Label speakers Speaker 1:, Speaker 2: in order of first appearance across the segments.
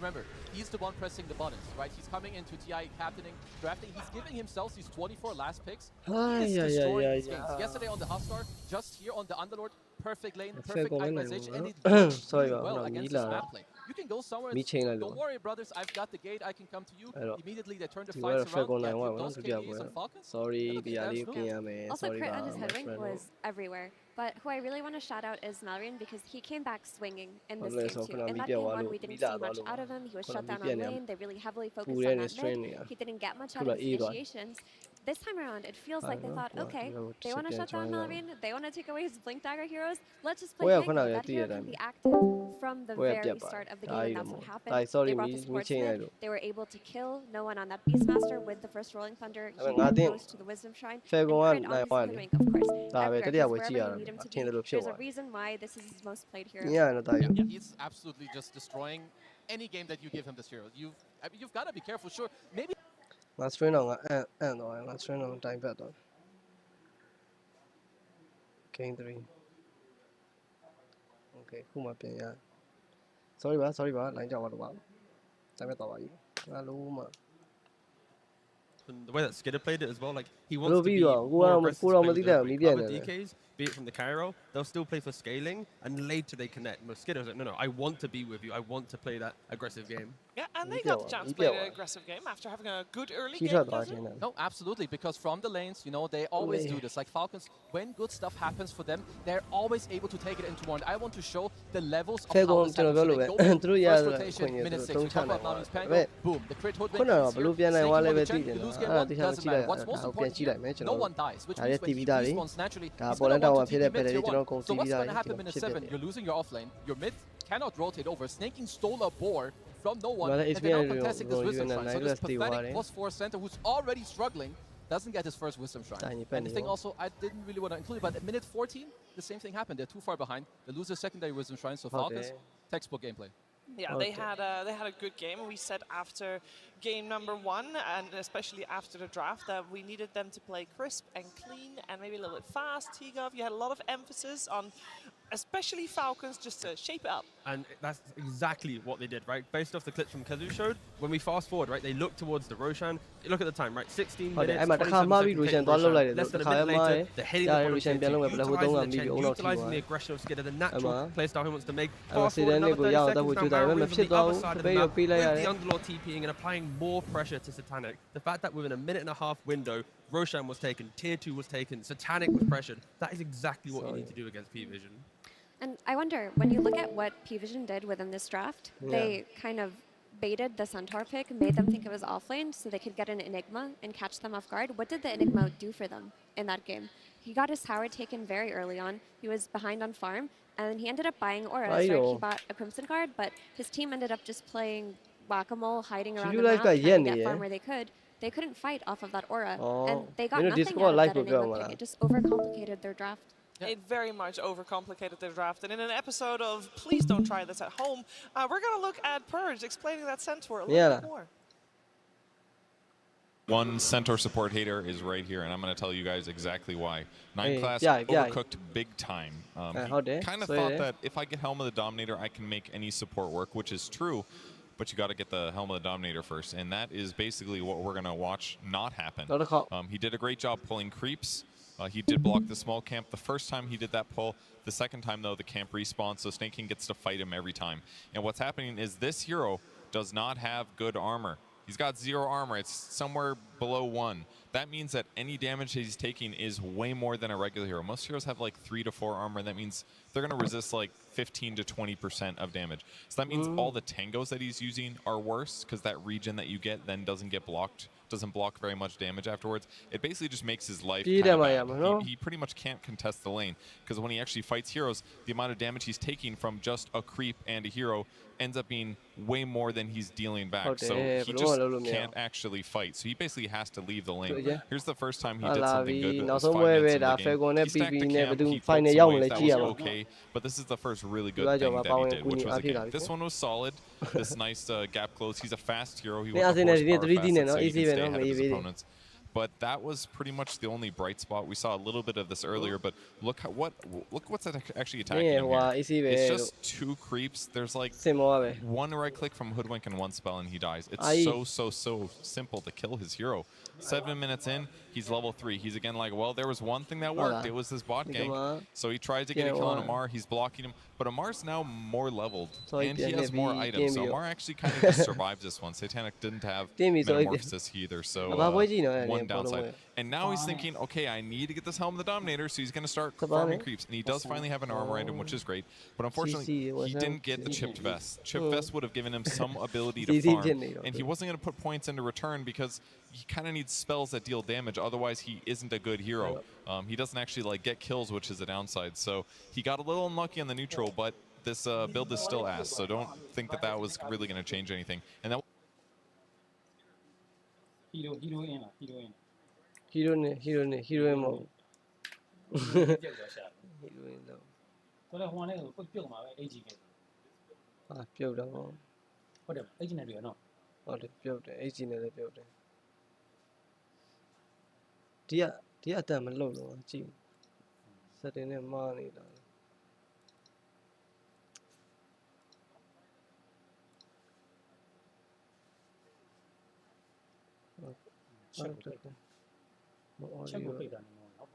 Speaker 1: remember, he's the one pressing the buttons, right? He's coming into TI captaining, drafting. He's giving himself these 24 last picks. He is destroying these games. Yesterday on the Hustar, just here on the Underlord, perfect lane, perfect itemization, and it works really well against this map play. You can go somewhere and don't worry, brothers, I've got the gate, I can come to you. Immediately they turn the fights around, get those KDs on Falcon.
Speaker 2: Sorry,
Speaker 3: also, crit on his headwind was everywhere. But who I really want to shout out is Malrian because he came back swinging in this game too. In that game one, we didn't see much out of him. He was shut down on lane. They really heavily focused on that mid. He didn't get much out of his initiations. This time around, it feels like they thought, okay, they want to shut down Malrian. They want to take away his Blink Dagger heroes. Let's just play Tank. That hero can be active from the very start of the game, and that's what happened. They brought the supports mid. They were able to kill no one on that Beastmaster with the first Rolling Thunder. He goes to the Wisdom Shrine. And crit on his headwing, of course. There's a reason why this is his most played hero.
Speaker 1: Yeah, he's absolutely just destroying any game that you give him this hero. You've got to be careful. Sure, maybe.
Speaker 2: Let's train on let's train on time pad. Game 3. Okay, who might be? Sorry, line job. Time pad. Hello,
Speaker 4: and the way that Skidder played it as well, like he wants to be more aggressive with DKs, be it from the Cairo, they'll still play for scaling, and later they connect. But Skidder's like, no, I want to be with you. I want to play that aggressive game.
Speaker 5: Yeah, and they got the chance to play an aggressive game after having a good early game.
Speaker 1: No, absolutely, because from the lanes, you know, they always do this. Like Falcons, when good stuff happens for them, they're always able to take it into one. I want to show the levels of how this happens. So they go first rotation, minute 6, you talk about Navi's Pango, boom, the crit hood win is here. You lose game 1, doesn't matter. What's most important here, no one dies, which means when he respawns naturally, he's going to want to TP mid tier 1. So what's going to happen minute 7? You're losing your offlane, your mid cannot rotate over, Snaking stole a boar from no one, and they're now contesting this Wisdom Shrine. So this pathetic +4 center who's already struggling doesn't get his first Wisdom Shrine. And the thing also, I didn't really want to include it, but at minute 14, the same thing happened. They're too far behind. They lose their secondary Wisdom Shrine, so Falcons, textbook gameplay.
Speaker 5: Yeah, they had a good game. We said after game number 1, and especially after the draft, that we needed them to play crisp and clean and maybe a little bit fast. T-Gov, you had a lot of emphasis on especially Falcons just to shape it up.
Speaker 4: And that's exactly what they did, right? Based off the clips from Kazu showed, when we fast forward, right, they look towards the Roshan. Look at the time, right? 16 minutes, 27 seconds, less than a minute later, they're hitting the bottom stage, utilizing the aggression of Skidder, the natural playstyle he wants to make. Fast forward another 30 seconds now, Maroon from the other side of the map, with the Underlord TPing and applying more pressure to Satanic. The fact that within a minute-and-a-half window, Roshan was taken, Tier 2 was taken, Satanic was pressured, that is exactly what you need to do against Pvision.
Speaker 3: And I wonder, when you look at what Pvision did within this draft, they kind of baited the Centaur pick, made them think it was offlane so they could get an Enigma and catch them off guard. What did the Enigma do for them in that game? He got his tower taken very early on. He was behind on farm, and he ended up buying auras, right? He bought a Crimson card, but his team ended up just playing whack-a-mole, hiding around the map, trying to get farm where they could. They couldn't fight off of that aura, and they got nothing out of that Enigma pick. It just overcomplicated their draft.
Speaker 5: It very much overcomplicated their draft. And in an episode of Please Don't Try This at Home, we're going to look at Purge explaining that Centaur a little bit more.
Speaker 6: One Centaur support hater is right here, and I'm going to tell you guys exactly why. 9 class overcooked big time. He kind of thought that if I get Helm of the Dominator, I can make any support work, which is true. But you got to get the Helm of the Dominator first, and that is basically what we're going to watch not happen. He did a great job pulling creeps. He did block the small camp the first time he did that pull. The second time, though, the camp respawns, so Snake King gets to fight him every time. And what's happening is this hero does not have good armor. He's got 0 armor. It's somewhere below 1. That means that any damage that he's taking is way more than a regular hero. Most heroes have like 3 to 4 armor. That means they're going to resist like 15 to 20% of damage. So that means all the tangos that he's using are worse because that regen that you get then doesn't get blocked, doesn't block very much damage afterwards. It basically just makes his life kind of bad. He pretty much can't contest the lane because when he actually fights heroes, the amount of damage he's taking from just a creep and a hero ends up being way more than he's dealing back. So he just can't actually fight. So he basically has to leave the lane. Here's the first time he did something good. It was 5 minutes in the game. He stacked the camp, he pulled some waves, that was okay. But this is the first really good thing that he did, which was a game. This one was solid. This nice gap close. He's a fast hero. He will, of course, power fast. That's how he can stay ahead of his opponents. But that was pretty much the only bright spot. We saw a little bit of this earlier, but look what's actually attacking him here. It's just 2 creeps. There's like 1 right click from Hoodwink and 1 spell and he dies. It's so simple to kill his hero. 7 minutes in, he's level 3. He's again like, well, there was one thing that worked. It was this bot gank. So he tries to get a kill on Amar. He's blocking him. But Amar's now more leveled, and he has more items. So Amar actually kind of just survives this one. Satanic didn't have Metamorphosis either, so 1 downside. And now he's thinking, okay, I need to get this Helm of the Dominator, so he's going to start farming creeps. And he does finally have an armor item, which is great. But unfortunately, he didn't get the chipped vest. Chipped vest would have given him some ability to farm. And he wasn't going to put points into return because he kind of needs spells that deal damage. Otherwise, he isn't a good hero. He doesn't actually like get kills, which is a downside. So he got a little unlucky on the neutral, but this build is still ass. So don't think that that was really going to change anything. And that
Speaker 7: hero in.
Speaker 2: Hero in. Hero in. Hero in.
Speaker 7: တော်တော်ဟိုမှာလည်းပြုတ်မှာပဲ AG ပဲ
Speaker 2: ပြုတ်တော့
Speaker 7: ဟုတ်တယ် AG နဲ့တွေ့ရနော်
Speaker 2: ဟုတ်တယ်ပြုတ်တယ် AG နဲ့လည်းပြုတ်တယ်ဒီအတန်မလုံတော့ကြည့် setting နဲ့မှားနေတာ
Speaker 7: ချက်ကိုပိတ်တာနေမှာနော်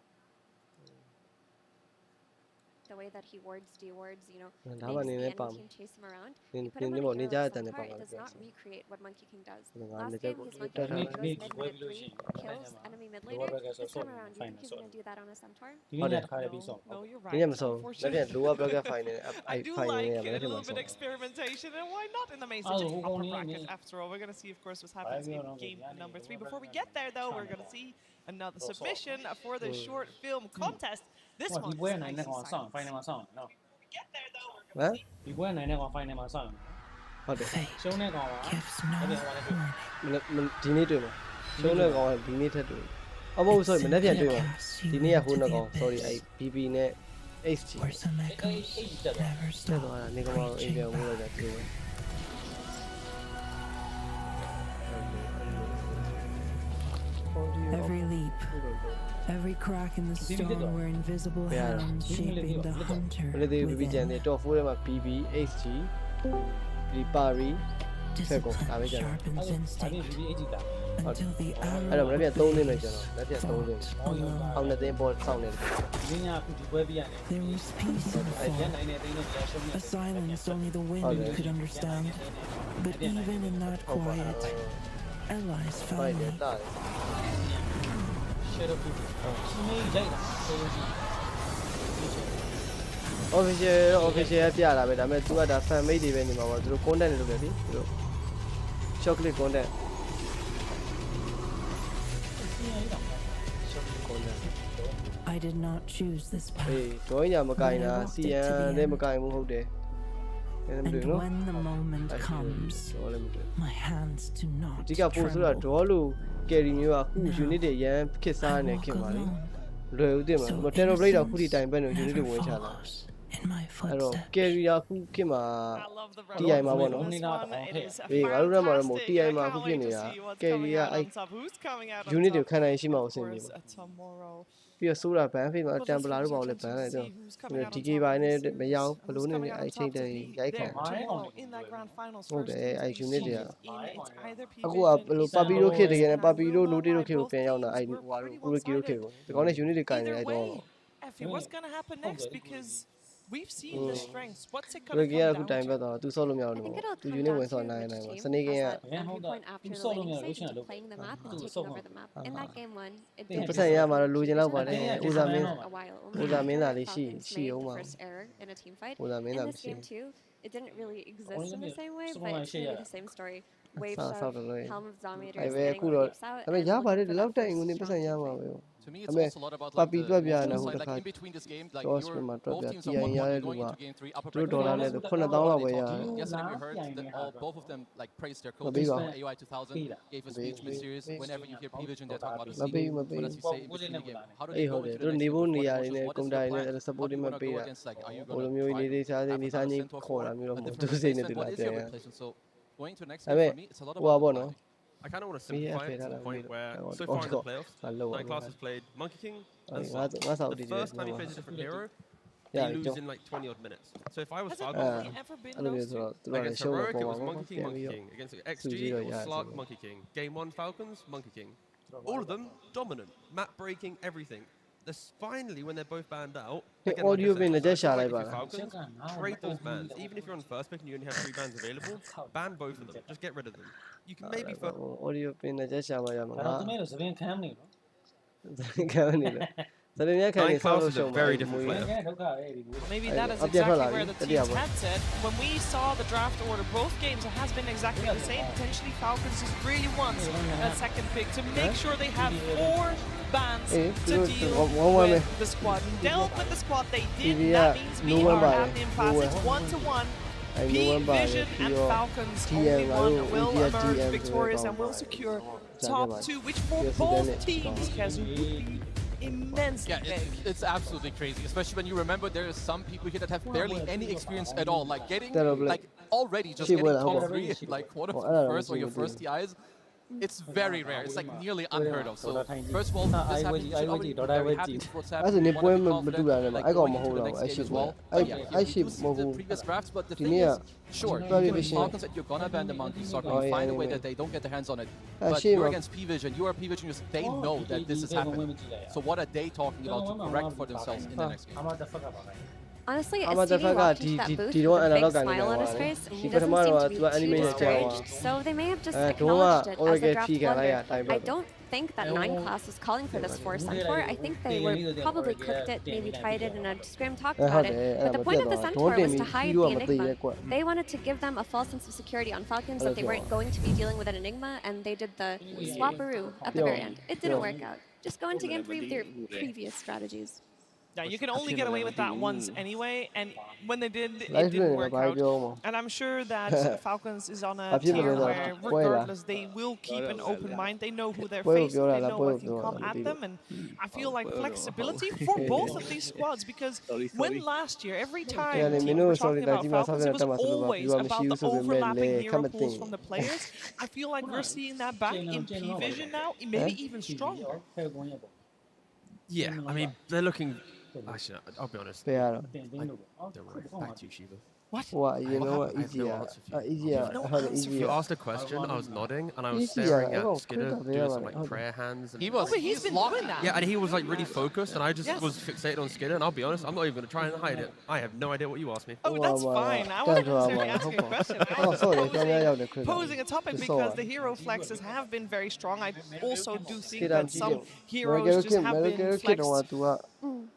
Speaker 3: The way that he wards, dewards, you know,
Speaker 2: Nah,
Speaker 3: makes
Speaker 2: dapat
Speaker 3: the
Speaker 2: ni
Speaker 3: enemy
Speaker 2: pam.
Speaker 3: team chase him around.
Speaker 2: Ni-
Speaker 3: You put him
Speaker 2: ni
Speaker 3: on
Speaker 2: mo-
Speaker 3: a
Speaker 2: ni
Speaker 3: hero
Speaker 2: jaya
Speaker 3: of
Speaker 2: tan ni
Speaker 3: some part,
Speaker 2: pam
Speaker 3: it does not
Speaker 2: biasa.
Speaker 3: recreate what Monkey King does.
Speaker 2: Dengan
Speaker 3: Last
Speaker 2: ni
Speaker 3: game,
Speaker 2: jago
Speaker 3: his
Speaker 2: kita
Speaker 3: Monkey King
Speaker 2: dah-
Speaker 3: goes mid minute 3, kills enemy mid laner. This time around, do you think he's going to do that on a Centaur?
Speaker 7: ဒီနေ့တစ်ခါလည်းပြီးဆုံး
Speaker 5: No, you're
Speaker 2: ဒီနေ့
Speaker 5: right.
Speaker 2: မဆုံးလက်ပြန်
Speaker 5: Unfortunately.
Speaker 2: lower block fight နေ
Speaker 5: I do
Speaker 2: fight နေ
Speaker 5: like
Speaker 2: ရ
Speaker 5: a
Speaker 2: မယ်လက်ပြန်မ
Speaker 5: little bit
Speaker 2: ဆုံး
Speaker 5: experimentation, and why not in the main
Speaker 7: Oh,
Speaker 5: stage
Speaker 7: who
Speaker 5: upper
Speaker 7: only
Speaker 5: bracket
Speaker 7: need-
Speaker 5: after all. We're going to see, of course, what happens in game number 3. Before we get there, though, we're going to see another submission for the short film contest. This
Speaker 7: ဒီ
Speaker 5: one
Speaker 7: ပွဲ
Speaker 5: is
Speaker 7: နိုင်
Speaker 5: nice
Speaker 7: တဲ့
Speaker 5: and
Speaker 7: ကောင်ဆောင်း
Speaker 5: silent.
Speaker 7: final မှာဆောင်းနော်
Speaker 5: Get there, though, we're
Speaker 2: ဟမ်
Speaker 7: ဒီပွဲနိုင်တဲ့ကောင် final မှာဆောင်း
Speaker 2: ဟုတ်တယ်
Speaker 7: ရှုံးတဲ့ကောင်က
Speaker 8: gives no
Speaker 7: အဲ့ဒီကောင်လည်းတွေ့
Speaker 2: ဒီနေ့တွေ့မှာရှုံးတဲ့ကောင်ကဒီနေ့ထက်တွေ့အမဟုတ် sorry မနေ့ပြန်တွေ့မှာဒီနေ့ကဟိုနှစ်ကောင် sorry အဲ့ BB နဲ့ HG
Speaker 8: where some echoes never
Speaker 2: တက်
Speaker 8: stop
Speaker 2: သွားတာနေကောင်ကအိမ်ပြန်ဝင်လိုက်တာတွေ့
Speaker 8: every leap, every crack in the stone were invisible hands shaping the hunter
Speaker 2: ဘယ်လိုဒီ BB ကျန်
Speaker 8: within.
Speaker 2: နေ top 4ထဲမှာ BB HG ဒီပါရီ
Speaker 8: Discipline
Speaker 2: Sabe, ya.
Speaker 8: sharpens
Speaker 7: အဲ့
Speaker 8: instinct
Speaker 7: ဒီ AG တာ
Speaker 8: until the
Speaker 2: အဲ့တော့မ
Speaker 8: arrow
Speaker 2: နေ့ပြန်3သိန်းပဲကျွန်တော်လက်ပြန်3သိန်း
Speaker 8: alone.
Speaker 2: အောက်နှစ်သိန်းပေါ်စောင့်နေတယ်
Speaker 7: ဒီညအခုဒီပွဲပြရတယ်
Speaker 8: There was peace in the
Speaker 7: အဲ့ရ
Speaker 8: fall,
Speaker 7: နိုင်တဲ့တင်းနဲ့ကြာရှုံးနေ
Speaker 8: a silence only the wind
Speaker 2: Okay.
Speaker 8: could understand. But even in that quiet, allies
Speaker 2: ဖိုက်
Speaker 8: found
Speaker 2: နေ
Speaker 8: me.
Speaker 2: တာ
Speaker 7: ရှယ်တော့ဘူးစီမေးရိုက်တာ
Speaker 2: official ပြတာပဲဒါပေမဲ့ तू ကဒါ fan made တွေပဲနေမှာပေါ့သူတို့ content တွေလုပ်တယ်လေသူတို့ chocolate content
Speaker 8: I did not choose this
Speaker 2: အေး
Speaker 8: path.
Speaker 2: drawing ညာမကင်တာ CN လည်းမကင်ဘူးဟုတ်တယ်နည်းနည်းမ
Speaker 8: And
Speaker 2: တွေ့နော်
Speaker 8: when the moment comes,
Speaker 2: တော့လည်းမတွေ့
Speaker 8: my hands do not
Speaker 2: အဓိကပို့ဆိုတာ
Speaker 8: tremble.
Speaker 2: draw လို့ carry မျိုးကခု unit တွေရန်ခစ်စားနေ
Speaker 8: I
Speaker 2: ခင်
Speaker 8: walk
Speaker 2: ပါလေ
Speaker 8: alone,
Speaker 2: လွယ်ဦးတင်မှာ
Speaker 8: so
Speaker 2: terror blade တော့ခု
Speaker 8: innocence
Speaker 2: ဒီတိုင်ပဲနေ unit တွေ
Speaker 8: never
Speaker 2: ဝင်ချလာ
Speaker 8: follows in my
Speaker 2: အဲ့တော့
Speaker 8: footsteps.
Speaker 2: carry ကခုခင်မှာ
Speaker 5: I love the
Speaker 2: TI
Speaker 5: run
Speaker 2: မှာပေါ့
Speaker 5: on
Speaker 2: နော်
Speaker 5: this one. It is
Speaker 2: အေးငါတို့လည်းမဟုတ်
Speaker 5: fantastic.
Speaker 2: TI
Speaker 5: I
Speaker 2: မှာ
Speaker 5: can't
Speaker 2: ခု
Speaker 5: wait
Speaker 2: ဖြစ်
Speaker 5: to
Speaker 2: နေတာ
Speaker 5: see what's
Speaker 2: carry
Speaker 5: coming
Speaker 2: က
Speaker 5: out
Speaker 2: အဲ့
Speaker 5: on top. Who's coming out on
Speaker 2: unit တွေ
Speaker 5: top?
Speaker 2: ခံနိုင်ရှိမှာအဆင်
Speaker 5: Of
Speaker 2: ပြေ
Speaker 5: course,
Speaker 2: ပါ
Speaker 5: tomorrow.
Speaker 2: ပြီးတော့ဆိုတာ ban face မှာ
Speaker 5: Well, let's
Speaker 2: templar တို့
Speaker 5: focus
Speaker 2: ပါ
Speaker 5: our
Speaker 2: လဲ ban
Speaker 5: attention
Speaker 2: လိုက်
Speaker 5: to
Speaker 2: တော့
Speaker 5: see who's coming out on
Speaker 2: DK
Speaker 5: top
Speaker 2: ပိုင်း
Speaker 5: of
Speaker 2: နဲ့
Speaker 5: this
Speaker 2: မရောက်
Speaker 5: series.
Speaker 2: ဘလို့
Speaker 5: Who's
Speaker 2: နေ
Speaker 5: coming out
Speaker 2: အဲ့
Speaker 5: on
Speaker 2: ချိန်
Speaker 5: top
Speaker 2: တ
Speaker 5: to
Speaker 2: ည်း
Speaker 5: be
Speaker 2: ရိုက်ခံ
Speaker 5: there tomorrow in that grand finals?
Speaker 2: Oh,
Speaker 5: First
Speaker 2: the
Speaker 5: rotation
Speaker 2: AI unit
Speaker 5: is
Speaker 2: there.
Speaker 5: in. It's either
Speaker 2: အခုက
Speaker 5: Pvision,
Speaker 2: ဘလို့
Speaker 5: Ethan,
Speaker 2: papi တို့ခေတ်တကယ်နဲ့
Speaker 5: and
Speaker 2: papi တို့
Speaker 5: Bruno,
Speaker 2: note တို့ခေတ်ကို
Speaker 5: both
Speaker 2: ပြန်ရောက်တာ
Speaker 5: teams
Speaker 2: အဲ့
Speaker 5: were
Speaker 2: ဟို
Speaker 5: pretty
Speaker 2: ကိုရကီတို့ခေတ်
Speaker 5: one-sided.
Speaker 2: ကိုဒီကောင်နဲ့ unit တွေကန်နေ
Speaker 5: Either
Speaker 2: အဲ့တော့
Speaker 5: way, Effie, what's going to happen next? Because we've seen the strengths. What's it
Speaker 2: ကို
Speaker 5: going
Speaker 2: ရ
Speaker 5: to
Speaker 2: ကီက
Speaker 5: come
Speaker 2: အခု
Speaker 5: down
Speaker 2: တိုင်ပဲ
Speaker 5: to?
Speaker 2: တော့သူဆော့လို့မရ
Speaker 3: I
Speaker 2: ဘူး
Speaker 3: think
Speaker 2: ပေါ့
Speaker 3: it'll
Speaker 2: သူ
Speaker 3: come
Speaker 2: unit
Speaker 3: down
Speaker 2: ဝင်
Speaker 3: to
Speaker 2: ဆော့နိုင်
Speaker 3: which
Speaker 2: နိုင်ပါ
Speaker 3: team
Speaker 2: စနေက
Speaker 3: has
Speaker 2: က
Speaker 3: that entry point after the laning stage into playing the map and taking over the map. In that game one, it did
Speaker 2: ပတ်ဆက်ရမှာတော့လူကျင်တော့ပါတယ်
Speaker 7: Yeah,
Speaker 2: ဦးစားမင်း
Speaker 3: a while.
Speaker 2: ဦးစားမင်းသားလေး
Speaker 3: Falcons
Speaker 2: ရှိ
Speaker 3: made
Speaker 2: ရှိအောင်
Speaker 3: the
Speaker 2: ပါ
Speaker 3: first error in a team fight.
Speaker 2: ဦးစားမင်း
Speaker 3: In
Speaker 2: သားမ
Speaker 3: this
Speaker 2: ရှိ
Speaker 3: game too, it didn't really exist in the same way,
Speaker 7: Someone
Speaker 3: but
Speaker 7: might
Speaker 3: it's
Speaker 7: say,
Speaker 3: really
Speaker 7: yeah.
Speaker 3: the same story. Waves
Speaker 2: Sao- sao
Speaker 3: of
Speaker 2: được rồi.
Speaker 3: Helm of Dominators
Speaker 2: အဲ့ပဲ
Speaker 3: getting
Speaker 2: အခုတော့
Speaker 3: creeps out
Speaker 2: ဒါပေမဲ့
Speaker 3: and
Speaker 2: ရ
Speaker 3: looking
Speaker 2: ပါတယ်
Speaker 3: for
Speaker 2: ဒီ
Speaker 3: that
Speaker 2: လောက်တိုင်
Speaker 3: first
Speaker 2: ဦးနေပတ်ဆက်
Speaker 3: strong
Speaker 2: ရ
Speaker 3: team
Speaker 2: မှာ
Speaker 3: fight.
Speaker 2: ပဲ
Speaker 1: To me, it's
Speaker 2: I mean,
Speaker 1: also a lot about
Speaker 2: papi
Speaker 1: like
Speaker 2: tuat
Speaker 1: the
Speaker 2: biya na
Speaker 1: neutral
Speaker 2: hu
Speaker 1: side,
Speaker 2: ta
Speaker 1: like
Speaker 2: kha
Speaker 1: in between this game, like
Speaker 2: Cross
Speaker 1: you're
Speaker 2: ma tuat
Speaker 1: both
Speaker 2: biya
Speaker 1: teams are
Speaker 2: TI
Speaker 1: 1-1
Speaker 2: ya
Speaker 1: going
Speaker 2: lu
Speaker 1: into game 3 upper
Speaker 2: သူတို့
Speaker 1: bracket.
Speaker 2: dollar နဲ့
Speaker 1: finals.
Speaker 2: ခုနှစ်တောင်းလောက်ပဲရ
Speaker 1: Yesterday we heard that both of them like praised their coaches.
Speaker 2: Maybe.
Speaker 1: AY 2000 gave a speech mid-series. Whenever you hear Pvision, they're talking about the
Speaker 2: Maybe,
Speaker 1: scene.
Speaker 2: maybe.
Speaker 1: What does he say in between the game? How do
Speaker 2: အေး
Speaker 1: they
Speaker 2: ဟု
Speaker 1: go
Speaker 2: တ်တယ်
Speaker 1: into
Speaker 2: သူ
Speaker 1: the
Speaker 2: တို့
Speaker 1: next
Speaker 2: နေ
Speaker 1: game
Speaker 2: ဖို့
Speaker 1: with
Speaker 2: နေ
Speaker 1: what
Speaker 2: ရာ
Speaker 1: emotions?
Speaker 2: တွေနဲ့
Speaker 1: What is
Speaker 2: ကွန်
Speaker 1: your
Speaker 2: တာတွေနဲ့
Speaker 1: plan? How
Speaker 2: support
Speaker 1: do
Speaker 2: တွေ
Speaker 1: you
Speaker 2: မှ
Speaker 1: wanna
Speaker 2: ပေး
Speaker 1: go
Speaker 2: တာ
Speaker 1: against like are you
Speaker 2: ဘလို
Speaker 1: gonna
Speaker 2: မျိုး
Speaker 1: try
Speaker 2: နေလေးစားနေစားကြီး
Speaker 1: Centaur
Speaker 2: ခေါ်တာမျိုးတော့မဟုတ်သူ
Speaker 1: a
Speaker 2: စိတ်နဲ့
Speaker 1: different
Speaker 2: တူလာ
Speaker 1: replacement?
Speaker 2: ပြန်
Speaker 1: What is your replacement? So going to next
Speaker 2: ဒါ
Speaker 1: game
Speaker 2: ပေ
Speaker 1: for me, it's a lot
Speaker 2: ဟိုပါ
Speaker 1: about
Speaker 2: ပေါ့
Speaker 1: the
Speaker 2: နော်
Speaker 4: I kind of want to simplify it to the point where so far in the playoffs, 9 Class has played Monkey King and Slug. The first time he plays a different hero, they lose in like 20 odd minutes. So if I was Falcon, against Heroic it was Monkey King, Monkey King. Against XG it was Slug, Monkey King. Game 1 Falcons, Monkey King. All of them dominant, map breaking, everything. Finally, when they're both banned out, again, like Falcons, trade those bans. Even if you're on first pick and you only have 3 bans available, ban both of them. Just get rid of them. You can maybe
Speaker 2: audio pin နဲ့ချက်ရှာမှရမှာ
Speaker 7: ဒါတော့သမီးတို့သပင်ခံနေနော်
Speaker 2: ခံနေတယ်
Speaker 4: 9 Class is a very different player.
Speaker 5: Maybe that is exactly where the team's heads at. When we saw the draft order, both games, it has been exactly the same. Potentially, Falcons just really wants a second pick to make sure they have 4 bans to deal with the squad. Dealt with the squad they did. That means we are at the impasse. It's 1-1. Pvision and Falcons, only one will emerge victorious and will secure top 2, which for both teams, Kazu, would be immensely big.
Speaker 1: It's absolutely crazy, especially when you remember there are some people here that have barely any experience at all. Like getting, like already just getting top 3, like one of the first or your first TIs. It's very rare. It's like nearly unheard of. So first of all, this happened. You should already be very happy with what's happening. You want to be confident, like going into the next game as well. Yeah, you do see the previous drafts, but the thing is, sure, Falcons that you're gonna ban the Monkey Soccer, you find a way that they don't get their hands on it. But you're against Pvision, you are Pvision, they know that this is happening. So what are they talking about to correct for themselves in the next game?
Speaker 3: Honestly, Stevie walked into that booth with a big smile on his face, and he doesn't seem to be too discouraged, so they may have just acknowledged it as a draft blunder. I don't think that 9 Class was calling for this for Suntour. I think they were probably cooked it, maybe tried it in a scrim, talked about it, but the point of the Suntour was to hide the Enigma. They wanted to give them a false sense of security on Falcons that they weren't going to be dealing with an Enigma, and they did the swapperoo at the very end. It didn't work out. Just go into game 3 with their previous strategies.
Speaker 5: Yeah, you can only get away with that once anyway, and when they did, it didn't work out. And I'm sure that Falcons is on a tier where, regardless, they will keep an open mind. They know who they're facing, they know what can come at them, and I feel like flexibility for both of these squads, because when last year, every time we were talking about Falcons, it was always about the overlapping hero pools from the players. I feel like we're seeing that back in Pvision now, maybe even stronger.
Speaker 4: Yeah, I mean, they're looking... Actually, I'll be honest. I don't want to back to you, Shiva.
Speaker 2: What? You know what?
Speaker 4: If you asked a question, I was nodding and I was staring at Skidder doing some like prayer hands. And
Speaker 5: He's been doing that.
Speaker 4: Yeah, and he was like really focused, and I just was fixated on Skidder. And I'll be honest, I'm not even going to try and hide it. I have no idea what you asked me.
Speaker 5: Oh, that's fine. I wasn't necessarily asking a question. I was posing a topic because the hero flexes have been very strong. I also do think that some heroes just have been flexed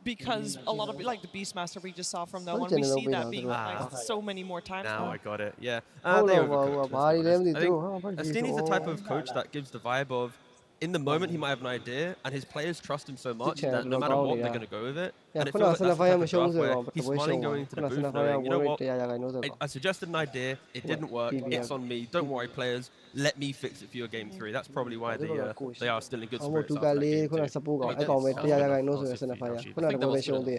Speaker 5: because a lot of, like the Beastmaster we just saw from that one, we see that being flexed so many more times
Speaker 4: now.
Speaker 5: now.
Speaker 4: I got it, yeah. They overcooked, I think Astini's the type of coach that gives the vibe of, in the moment he might have an idea, and his players trust him so much that no matter what, they're going to go with it. And it feels like that's the type of draft where he's smiling going into the booth knowing, you know what, I suggested an idea, it didn't work, it's on me, don't worry players, let me fix it for your game 3. That's probably why they are still in good spirits after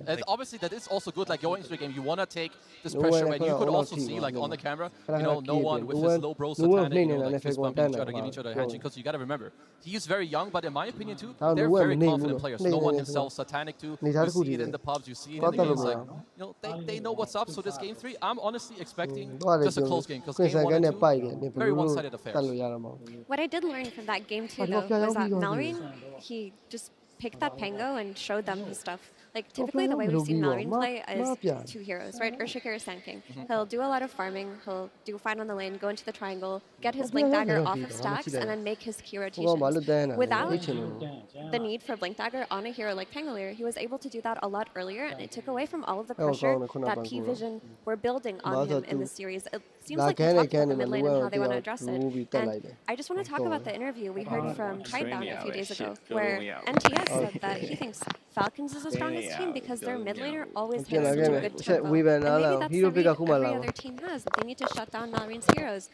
Speaker 1: And obviously that is also good, like going into the game, you want to take this pressure, and you could also see like on the camera, you know, no one with his low bro satanic, you know, like fist bumping each other, giving each other a handshake, because you got to remember, he's very young, but in my opinion too, they're very confident players. No one himself satanic too. You see it in the pubs, you see it in the games, like, you know, they know what's up. So this game 3, I'm honestly expecting just a close game, because game 1 and 2, very one-sided affairs.
Speaker 3: What I did learn from that game 2 though was that Malrine, he just picked that Pango and showed them his stuff. Like, typically the way we've seen Malrine play is 2 heroes, right? Urshakir is Sand King. He'll do a lot of farming, he'll do fine on the lane, go into the triangle, get his Blink Dagger off of stacks, and then make his key rotations. Without the need for Blink Dagger on a hero like Pangolier, he was able to do that a lot earlier, and it took away from all of the pressure that Pvision were building on him in the series. It seems like he talked about the mid lane and how they want to address it. And I just want to talk about the interview we heard from Tidebound a few days ago, where NTS said that he thinks Falcons is the strongest team because their mid laner always hits into good turbo. And maybe that's the read every other team has, that they need to shut down Malrine's heroes.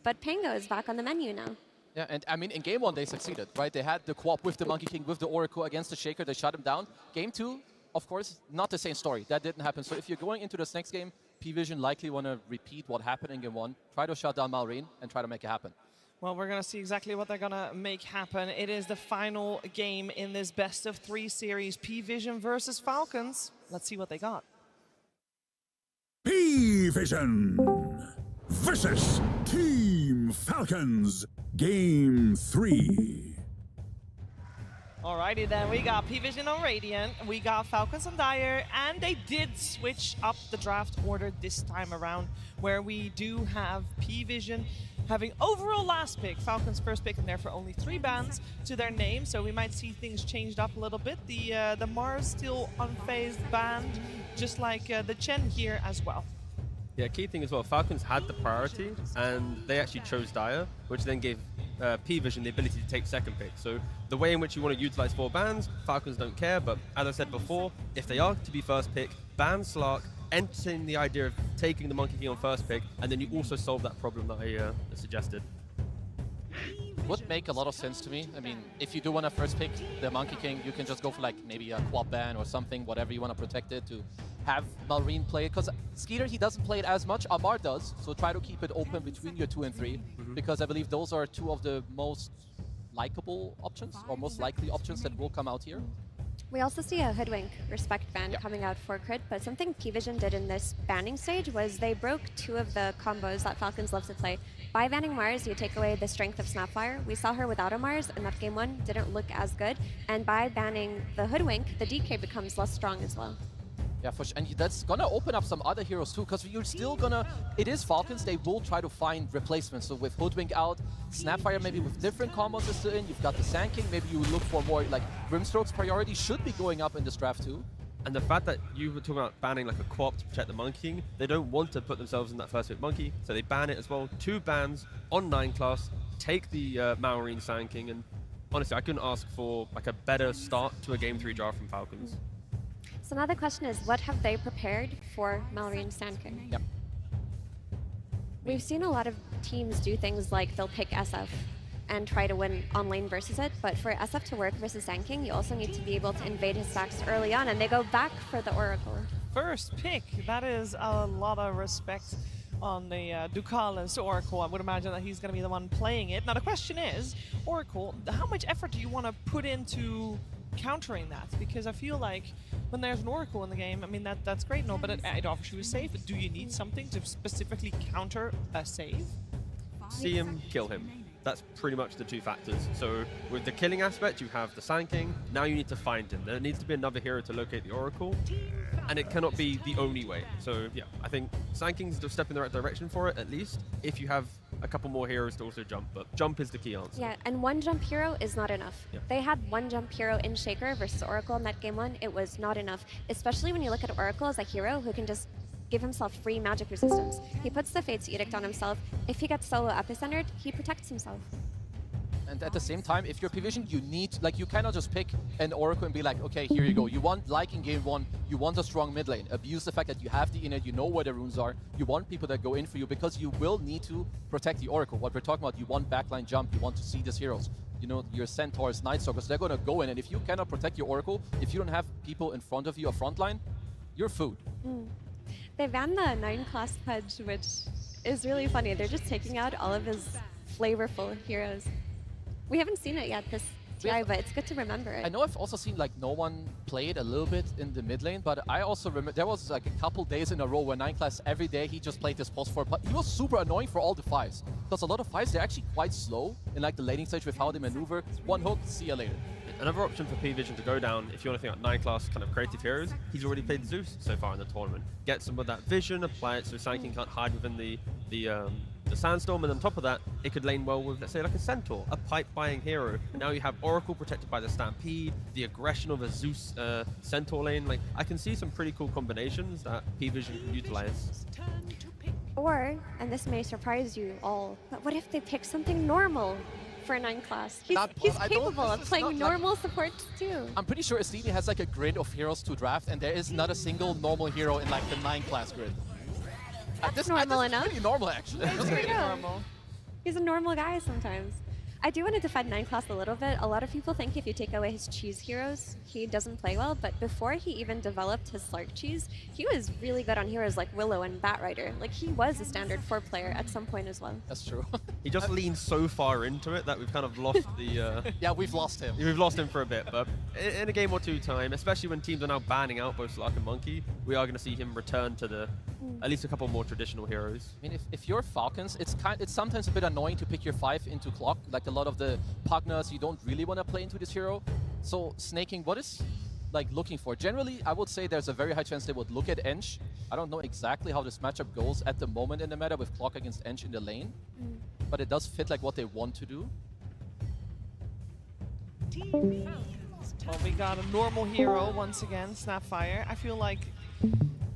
Speaker 3: But Pango is back on the menu now.
Speaker 1: Yeah, and I mean, in game 1, they succeeded, right? They had the co-op with the Monkey King, with the Oracle against the Shaker. They shut him down. Game 2, of course, not the same story. That didn't happen. So if you're going into this next game, Pvision likely want to repeat what happened in game 1, try to shut down Malrine, and try to make it happen.
Speaker 5: Well, we're going to see exactly what they're going to make happen. It is the final game in this best-of-3 series, Pvision versus Falcons. Let's see what they got.
Speaker 9: Pvision versus Team Falcons, Game 3.
Speaker 5: Alrighty then, we got Pvision on Radiant, we got Falcons on Dire, and they did switch up the draft order this time around, where we do have Pvision having overall last pick, Falcons first pick, and therefore only 3 bans to their name, so we might see things changed up a little bit. The Mars still unfazed banned, just like the Chen here as well.
Speaker 4: Yeah, key thing as well, Falcons had the priority, and they actually chose Dire, which then gave Pvision the ability to take second pick. So the way in which you want to utilize 4 bans, Falcons don't care, but as I said before, if they are to be first pick, ban Slark, entertain the idea of taking the Monkey King on first pick, and then you also solve that problem that I suggested.
Speaker 1: Would make a lot of sense to me. I mean, if you do want to first pick the Monkey King, you can just go for like maybe a quad ban or something, whatever you want to protect it, to have Malrine play it. Because Skeeter, he doesn't play it as much. Amar does, so try to keep it open between your 2 and 3, because I believe those are 2 of the most likable options, or most likely options that will come out here.
Speaker 3: We also see a Hoodwink respect ban coming out for crit, but something Pvision did in this banning stage was they broke 2 of the combos that Falcons love to play. By banning Mars, you take away the strength of Snapfire. We saw her without a Mars, and that game 1 didn't look as good. And by banning the Hoodwink, the DK becomes less strong as well.
Speaker 1: Yeah, for sure. And that's gonna open up some other heroes too, because you're still gonna, it is Falcons, they will try to find replacements. So with Hoodwink out, Snapfire maybe with different combos is still in, you've got the Sand King, maybe you look for more, like Brimstroke's priority should be going up in this draft too.
Speaker 4: And the fact that you were talking about banning like a co-op to protect the Monkey King, they don't want to put themselves in that first pick Monkey, so they ban it as well. 2 bans on 9 class, take the Malrine Sand King, and honestly, I couldn't ask for like a better start to a Game 3 draft from Falcons.
Speaker 3: So now the question is, what have they prepared for Malrine Sand King?
Speaker 1: Yep.
Speaker 3: We've seen a lot of teams do things like they'll pick SF and try to win on lane versus it, but for SF to work versus Sand King, you also need to be able to invade his stacks early on, and they go back for the Oracle.
Speaker 5: First pick, that is a lot of respect on the Ducalis Oracle. I would imagine that he's going to be the one playing it. Now the question is, Oracle, how much effort do you want to put into countering that? Because I feel like when there's an Oracle in the game, I mean, that's great, no, but it offers you a save. But do you need something to specifically counter a save?
Speaker 4: See him, kill him. That's pretty much the 2 factors. So with the killing aspect, you have the Sand King. Now you need to find him. There needs to be another hero to locate the Oracle, and it cannot be the only way. So yeah, I think Sand King's a step in the right direction for it, at least, if you have a couple more heroes to also jump, but jump is the key answer.
Speaker 3: Yeah, and 1 jump hero is not enough.
Speaker 4: Yeah.
Speaker 3: They had 1 jump hero in Shaker versus Oracle in that game 1. It was not enough, especially when you look at Oracle as a hero who can just give himself free magic resistance. He puts the Fate's Edict on himself. If he gets solo epicentered, he protects himself.
Speaker 1: And at the same time, if you're Pvision, you need, like, you cannot just pick an Oracle and be like, okay, here you go. You want, like in game 1, you want a strong mid lane. Abuse the fact that you have the innate, you know where the runes are. You want people that go in for you, because you will need to protect the Oracle. What we're talking about, you want backline jump, you want to see these heroes. You know, your Centaurs, Night Stalkers, they're going to go in. And if you cannot protect your Oracle, if you don't have people in front of you, a frontline, you're food.
Speaker 3: They banned the 9 class Pudge, which is really funny. They're just taking out all of his flavorful heroes. We haven't seen it yet this TI, but it's good to remember it.
Speaker 1: I know I've also seen like no one played a little bit in the mid lane, but I also remember there was like a couple days in a row where 9 class every day he just played this pulse for, but he was super annoying for all the 5s. Because a lot of 5s, they're actually quite slow in like the laning stage with how they maneuver. 1 hook, see you later.
Speaker 4: Another option for Pvision to go down, if you want to think about 9 class kind of creative heroes, he's already played Zeus so far in the tournament. Get some of that vision, apply it so Sand King can't hide within the Sandstorm, and on top of that, it could lane well with, let's say, like a Centaur, a pipe-buying hero. Now you have Oracle protected by the Stampede, the aggression of a Zeus Centaur lane. Like, I can see some pretty cool combinations that Pvision can utilize.
Speaker 3: Or, and this may surprise you all, but what if they pick something normal for 9 class? He's capable of playing normal support too.
Speaker 1: I'm pretty sure Estini has like a grid of heroes to draft, and there is not a single normal hero in like the 9 class grid.
Speaker 3: That's normal enough.
Speaker 1: Pretty normal, actually.
Speaker 3: That's pretty normal. He's a normal guy sometimes. I do want to defend 9 class a little bit. A lot of people think if you take away his cheese heroes, he doesn't play well. But before he even developed his Slark cheese, he was really good on heroes like Willow and Batrider. Like, he was a standard 4 player at some point as well.
Speaker 1: That's true.
Speaker 4: He just leaned so far into it that we've kind of lost the...
Speaker 1: yeah, we've lost him.
Speaker 4: We've lost him for a bit, but in a game or two time, especially when teams are now banning out both Slark and Monkey, we are going to see him return to the at least a couple more traditional heroes.
Speaker 1: I mean, if you're Falcons, it's sometimes a bit annoying to pick your 5 into clock. Like a lot of the Pugners, you don't really want to play into this hero. So snaking, what is like looking for? Generally, I would say there's a very high chance they would look at Ench. I don't know exactly how this matchup goes at the moment in the meta with clock against Ench in the lane, but it does fit like what they want to do.
Speaker 5: Well, we got a normal hero once again, Snapfire. I feel like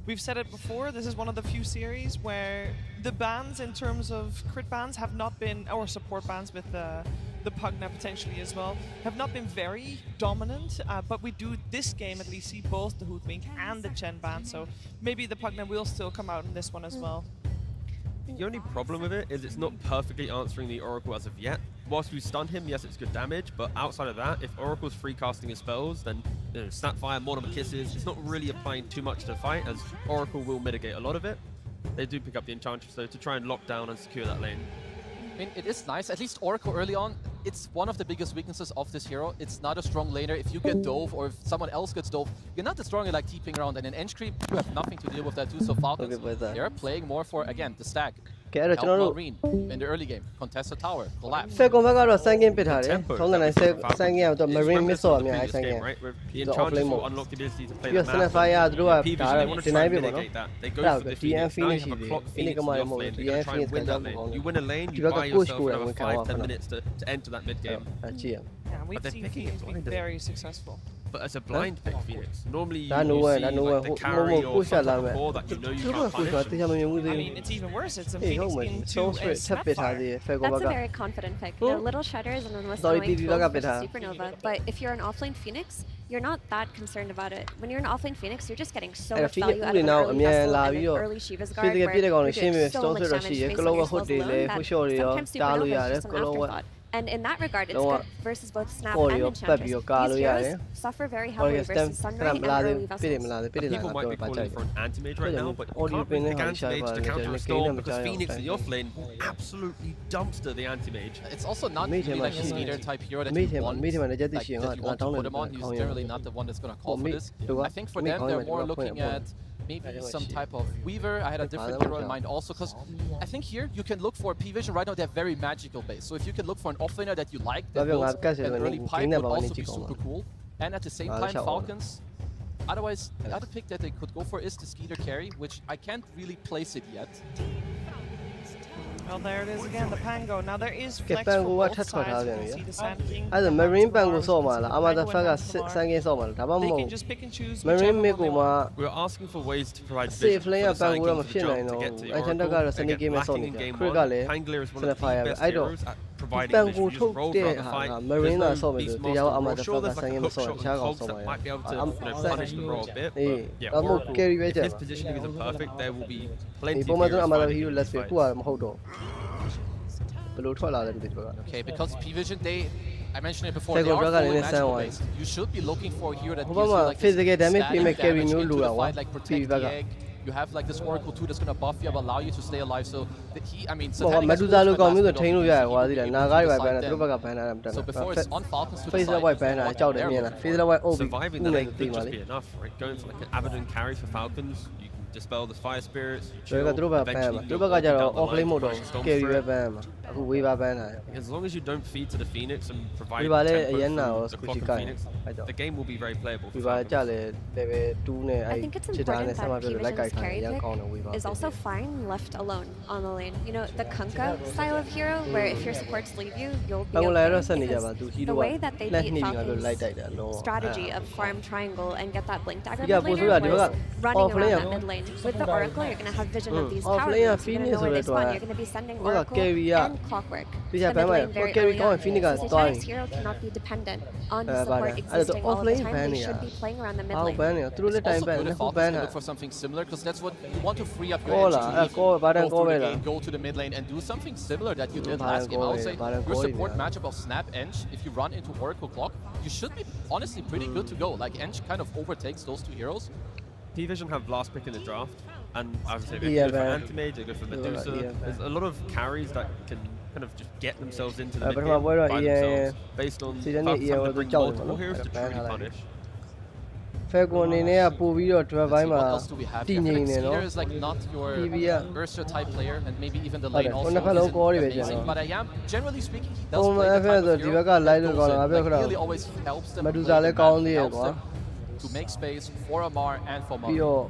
Speaker 5: we've said it before, this is one of the few series where the bans in terms of crit bans have not been, or support bans with the Pugna potentially as well, have not been very dominant, but we do this game at least see both the Hoodwink and the Chen ban, so maybe the Pugna will still come out in this one as well.
Speaker 4: The only problem with it is it's not perfectly answering the Oracle as of yet. Whilst we stun him, yes, it's good damage, but outside of that, if Oracle's free casting his spells, then Snapfire, Mortimer Kisses, it's not really applying too much to the fight, as Oracle will mitigate a lot of it. They do pick up the Enchantress, though, to try and lock down and secure that lane.
Speaker 1: I mean, it is nice. At least Oracle early on, it's one of the biggest weaknesses of this hero. It's not a strong laner. If you get dove or if someone else gets dove, you're not as strong at like TPing around. And in Ench creep, you have nothing to deal with that too. So Falcons, they're playing more for, again, the stack. Help Marine in the early game. Contest a tower. Collapse.
Speaker 2: Second back out of 3 game ပစ်ထားတယ်။ထုံးတဲ့3 game တော့ Marine miss တော့အများကြီး3 game
Speaker 4: right where the Enchantress will unlock the ability to play the map.
Speaker 2: Snapfire သူတို့ကဒါ
Speaker 4: deny ပြပါတော့ They go for the
Speaker 2: DM
Speaker 4: Phoenix. Now you have a clock Phoenix in your lane. You're going to try and win that lane. You win a lane, you buy yourself another 5-10 minutes to enter that mid game.
Speaker 5: Yeah, we've seen Phoenix being very successful.
Speaker 4: But as a blind pick Phoenix, normally you see the carry or something core that you know you can't punish.
Speaker 5: I mean, it's even worse. It's a Phoenix into a Snapfire.
Speaker 3: That's a very confident pick. The little shudders and then with Supernova. But if you're an offlane Phoenix, you're not that concerned about it. When you're an offlane Phoenix, you're just getting so much value out of an early Vessel and an early Shiva's Guard where you're doing so much damage based on your spells alone that sometimes Supernova is just an afterthought. And in that regard, it's good versus both Snap and Enchantress. These heroes suffer very heavily versus Sunray and early Vessels.
Speaker 4: People might be calling for an anti-mage right now, but you can't bring the anti-mage to counter a storm because Phoenix in the offlane will absolutely dumpster the anti-mage.
Speaker 1: It's also not really like a skater type hero that you want, that you want to put him on. He's generally not the one that's going to call for this. I think for them, they're more looking at maybe some type of Weaver. I had a different hero in mind also, because I think here you can look for Pvision. Right now they're very magical based. So if you can look for an offlaner that you like, that builds an early pipe would also be super cool. And at the same time, Falcons, otherwise the other pick that they could go for is the Skeeter carry, which I can't really place it yet.
Speaker 5: Well, there it is again, the Pango. Now there is flex for both sides. You can see the Sand King.
Speaker 2: Marine Pango ဆော့မှာလားအမသာဖက်က3 game ဆော့မှာလားဒါမှမဟုတ်
Speaker 5: They can just pick and choose
Speaker 2: Marine မကူမှာ
Speaker 4: We're asking for ways to provide
Speaker 2: safe lane က Pango တော့မဖြစ်
Speaker 4: to
Speaker 2: နိုင်တော့
Speaker 4: get to the
Speaker 2: အချန်တက်ကတော့စနေ game ဆော့နေတယ် Crit ကလည်း
Speaker 4: Pangler is one of the
Speaker 2: Snapfire
Speaker 4: best
Speaker 2: အဲ့တော့
Speaker 4: heroes at providing
Speaker 2: Pango
Speaker 4: vision.
Speaker 2: ထုတ်
Speaker 4: Roll
Speaker 2: တဲ့
Speaker 4: throughout the
Speaker 2: ဟာ
Speaker 4: fight.
Speaker 2: က Marine ကဆော့မယ်
Speaker 4: Beast
Speaker 2: ဆိုတရားအမ
Speaker 4: Master.
Speaker 2: သာ
Speaker 4: Sure,
Speaker 2: ဖက်က
Speaker 4: there's
Speaker 2: 3
Speaker 4: like a
Speaker 2: game
Speaker 4: hook
Speaker 2: ဆော့
Speaker 4: shot
Speaker 2: တခြား
Speaker 4: and
Speaker 2: ကောင်
Speaker 4: cogs
Speaker 2: ဆော့
Speaker 4: that
Speaker 2: ပါရ
Speaker 4: might be able to punish the roll a bit.
Speaker 2: အေး
Speaker 4: But yeah,
Speaker 2: ဒါမှမဟုတ် carry ပဲကြ
Speaker 4: if his positioning isn't perfect, there will be plenty
Speaker 2: ဒီ
Speaker 4: of
Speaker 2: ပုံမှန်တော့
Speaker 4: heroes
Speaker 2: အမသာ
Speaker 4: fighting
Speaker 2: hero
Speaker 4: in
Speaker 2: let's
Speaker 4: this
Speaker 2: say
Speaker 4: fight.
Speaker 2: ခုကမဟုတ်တော့ဘယ်လိုထွက်လာလဲမသိဘူး
Speaker 1: Okay, because Pvision, I mentioned it before,
Speaker 2: Second
Speaker 1: they are
Speaker 2: dragon
Speaker 1: fully
Speaker 2: in the
Speaker 1: magical
Speaker 2: sand
Speaker 1: based. You should be looking for a hero that
Speaker 2: Obama,
Speaker 1: gives you like
Speaker 2: physical damage,
Speaker 1: static
Speaker 2: make carry
Speaker 1: damage
Speaker 2: new
Speaker 1: into
Speaker 2: lure,
Speaker 1: the fight, like protect the
Speaker 2: Pvision.
Speaker 1: egg. You have like this Oracle 2 that's going to buff you up, allow you to stay alive. So I mean,
Speaker 2: ဘောကမဒူဇာလိုကောင်မျိုးဆိုထိန်းလို့ရတယ်ကွာသိလားနာဂါးတွေပဲဘန်တာသူတို့ဘက်ကဘန်တာမတက်
Speaker 1: So
Speaker 2: ဘူး
Speaker 1: before it's on Falcons to
Speaker 2: Face
Speaker 1: decide
Speaker 2: white ဘန်တာကြောက်တယ်မြင်လား Face white OB
Speaker 4: Surviving the lane could just be enough, right? Going for like an Abaddon carry for Falcons, you can dispel the fire spirits, you
Speaker 2: ဆို
Speaker 4: chill,
Speaker 2: တော့သူတို့ဘက်ကဘန်မှာ
Speaker 4: eventually
Speaker 2: သူတို့ဘက်ကကျတော့
Speaker 4: down the
Speaker 2: off lane
Speaker 4: line,
Speaker 2: မဟုတ်တော့
Speaker 4: push Storm
Speaker 2: carry
Speaker 4: through
Speaker 2: ပဲ
Speaker 4: it.
Speaker 2: ဘန်မှာအခု wave ဘန်တာ
Speaker 4: As long as you don't feed to the Phoenix and provide
Speaker 2: ဒီပါလေ
Speaker 4: tempo
Speaker 2: အရင်နာ
Speaker 4: through
Speaker 2: ရော
Speaker 4: the
Speaker 2: စကူ
Speaker 4: clock
Speaker 2: ချီ
Speaker 4: of
Speaker 2: ကိုင်
Speaker 4: Phoenix,
Speaker 2: အဲ့တော့
Speaker 4: the game will be very playable
Speaker 2: ဒီ
Speaker 4: for
Speaker 2: ပါကြ
Speaker 4: Falcons.
Speaker 2: လေ level 2နဲ့
Speaker 3: I
Speaker 2: အဲ့
Speaker 3: think it's
Speaker 2: ချစ်တာ
Speaker 3: important
Speaker 2: နဲ့ဆက်မှ
Speaker 3: that
Speaker 2: ပြလို့လိုက်ကိုက်
Speaker 3: Pvision's
Speaker 2: ခိုင်း
Speaker 3: carry
Speaker 2: ရန်ကောင်းတယ် wave
Speaker 3: pick is also fine left alone on the lane. You know, the Kunkka style of hero, where if your supports leave you, you'll be
Speaker 2: အခုလည်းတော့
Speaker 3: okay.
Speaker 2: ဆက်နေကြပါ
Speaker 3: Because
Speaker 2: သူ
Speaker 3: the
Speaker 2: hero
Speaker 3: way that they
Speaker 2: လက်
Speaker 3: beat
Speaker 2: နှီးပြီးငါတို့လိုက်တိုက်တာ
Speaker 3: Falcon's
Speaker 2: လုံးဝ
Speaker 3: strategy of farm triangle and get that blink dagger
Speaker 2: Yeah,
Speaker 3: mid laner
Speaker 2: Bo3
Speaker 3: was running
Speaker 2: off lane
Speaker 3: around that mid lane. With the Oracle, you're going to have vision of these
Speaker 2: off
Speaker 3: power
Speaker 2: lane
Speaker 3: moves. You're going to know where they spawn. You're going to be sending
Speaker 2: Well,
Speaker 3: Oracle
Speaker 2: carry
Speaker 3: and clockwork.
Speaker 2: Yeah,
Speaker 3: the mid lane very early on.
Speaker 2: Phoenix
Speaker 3: so Phoenix hero cannot be dependent on the support existing all the time. They should be playing around the mid lane.
Speaker 1: It's also good if Falcons can look for something similar, because that's what you want to free up your energy to go through the game, go to the mid lane, and do something similar that you did last game. I would say your support matchup of Snap, Ench, if you run into Oracle Clock, you should be honestly pretty good to go. Like, Ench kind of overtakes those two heroes.
Speaker 4: Pvision have last pick in the draft, and I would say they're good for Anti-Mage, they're good for Medusa. There's a lot of carries that can kind of just get themselves into the mid game by themselves, based on Falcons having to bring multiple heroes to truly punish.
Speaker 2: Falcon အနေနဲ့ကပို့ပြီးတော့ drive ဘိုင်းမှာတည်ငြိမ်နေနော်
Speaker 1: Speeder is like not your Ursa type player, and maybe even the
Speaker 2: ဟုတ်တယ်
Speaker 1: lane
Speaker 2: ခုနှစ်ခါ
Speaker 1: also
Speaker 2: လုံး call တွေပဲ
Speaker 1: is
Speaker 2: ကျန်
Speaker 1: amazing.
Speaker 2: တော့
Speaker 1: But I am generally speaking, he does
Speaker 2: ပုံမှ
Speaker 1: play
Speaker 2: န်
Speaker 1: the type
Speaker 2: FF ဆို
Speaker 1: of
Speaker 2: ဒီ
Speaker 1: hero
Speaker 2: ဘက်က light လို့ကောင်းတာငါပြောခါ
Speaker 1: that
Speaker 2: တော့
Speaker 1: really always helps them
Speaker 2: Medusa
Speaker 1: play
Speaker 2: လည်း
Speaker 1: the
Speaker 2: ကောင်း
Speaker 1: map,
Speaker 2: သေးတယ်
Speaker 1: helps
Speaker 2: ကွာ
Speaker 1: them to make space for Amar and for
Speaker 2: ပြီး
Speaker 1: Mom.
Speaker 2: တော့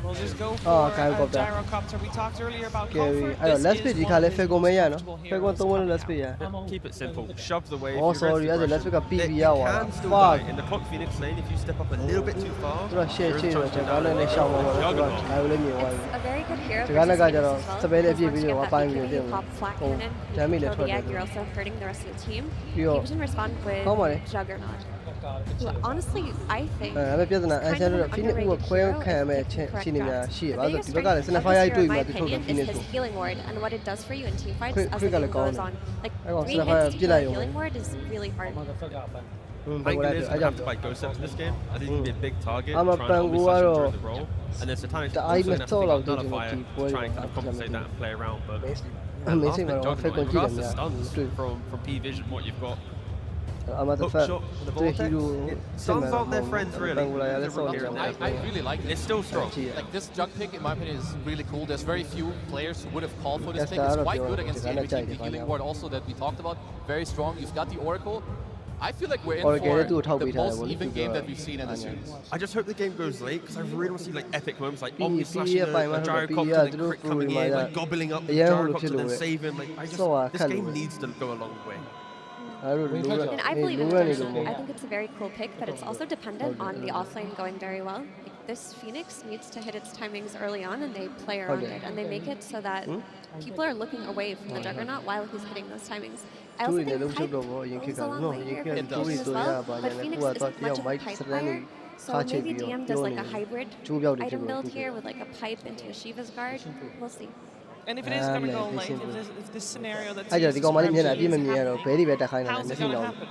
Speaker 5: We'll just go
Speaker 2: Oh,
Speaker 5: for
Speaker 2: gyrocopter.
Speaker 5: gyrocopter. We talked earlier about
Speaker 2: Carry.
Speaker 5: comfort.
Speaker 2: Let's
Speaker 5: This
Speaker 2: pick
Speaker 5: is
Speaker 2: the
Speaker 5: one
Speaker 2: Kale
Speaker 5: of the
Speaker 2: Falcon မဲရနော်
Speaker 5: multiple heroes.
Speaker 2: Falcon 3 let's pick ရ
Speaker 4: Keep it simple. Shove the wave.
Speaker 2: Oh
Speaker 4: you
Speaker 2: sorry
Speaker 4: rest
Speaker 2: let's
Speaker 4: aggression.
Speaker 2: pick a PB
Speaker 4: They
Speaker 2: ရပါ
Speaker 4: can still
Speaker 2: Fuck
Speaker 4: die in the clock Phoenix lane if you step up a little bit too far.
Speaker 2: သူက share
Speaker 4: there is
Speaker 2: ချင်း
Speaker 4: chance
Speaker 2: တော့
Speaker 4: to
Speaker 2: ကျွန်တော်
Speaker 4: die.
Speaker 2: လည်းရှောင်းပါတော့သူက
Speaker 4: Juggernaut.
Speaker 2: ဒါလည်းမြင်သွားပြီ
Speaker 3: It's a very good hero
Speaker 2: ဒီကနေ့က
Speaker 3: versus
Speaker 2: ကျတော့
Speaker 3: Phoenix as well.
Speaker 2: စပယ်လေးအပြည့်
Speaker 3: Because
Speaker 2: ပြီး
Speaker 3: once
Speaker 2: တော့
Speaker 3: you
Speaker 2: ပိုင်း
Speaker 3: get
Speaker 2: ပြီး
Speaker 3: that
Speaker 2: တော့
Speaker 3: PK pop flat
Speaker 2: ဟို
Speaker 3: cannon,
Speaker 2: ဂျမ်းမီလည်း
Speaker 3: kill
Speaker 2: ထွက်
Speaker 3: the
Speaker 2: တယ်
Speaker 3: egg, you're also hurting the rest of the team.
Speaker 2: ပြီးတော့
Speaker 3: Pvision respond with
Speaker 2: ကောင်းပါလေ
Speaker 3: Juggernaut. Who honestly, I think
Speaker 2: အဲဒါပဲပြဿနာအန်ချန်တို့ Phoenix ကခွဲခံရမယ့်အခြေအနေများရှိရပါဆိုဒီဘက်ကလည်း Snapfire ရိုက်တွေ့ပြီးမှသူထုတ်တယ် Phoenix ကို
Speaker 3: his healing ward and what it does for you in team fights
Speaker 2: Quick-
Speaker 3: as
Speaker 2: quick
Speaker 3: the
Speaker 2: are
Speaker 3: game
Speaker 2: the
Speaker 3: goes
Speaker 2: goal.
Speaker 3: on. Like
Speaker 2: I got
Speaker 3: 3
Speaker 2: Snapfire
Speaker 3: hits to
Speaker 2: pill
Speaker 3: kill a
Speaker 2: out.
Speaker 3: healing ward is really hard.
Speaker 2: ဘယ်
Speaker 4: Bangor
Speaker 2: လို
Speaker 4: is
Speaker 2: လဲ
Speaker 4: going to
Speaker 2: အဲ့ကြော
Speaker 4: have
Speaker 2: င့်
Speaker 4: to fight Ghost this game. I think he'll be a big target.
Speaker 2: I'm a
Speaker 4: trying to obviously
Speaker 2: Bangor
Speaker 4: during the role. And then Satanic
Speaker 2: The
Speaker 4: also
Speaker 2: eye
Speaker 4: going to have to
Speaker 2: method
Speaker 4: pick
Speaker 2: of
Speaker 4: up
Speaker 2: doing
Speaker 4: Nullifier
Speaker 2: the
Speaker 4: to try and kind of compensate that and play around. But
Speaker 2: Amazing
Speaker 4: last
Speaker 2: man
Speaker 4: pick
Speaker 2: Falcon
Speaker 4: Juggernaut,
Speaker 2: ကြည့်
Speaker 4: regards
Speaker 2: တယ်
Speaker 4: to
Speaker 2: များ
Speaker 4: stuns from Pvision, what you've got.
Speaker 2: I'm at the
Speaker 4: Hook
Speaker 2: fact
Speaker 4: shot for the
Speaker 2: the
Speaker 4: vortex.
Speaker 2: hero
Speaker 4: Stuns aren't their friends really.
Speaker 2: Bangor
Speaker 4: It's a
Speaker 2: let's
Speaker 4: real
Speaker 2: all
Speaker 4: hero
Speaker 2: jump.
Speaker 4: there.
Speaker 1: I really like it.
Speaker 4: It's still strong.
Speaker 1: Like, this jug pick, in my opinion, is really cool. There's very few players who would have called for this
Speaker 2: Yes,
Speaker 1: pick. It's
Speaker 2: the
Speaker 1: quite
Speaker 2: other
Speaker 1: good
Speaker 2: hero,
Speaker 1: against
Speaker 2: the
Speaker 1: the enemy team.
Speaker 2: other
Speaker 1: The
Speaker 2: guy,
Speaker 1: healing
Speaker 2: yeah.
Speaker 1: ward also that we talked about, very strong. You've got the Oracle. I feel like we're in
Speaker 2: Oracle
Speaker 1: for
Speaker 2: do a top
Speaker 1: the
Speaker 2: beat, I
Speaker 1: most
Speaker 2: will
Speaker 1: even
Speaker 2: do
Speaker 1: game
Speaker 2: the-
Speaker 1: that we've seen in the series.
Speaker 4: I just hope the game goes late because I really want to see like epic moments like
Speaker 2: P-
Speaker 4: Omni
Speaker 2: P-
Speaker 4: slashing
Speaker 2: yeah,
Speaker 4: a gyrocopter,
Speaker 2: yeah,
Speaker 4: then crit coming
Speaker 2: through
Speaker 4: in,
Speaker 2: my-
Speaker 4: like gobbling up the
Speaker 2: yeah,
Speaker 4: gyrocopter, then
Speaker 2: look,
Speaker 4: saving. Like I just,
Speaker 2: So,
Speaker 4: this
Speaker 2: can
Speaker 4: game
Speaker 2: we?
Speaker 4: needs to go a long way.
Speaker 3: And I believe in Pvision. I think it's a very cool pick, but it's also dependent on the offlane going very well. Like, this Phoenix needs to hit its timings early on, and they play around it, and they make it so that people are looking away from the Juggernaut while he's hitting those timings. I also think Pipe goes a long way here for Pvision as well, but Phoenix isn't much of a Pipe player, so maybe DM does like a hybrid item build here with like a Pipe into a Shiva's Guard. We'll see.
Speaker 5: And if it is going to go late, if this scenario that's
Speaker 2: အဲ့ကြောင့်ဒီကောင်မလေးမျက်နှာအပြည့်မမြင်ရတော့ဘဲတွေပဲတက်ခိုင်းတာ
Speaker 5: how's
Speaker 2: မျ
Speaker 5: it
Speaker 2: က်စိ
Speaker 5: going to
Speaker 2: တော့
Speaker 5: happen?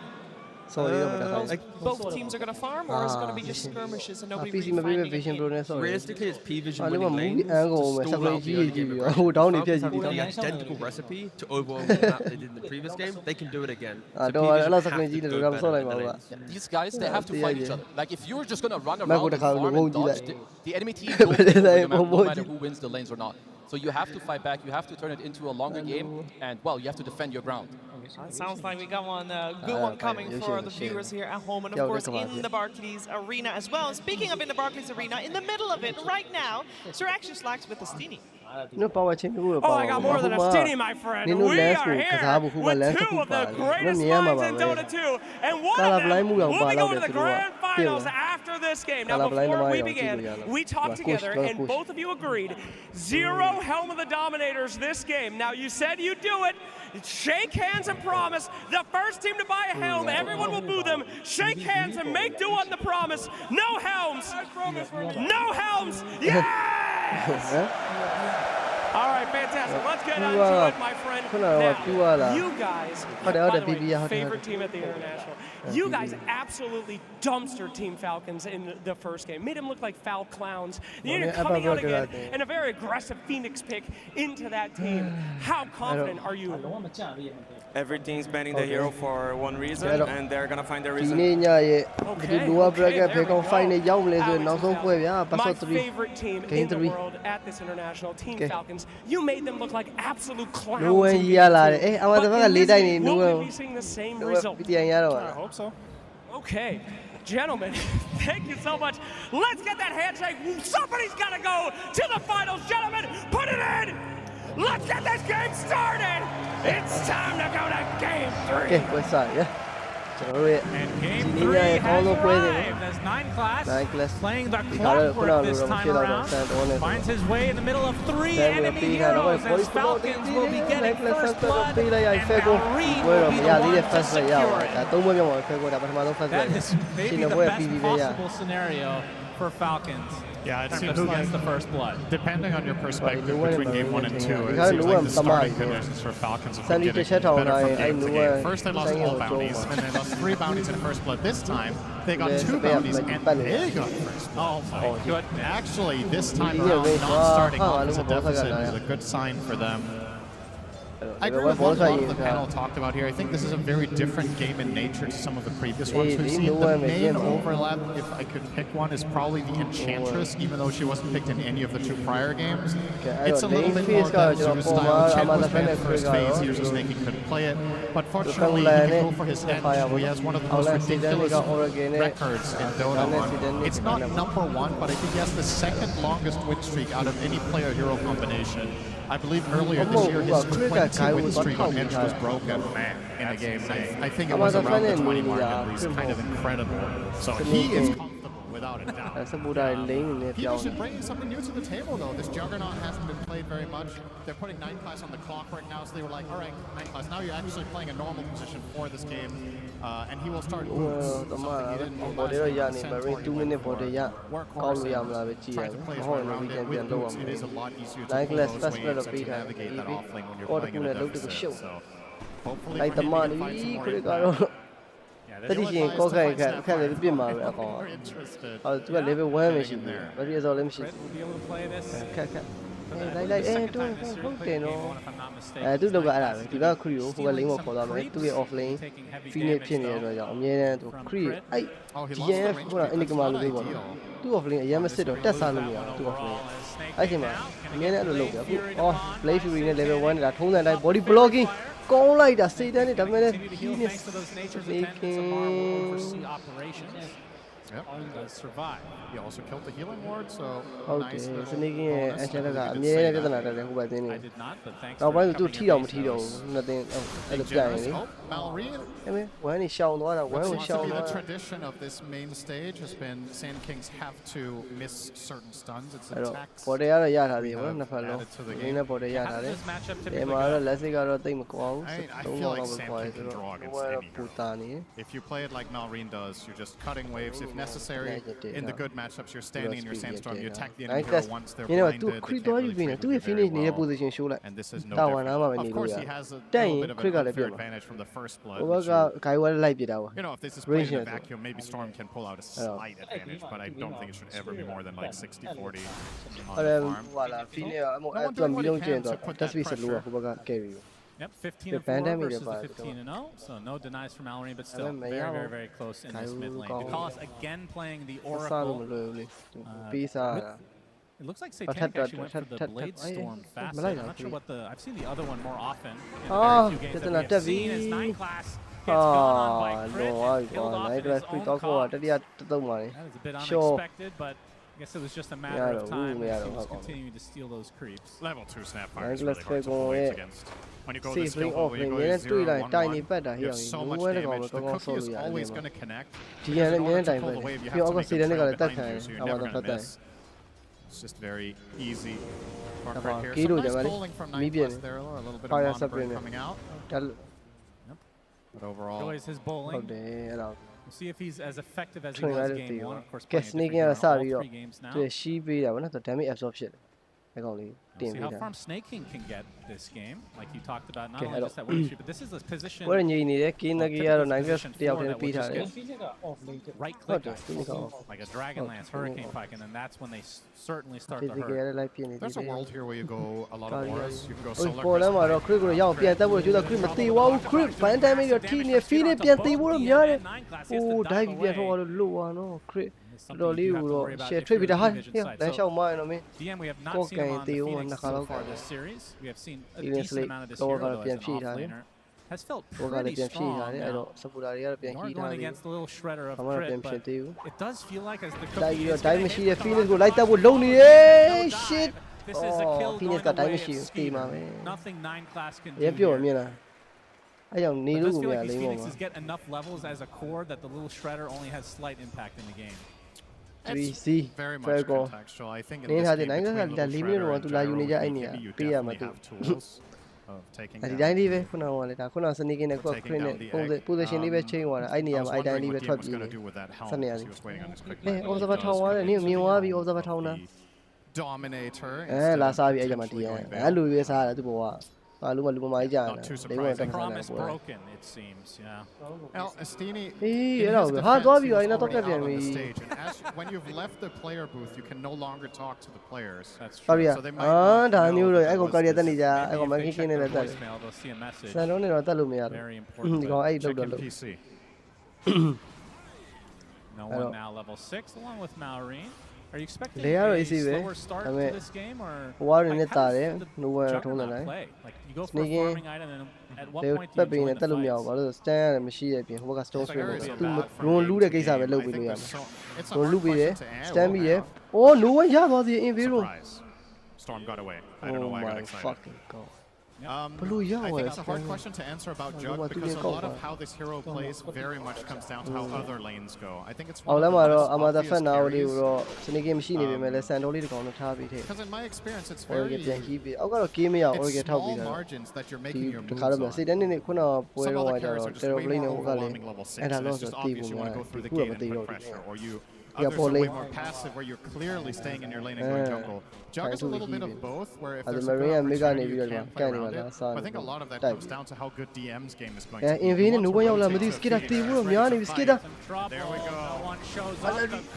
Speaker 2: sorry တော့မတက်ခိုင်း
Speaker 5: Like both teams are going to farm, or is it going to be just skirmishes and nobody
Speaker 2: PC
Speaker 5: really
Speaker 2: မပေး
Speaker 5: finding a
Speaker 2: Vision
Speaker 5: game?
Speaker 2: Pro နဲ့ sorry
Speaker 4: Realistically, it's Pvision
Speaker 2: အဲ့လို
Speaker 4: winning
Speaker 2: မ
Speaker 4: lane
Speaker 2: ူအန်ကို
Speaker 4: to
Speaker 2: မယ်
Speaker 4: stall
Speaker 2: supply
Speaker 4: out the
Speaker 2: ကြီး
Speaker 4: early
Speaker 2: ကြီး
Speaker 4: game
Speaker 2: ပြီး
Speaker 4: aggression.
Speaker 2: ဟို down နေပြည့်
Speaker 4: Falcons
Speaker 2: ကြီး
Speaker 4: have
Speaker 2: ပြီး
Speaker 4: the identical recipe to overwhelm the map they did in the previous game. They can do it again. So
Speaker 2: တော့
Speaker 4: Pvision
Speaker 2: အဲ့လောက်
Speaker 4: have
Speaker 2: supply
Speaker 4: to
Speaker 2: ကြီးတယ်
Speaker 4: go
Speaker 2: တော့မ
Speaker 4: better
Speaker 2: ဆော့
Speaker 4: in
Speaker 2: လိုက်
Speaker 4: the
Speaker 2: ပါဘူး
Speaker 4: lanes.
Speaker 1: Yeah, these guys, they have to fight each other. Like, if you're just going to run
Speaker 2: Mago
Speaker 1: around and
Speaker 2: de Cabo,
Speaker 1: farm
Speaker 2: won't
Speaker 1: and
Speaker 2: do
Speaker 1: dodge,
Speaker 2: that.
Speaker 1: the enemy team will take over the map no
Speaker 2: Won't
Speaker 1: matter
Speaker 2: do-
Speaker 1: who wins the lanes or not. So you have to fight back, you have to turn it into a longer game, and, well, you have to defend your ground.
Speaker 5: It sounds like we got one good one coming for the viewers here at home, and of
Speaker 2: Yeah,
Speaker 5: course
Speaker 2: come on,
Speaker 5: in the Barclays Arena as well. And speaking of in the Barclays Arena, in the middle of it right now, Sir Action Slacks with the Steenie.
Speaker 2: နင်ပါဝါချင်းကိုပါ
Speaker 10: Oh, I got more than a Steenie, my friend. We are here with two of the greatest minds in Dota 2, and one of them will be going to the grand finals after this game. Now, before we began, we talked together, and both of you agreed, 0 Helm of the Dominators this game. Now, you said you'd do it. Shake hands and promise. The first team to buy a helm, everyone will boo them. Shake hands and make do on the promise. No helms. No helms. Yes! All right, fantastic. Let's get into it, my friend. Now, you guys, by the way, favorite team at the International. You guys absolutely dumpstered Team Falcons in the first game. Made them look like foul clowns. You're coming out again and a very aggressive Phoenix pick into that team. How confident are you?
Speaker 11: Every team's banning the hero for one reason, and they're gonna find their
Speaker 2: ဒီ
Speaker 11: reason.
Speaker 2: နေ့ညရဲ့ဒီလိုအပ် bracket ဖေကောင် fight နဲ့ရောက်မလဲဆိုရင်နောက်ဆုံးပွဲဗျာ
Speaker 10: My
Speaker 2: Paso 3
Speaker 10: favorite team in the world at this international, Team Falcons. You made them look like absolute clowns.
Speaker 2: No one
Speaker 10: in
Speaker 2: here
Speaker 10: game
Speaker 2: လာ
Speaker 10: two.
Speaker 2: တယ်အေးအမတဘက်က
Speaker 10: But in
Speaker 2: လေး
Speaker 10: this
Speaker 2: တိုက်နေ
Speaker 10: game,
Speaker 2: နိုး
Speaker 10: will we be seeing the same result?
Speaker 2: ပြန်ရတော့ပါ
Speaker 11: I hope so.
Speaker 10: Okay, gentlemen, thank you so much. Let's get that handshake. Somebody's got to go to the finals, gentlemen. Put it in. Let's get this game started. It's time to go to game 3.
Speaker 2: Okay, what's that? Yeah.
Speaker 10: And game 3 has arrived as 9 class playing the clockwork this time around. Finds his way in the middle of 3 enemy heroes as Falcons will be getting first blood and Malrine will be the one to secure it. That is maybe the best possible scenario for Falcons.
Speaker 12: Yeah, it seems
Speaker 10: who
Speaker 12: like
Speaker 10: gets the first blood.
Speaker 12: Depending on your perspective between game 1 and 2, it seems like the starting conditions for Falcons have been getting better from game to game. First they lost all bounties, and they lost 3 bounties in first blood. This time, they got 2 bounties, and they got first blood.
Speaker 10: Oh my goodness.
Speaker 12: Actually, this time around, not starting off as a deficit is a good sign for them. I agree with what a lot of the panel talked about here. I think this is a very different game in nature to some of the previous ones we've seen. The main overlap, if I could pick one, is probably the Enchantress, even though she wasn't picked in any of the 2 prior games. It's a little bit more than Zeus style. Chen was banned first phase, Here's Snake couldn't play it. But fortunately, he can go for his edge. He has one of the most ridiculous records in Dota 1. It's not number 1, but I think he has the 2nd longest win streak out of any player-hero combination. I believe earlier this year his 20 win streak on Edge was broken in a game. I think it was around the 20 mark, and he's kind of incredible. So he is comfortable without a doubt. Pvision bringing something new to the table though. This Juggernaut hasn't been played very much. They're putting 9 class on the clock right now, so they were like, all right, 9 class, now you're actually playing a normal position for this game. And he will start boots, something he didn't do last time. Workhorse, trying to play his way around it. With boots, it is a lot easier to pull those waves and to navigate that offlane when you're playing in a deficit. So hopefully we're able to find some more impact. Yeah, they're ill-advised to find Sapphire. More interested.
Speaker 2: level 1 မရှိဘူးဘာဖြစ်လဲဆိုတော့လည်းမရှိ
Speaker 10: Fred will be able to play this.
Speaker 2: ခက်
Speaker 10: Second time this year, played game 1 if I'm not mistaken.
Speaker 2: သူ့လောက်ကအဲ့ဒါပဲဒီကခရီးကိုဟိုကလိမ့်ပေါ်ခေါ်သွားမယ်သူ့ရဲ့ offlane Phoenix ဖြစ်နေတဲ့အတွက်ကြောင့်အမြဲတမ်းသူခရီးအဲ့ GF ဟိုကအင်ဒီကမာလိုလေးပေါ့နော်သူ့ offlane အရင်မစစ်တော့တက်စားလို့မရဘူးသူ့ offlane အဲ့ချိန်မှာအမြဲတမ်းအဲ့လိုလုပ်ပြအခုအော် Blade Fury နဲ့ level 1နေတာထုံးစံတိုင်း body blocking ကောင်းလိုက်တာစိတ်တန်းနဲ့ဒါပေမဲ့လည်း Phoenix
Speaker 12: Yep. Does survive. He also killed the healing ward, so
Speaker 2: nice. Sneaking and Chelaga, I
Speaker 10: did not, but thanks.
Speaker 2: Now, why do Tito? Nothing at the beginning.
Speaker 12: Malrine.
Speaker 2: When he shall know, when we shall
Speaker 12: the tradition of this main stage has been Sand Kings have to miss certain stuns. It's attacks.
Speaker 2: For the other yard, I for the yard. Leslie got a thing.
Speaker 12: I feel like Sand King can draw against any hero. If you play it like Malrine does, you're just cutting waves. If necessary, in the good matchups, you're standing in your sandstorm, you attack the enemy hero once they're blinded, they can't really do anything very well. And this is no different. Of course, he has a little bit of an unfair advantage from the first blood. You know, if this is played in a vacuum, maybe Storm can pull out a slight advantage, but I don't think it should ever be more than like 60-40 on the farm. No one doing what he can to put that pressure.
Speaker 10: Yep, 15-4 versus the 15-0, so no denies from Malrine, but still very, very close in this mid lane. Because again playing the Oracle. It looks like Satanic actually went for the Blade Storm fast. I'm not sure what the... I've seen the other one more often in the very few games that we have seen as 9 class gets gone on by crit, killed off in his own cog. That is a bit unexpected, but I guess it was just a matter of time as he was continuing to steal those creeps.
Speaker 12: Level 2 Snapfire is really hard to avoid against. When you go this skillful, when you go 0-1-1, you have so much damage. The cookie is always going to connect. In order to pull the wave, you have somebody to throw it behind you, so you're never going to miss. It's just very easy. Here. Some nice bowling from 9 plus there, a little bit of Monoburn coming out. But overall,
Speaker 10: enjoys his bowling. We'll see if he's as effective as he was game 1. Of course,
Speaker 2: sneaking
Speaker 10: out all 3 games now.
Speaker 2: Damage absorption.
Speaker 10: We'll see how far Snake King can get this game. Like you talked about, not only just that win streak, but this is a position. Right click, like a Dragon Lance, Hurricane Pike, and then that's when they certainly start to hurt.
Speaker 12: There's a world here where you go a lot of auras. You can go solar crystal.
Speaker 2: Share trade with the high. That's how mine on me.
Speaker 10: DM, we have not seen him on the Phoenix so far this series. We have seen a decent amount of this hero, though, as an offlaner. Has felt pretty strong now. Going against the little shredder of crit, but it does feel like as the cookie is getting hit from shit. This is a kill going away of Schema. Nothing 9 class can do here.
Speaker 2: အဲ့ကြောင့်နေလို့ကိုမရလိမ့်ပေါ့
Speaker 10: Phoenixes get enough levels as a core that the little shredder only has slight impact in the game.
Speaker 2: 3C
Speaker 12: very much
Speaker 2: Falcon
Speaker 12: contextual. I think
Speaker 2: နေထားတဲ့နိုင်ငံက4မိနစ်တော့သူလာယူနေကြအဲ့နေရပေးရမှာသူဒီတိုင်းလေးပဲခုနကလည်းဒါခုနစနေကင်းနဲ့ခုခရင်းနဲ့ position လေးပဲ change သွားတာအဲ့နေရာမှာအဲ့တိုင်းလေးပဲထွက်ပြေးနေစနေရစီobserver ထောင်းသွားတယ်နင်းမြင်သွားပြီ observer ထောင်းတာ
Speaker 12: dominator
Speaker 2: လာစားပြီအဲ့ကြမှာတီးရအဲ့လိုပဲစားရတယ်သူဘောကဘာလို့မလူမမိုင်းကြတယ်လေးဝင်တက်ခါနေပေါ်
Speaker 10: broken it seems yeah.
Speaker 12: El Estini
Speaker 2: အဲ့တော့ဟာသွားပြီအဲ့တော့တက်ပြန်ပြီ
Speaker 12: when you've left the player booth you can no longer talk to the players
Speaker 10: that's
Speaker 2: true so they might ဒါမျိုးတော့အဲ့ကောင်ကာရီတက်နေကြအဲ့ကောင်မခင်းခင်းနေလည်းတက်စံလုံးနေတော့တက်လို့မရဘူးဒီကောင်အဲ့လောက်တော့
Speaker 10: no one now level 6 along with Maureen. Are you expecting
Speaker 2: a
Speaker 10: slower start to this game or
Speaker 2: no one told them
Speaker 10: like you go for a farming item and at what point do you
Speaker 2: join the fight? ဘာလို့ stand ရတယ်မရှိရပြင်ဟိုက store swing သူရုံလူတဲ့ကိစ္စပဲလုပ်ပြီးလို့ရမှာရုံလူပြီးတယ် stand ပြီးတယ် oh no one ရသွားသေး invade
Speaker 12: Storm got away I don't know why I got excited
Speaker 2: fucking god
Speaker 12: I think it's a hard question to answer about Jug because a lot of how this hero plays very much comes down to how other lanes go. I think it's one of the most obvious carries. Because in my experience, it's very small margins that you're making your moves on. Some other carries are just way more overwhelming level 6, and it's just obvious you want to go through the gate and put pressure, or you... Others are way more passive, where you're clearly staying in your lane and going jungle. Jug is a little bit of both, where if there's a good opportunity, you can play around it. But I think a lot of that comes down to how good DM's game is going to be.
Speaker 2: There we go.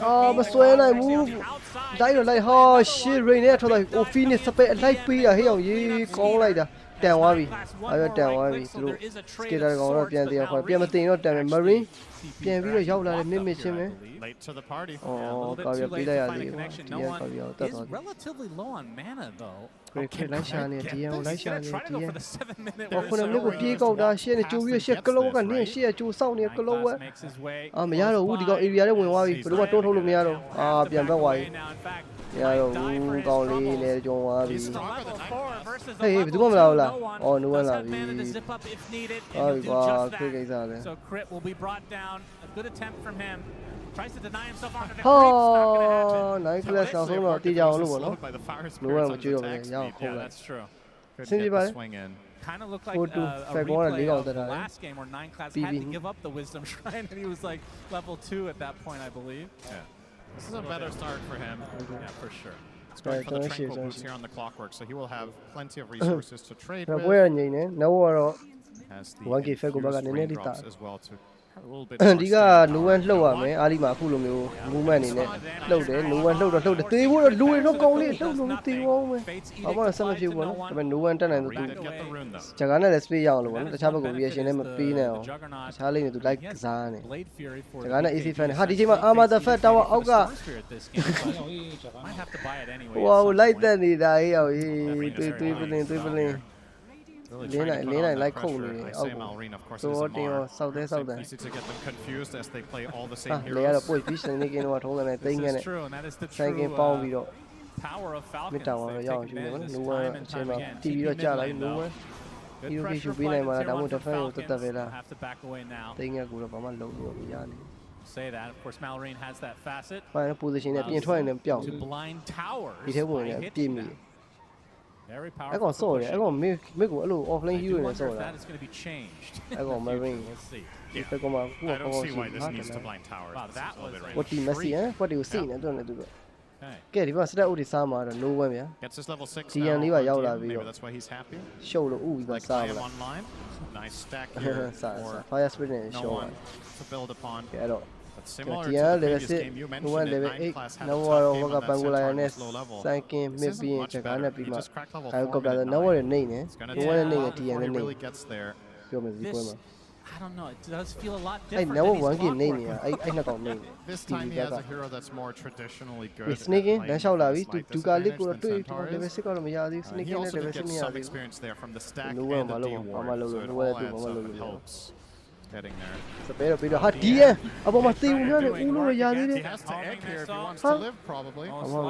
Speaker 2: Oh, but so I move. Like, oh shit, Rain there to like, oh, Phoenix, like, be a hill, you call like that. Down Wabi. I got down Wabi through. Skid out on the other. Piamatin, not damn Marine. Pian, we are young, like, mimic him.
Speaker 12: Late to the party.
Speaker 10: Oh,
Speaker 2: God, you're
Speaker 10: is relatively low on mana though.
Speaker 2: Okay, like shiny, DM, like shiny.
Speaker 10: Try to go for the 7-minute.
Speaker 2: Oh, when I'm looking at Pico, that shit, you shit, Kalo, and near shit, you sound near Kalo. Yaro, who got area when Wabi, but what don't hold me out. Ah, Piamba, why? Yaro, Golly, near John Wabi. Hey, do one Laula. Oh, no one love you. Oh, quick example.
Speaker 10: So Crit will be brought down. A good attempt from him. Tries to deny himself onto the
Speaker 2: oh, nice glass now. No,
Speaker 10: yeah, that's true.
Speaker 12: Swing in.
Speaker 10: Kind of looked like a replay of the last game where 9class had to give up the Wisdom Shrine and he was like level 2 at that point, I believe.
Speaker 12: Yeah. This is a better start for him. Yeah, for sure. It's going for the Tranquil boost here on the clockwork, so he will have plenty of resources to trade with. Has the drops as well to
Speaker 2: ဒီကနိုဝင်လှုပ်ရမယ်အားဒီမှာအခုလိုမျိုး movement အနေနဲ့လှုပ်တယ်နိုဝင်လှုပ်တော့တေးဖို့တော့လူတွေတော့ကောင်းလေးလှုပ်လို့တေးအောင်မယ်ဘာမှဆက်မဖြစ်ဘူးနော်ဒါပေမဲ့နိုဝင်တက်နိုင်လို့သူဂျာကာနဲ့လည်း space ရအောင်လို့ပေါ့နော်တခြားဘက်က reaction နဲ့မပေးနိုင်အောင်တခြားလေးနဲ့သူ like ကစားနေဂျာကာနဲ့ AC fan ဟာဒီချိန်မှာ armor the fat tower အောက်ကဟို like တက်နေတာဟေးအောင်ဟေးတွေးပလင်းLena like cool. So what do you south there?
Speaker 12: Easy to get them confused as they play all the same heroes.
Speaker 2: They are a boy fish and they can what hold and I think
Speaker 10: and that is the true power of Falcon.
Speaker 2: No one TV like no one. You should be like my damo defense to Tavera.
Speaker 10: Have to back away now.
Speaker 2: Think a good about low.
Speaker 10: Say that. Of course, Malorine has that facet.
Speaker 2: Final position at the trying them
Speaker 10: to blind towers.
Speaker 2: He had one team.
Speaker 10: Very powerful.
Speaker 2: I got sorry. I got make a little offline hero and so
Speaker 10: that is going to be changed.
Speaker 2: I got my ring.
Speaker 10: Let's see.
Speaker 12: Yeah. I don't see why this needs to blind towers.
Speaker 10: Wow, that was
Speaker 2: what do you see? What do you see? I don't know. Get if I start with the summer, no one.
Speaker 12: Gets this level 6.
Speaker 2: Maybe
Speaker 12: that's why he's happy.
Speaker 2: Show the ooh,
Speaker 12: but online. Nice stack here.
Speaker 2: Fire spinning.
Speaker 12: No one to build upon.
Speaker 2: Yeah,
Speaker 12: similar to the previous game, you mentioned that 9class had a tough game on that Centaurus low level. This isn't much better. He just cracked level 4 minute 9. It's going to take a while before he really gets there.
Speaker 10: I don't know, it does feel a lot different than
Speaker 12: This time he has a hero that's more traditionally good. He also did get some experience there from the stack and the D-ward, so it all adds up and helps. getting there.
Speaker 2: Spare video. Ha DM. Abo ma teu nya ne ulo ya de.
Speaker 12: He has to egg here if he wants to live, probably.
Speaker 10: Will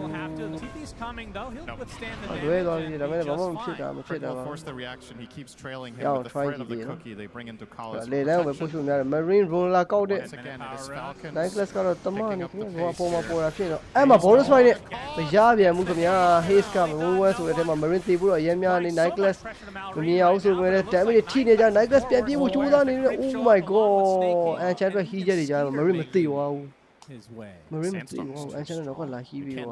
Speaker 10: have to. TP's coming though. He'll withstand the
Speaker 2: damage.
Speaker 12: Will force the reaction. He keeps trailing him with the threat of the cookie. They bring into college.
Speaker 2: Marine roller out
Speaker 12: once again, it is Falcon.
Speaker 2: Nice got the money. Emma bonus right it. Javier Mukamia, Hayes come, West with him, Marine Tibu, Yamian, Nicholas. We also were a damage teenager, Nicholas Piapi, which was on in. Oh my god, and Chandra Hija, Marine Matthew.
Speaker 10: His way.
Speaker 2: Marine and Chandra like he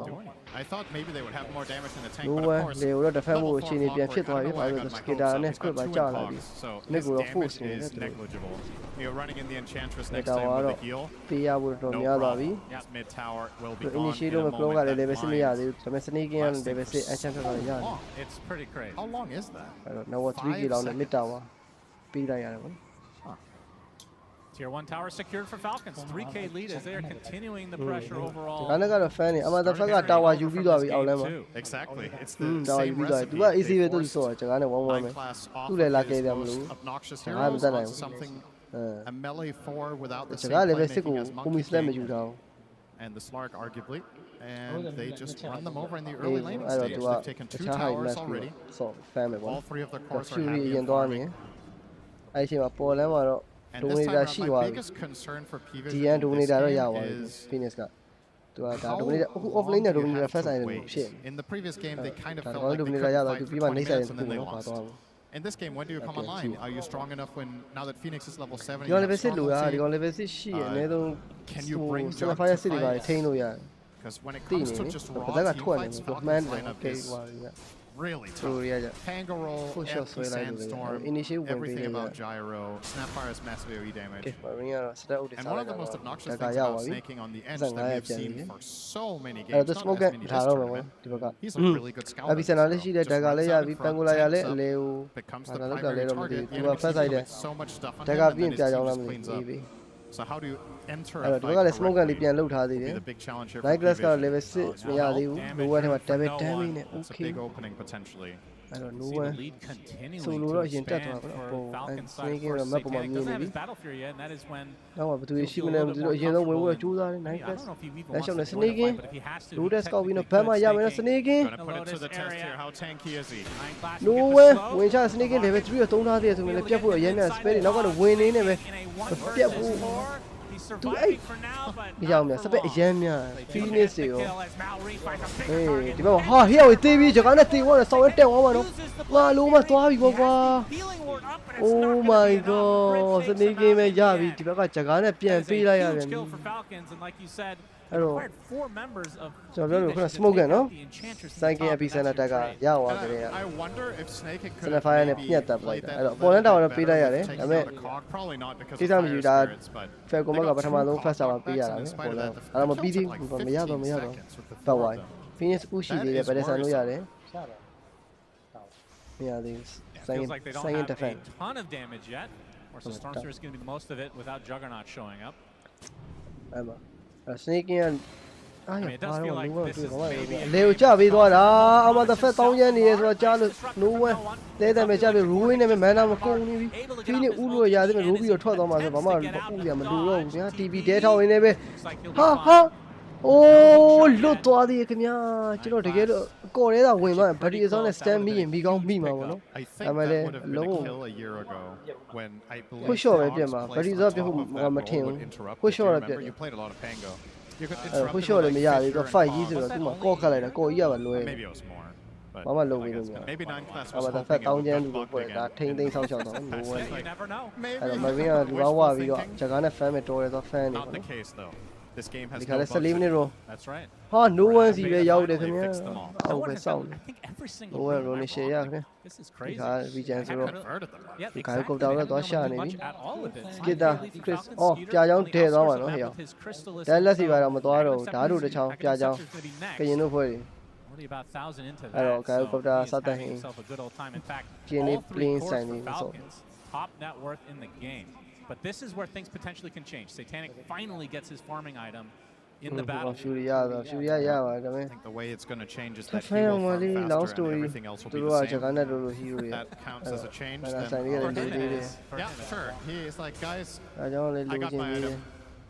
Speaker 12: I thought maybe they would have more damage in the tank,
Speaker 2: no,
Speaker 12: but of course,
Speaker 2: they would have family chin if you fit
Speaker 12: by
Speaker 2: the skidder and escape by Charlie.
Speaker 12: So his damage is negligible. You're running in the Enchantress next time with the heal.
Speaker 2: Pia would from the other.
Speaker 12: His mid tower will be gone.
Speaker 2: Initiate a program at the Similia, the Messinic and they will say Enchantress.
Speaker 12: It's pretty crazy. How long is that?
Speaker 2: I don't know what 3 on the mid tower. Pia.
Speaker 10: Tier 1 tower secured for Falcons. 3K lead as they are continuing the pressure overall.
Speaker 2: I got a fan. I'm at the fact tower you be doing.
Speaker 12: Exactly. It's the same
Speaker 2: recipe. Do easy way to so. I got one woman. Do they like them?
Speaker 12: Obnoxious heroes. Something a melee 4 without the same playmaking as Monkey and the Slark arguably. And they just run them over in the early laning stage. They've taken 2 towers already. All 3 of the cores are happy and farming.
Speaker 2: I see my poor
Speaker 12: and this time around, my biggest concern for Pvision in this game is how in the previous game, they kind of felt like they couldn't fight for 20 minutes and then they lost. In this game, when do you come online? Are you strong enough now that Phoenix is level 7? Can you bring Jug to fight? Because when it comes to just raw team fights, Falcon's lineup is really tough. Pango roll, empty sandstorm, everything about gyro, Snapfire's massive AoE damage. And one of the most obnoxious things about snaking on the edge that we have seen for so many games, not as many this tournament, he's a really good scout. Just runs up and becomes the primary target. The enemy team has so much stuff on him and then his team just cleans up. So how do you enter a fight correctly? Be the big challenge here for Pvision. That's a big opening potentially.
Speaker 2: I don't know where. So Lura is in Tata. And sneaking a map of my community. Now, but we see when we were 2 nights. That's on the sneaking. Luda's got in a Pama Yamana sneaking.
Speaker 12: Put it to the test here. How tanky is he?
Speaker 2: Nowhere. When you're sneaking, they were 3 or 2 there to make a careful Yamana spelling. Not going to win in it. Do I? Yeah, it's a bit Yamia. Phoenix. Hey, here with TV. You're going to see what I saw it. Oh my god, the new game is Javi. You got Jagana PNP. Hello. So we're going to smoke, no? Thanking a piece and attack. Yeah,
Speaker 12: I wonder if Snake could
Speaker 2: have fire and a tap like that. Poland out of Peter. I mean,
Speaker 12: probably not because
Speaker 2: you that Faircomaka, but I'm a first hour. I'm a beating from Miado. But why? Finish Ushi, but it's a new yard. Yeah, these.
Speaker 10: Feels like they don't have a ton of damage yet. Or so Stormster is going to be the most of it without Juggernaut showing up.
Speaker 2: Sneaking and
Speaker 10: I mean, it does feel like this is maybe
Speaker 2: Leo Chavi I'm at the first 1,000 years or Charles. No one. They may have ruined him, man. I'm a coney. Fini Ulu Yadim, Ruby or 12 months of Amar, TV data in a way. Ha! Oh, look to the Kenya. You know, to get a Korea women, but he is on a stand me and become me.
Speaker 12: I think that would have been a kill a year ago when I believe
Speaker 2: push over, but he's up on my team. Push over.
Speaker 12: You played a lot of Pango. You could
Speaker 2: push over me. Yeah, you got 5 years ago. Go color, go year.
Speaker 12: Maybe it was more. Maybe 9 class was
Speaker 2: hoping it would get bugged again.
Speaker 10: You never know.
Speaker 2: We got Jagana family towards a fan.
Speaker 12: Not the case though. This game has
Speaker 2: no bugs.
Speaker 12: That's right.
Speaker 2: No one's even out there.
Speaker 10: I think every single this is crazy.
Speaker 2: We just
Speaker 12: converted them.
Speaker 2: You can't go down to Shani.
Speaker 10: At all of it.
Speaker 2: Get that, Chris. Oh, Jajang dead on here. Let's see where I'm Daru, the Chow, Jajang. Can you know for it?
Speaker 10: Only about 1,000 into that.
Speaker 2: I don't know.
Speaker 10: So he's having himself a good old time. In fact, all 3 cores for Falcons, top net worth in the game. But this is where things potentially can change. Satanic finally gets his farming item
Speaker 12: in the battle. I think
Speaker 2: the
Speaker 12: way it's going to change is that he will farm faster and everything else will be the same. If that counts as a change, then yeah, sure. He is like, guys, I got my item.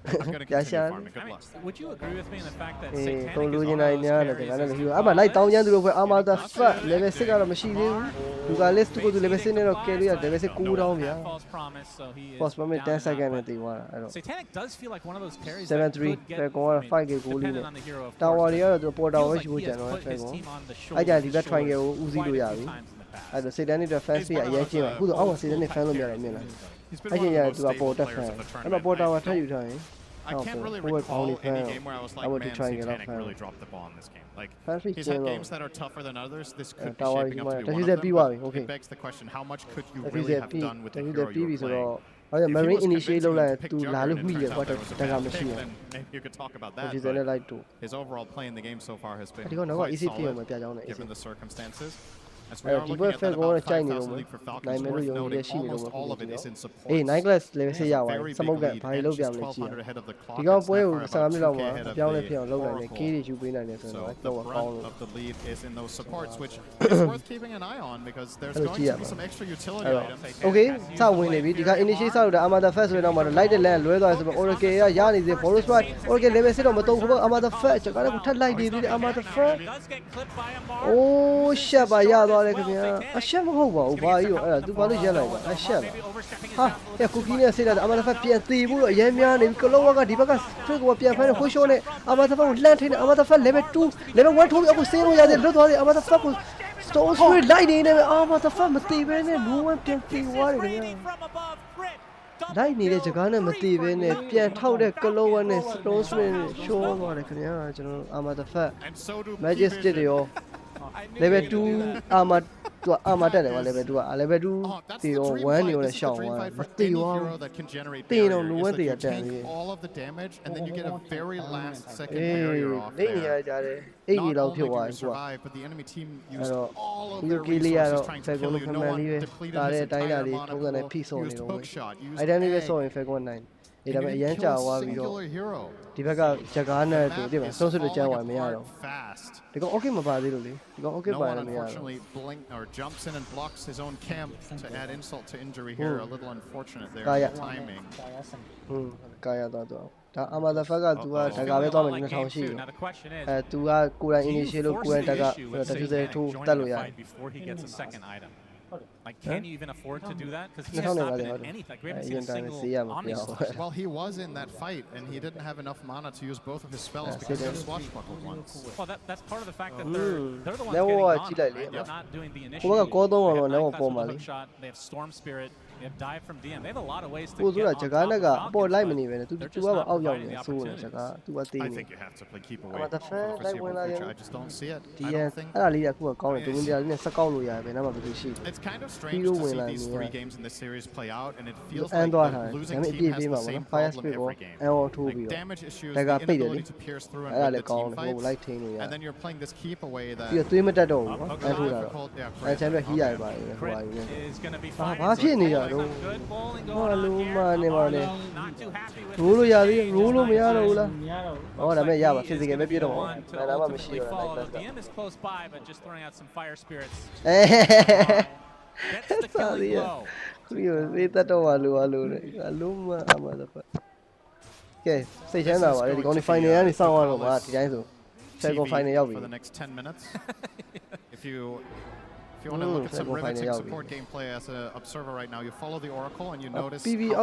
Speaker 12: I'm going to continue farming. Good luck.
Speaker 10: Would you agree with me in the fact that Satanic is
Speaker 2: one
Speaker 10: of those carries?
Speaker 2: Like down the Amada Fat, level 6 out of machine. You got less to go to level 6 or carry a level 6 cool down.
Speaker 10: False promise, so he is.
Speaker 2: False promise 10 seconds.
Speaker 10: Satanic does feel like one of those carries.
Speaker 2: 7-3. They're going to 5 goal. Down warrior to port down which would I got the triangle Uzi. I don't say any defense. I was saying any family. I can't do a port defense. I'm a port down. I tell you, Tony.
Speaker 12: I can't really recall any game where I was like, man, Satanic really dropped the ball in this game. Like, he's had games that are tougher than others. This could be shaping up to be one of them. It begs the question, how much could you really have done with the hero you're playing? If
Speaker 2: Marine initiate to
Speaker 12: maybe you could talk about that. But his overall play in the game so far has been quite solid, given the circumstances. As we are looking at that about 5,000 league for Falcons, worth noting almost all of it is in support. Very big lead, and just 1,200 ahead of the clock. It's not far about 2K ahead of the Oracle. So the brunt of the lead is in those supports, which is worth keeping an eye on because there's going to be some extra utility items.
Speaker 2: Okay, so win it. You got initiate so the Amada first when I'm light the land, whether it's Oracle, Yan is the forest right. Okay, let me sit on the top of Amada first. I got to like the Amada first. Oh, Shabaya. I shall go by you. Do Balu Yellow. I shall. Ha, cooking said that I'm a Piati, Yamian, and Kologa, Dibakas, Trigo, Piafan, push on it. I'm at the Latin, I'm at the level 2, level 1 to the same way I did not I'm at the fuck. Stone Spirit Lightning, I'm at the farm, Steven, and no one can see what it is. Lightning is a gun and Steven, Piat, how the Kolo and Stone Spirit show what I can. I'm at the fat. Majesty. Level 2 armor to armor level 2 level 2 1 you show one
Speaker 12: hero that can generate barrier is that you tank all of the damage and then you get a very last second barrier off there. Not only do you survive, but the enemy team used all of their resources trying to kill you. No one depleted his entire mana pool, used hookshot, used egg.
Speaker 2: It a young child. Divaka Jagana to so to the Jawa. They go okay, my body. They go okay,
Speaker 12: by unfortunately blink or jumps in and blocks his own camp to add insult to injury here. A little unfortunate there. Timing.
Speaker 2: Kaya Dado. Amada Faga to a Tagave in the town. To a Kura initial Kuetaga to Taluya.
Speaker 10: Before he gets a second item. Like, can you even afford to do that? Because he's not been in anything. We haven't seen a single Omni-Slash.
Speaker 12: Well, he was in that fight, and he didn't have enough mana to use both of his spells because he swashbuckled once.
Speaker 10: Well, that's part of the fact that they're the ones getting on, right? They're not doing the initiation. They have Hookshot, they have Storm Spirit, they have Dive from DM. They have a lot of ways to get on top of Falcons.
Speaker 12: I think you have to play keep away for the foreseeable future. I just don't see it. I don't think it's kind of strange to see these 3 games in this series play out, and it feels like the losing team has the same problem every game. Like damage issues, the inability to pierce through and win the team fights, and then you're playing this keep away that is difficult. Yeah,
Speaker 10: Crit is going to be fine. Good bowling going on here. Not too happy with the DM is close by, but just throwing out some fire spirits. Gets the killing blow.
Speaker 2: Okay, say China, they're only finding any someone about
Speaker 12: for the next 10 minutes. If you want to look at some riveting support gameplay as an observer right now, you follow the Oracle and you notice how close he stays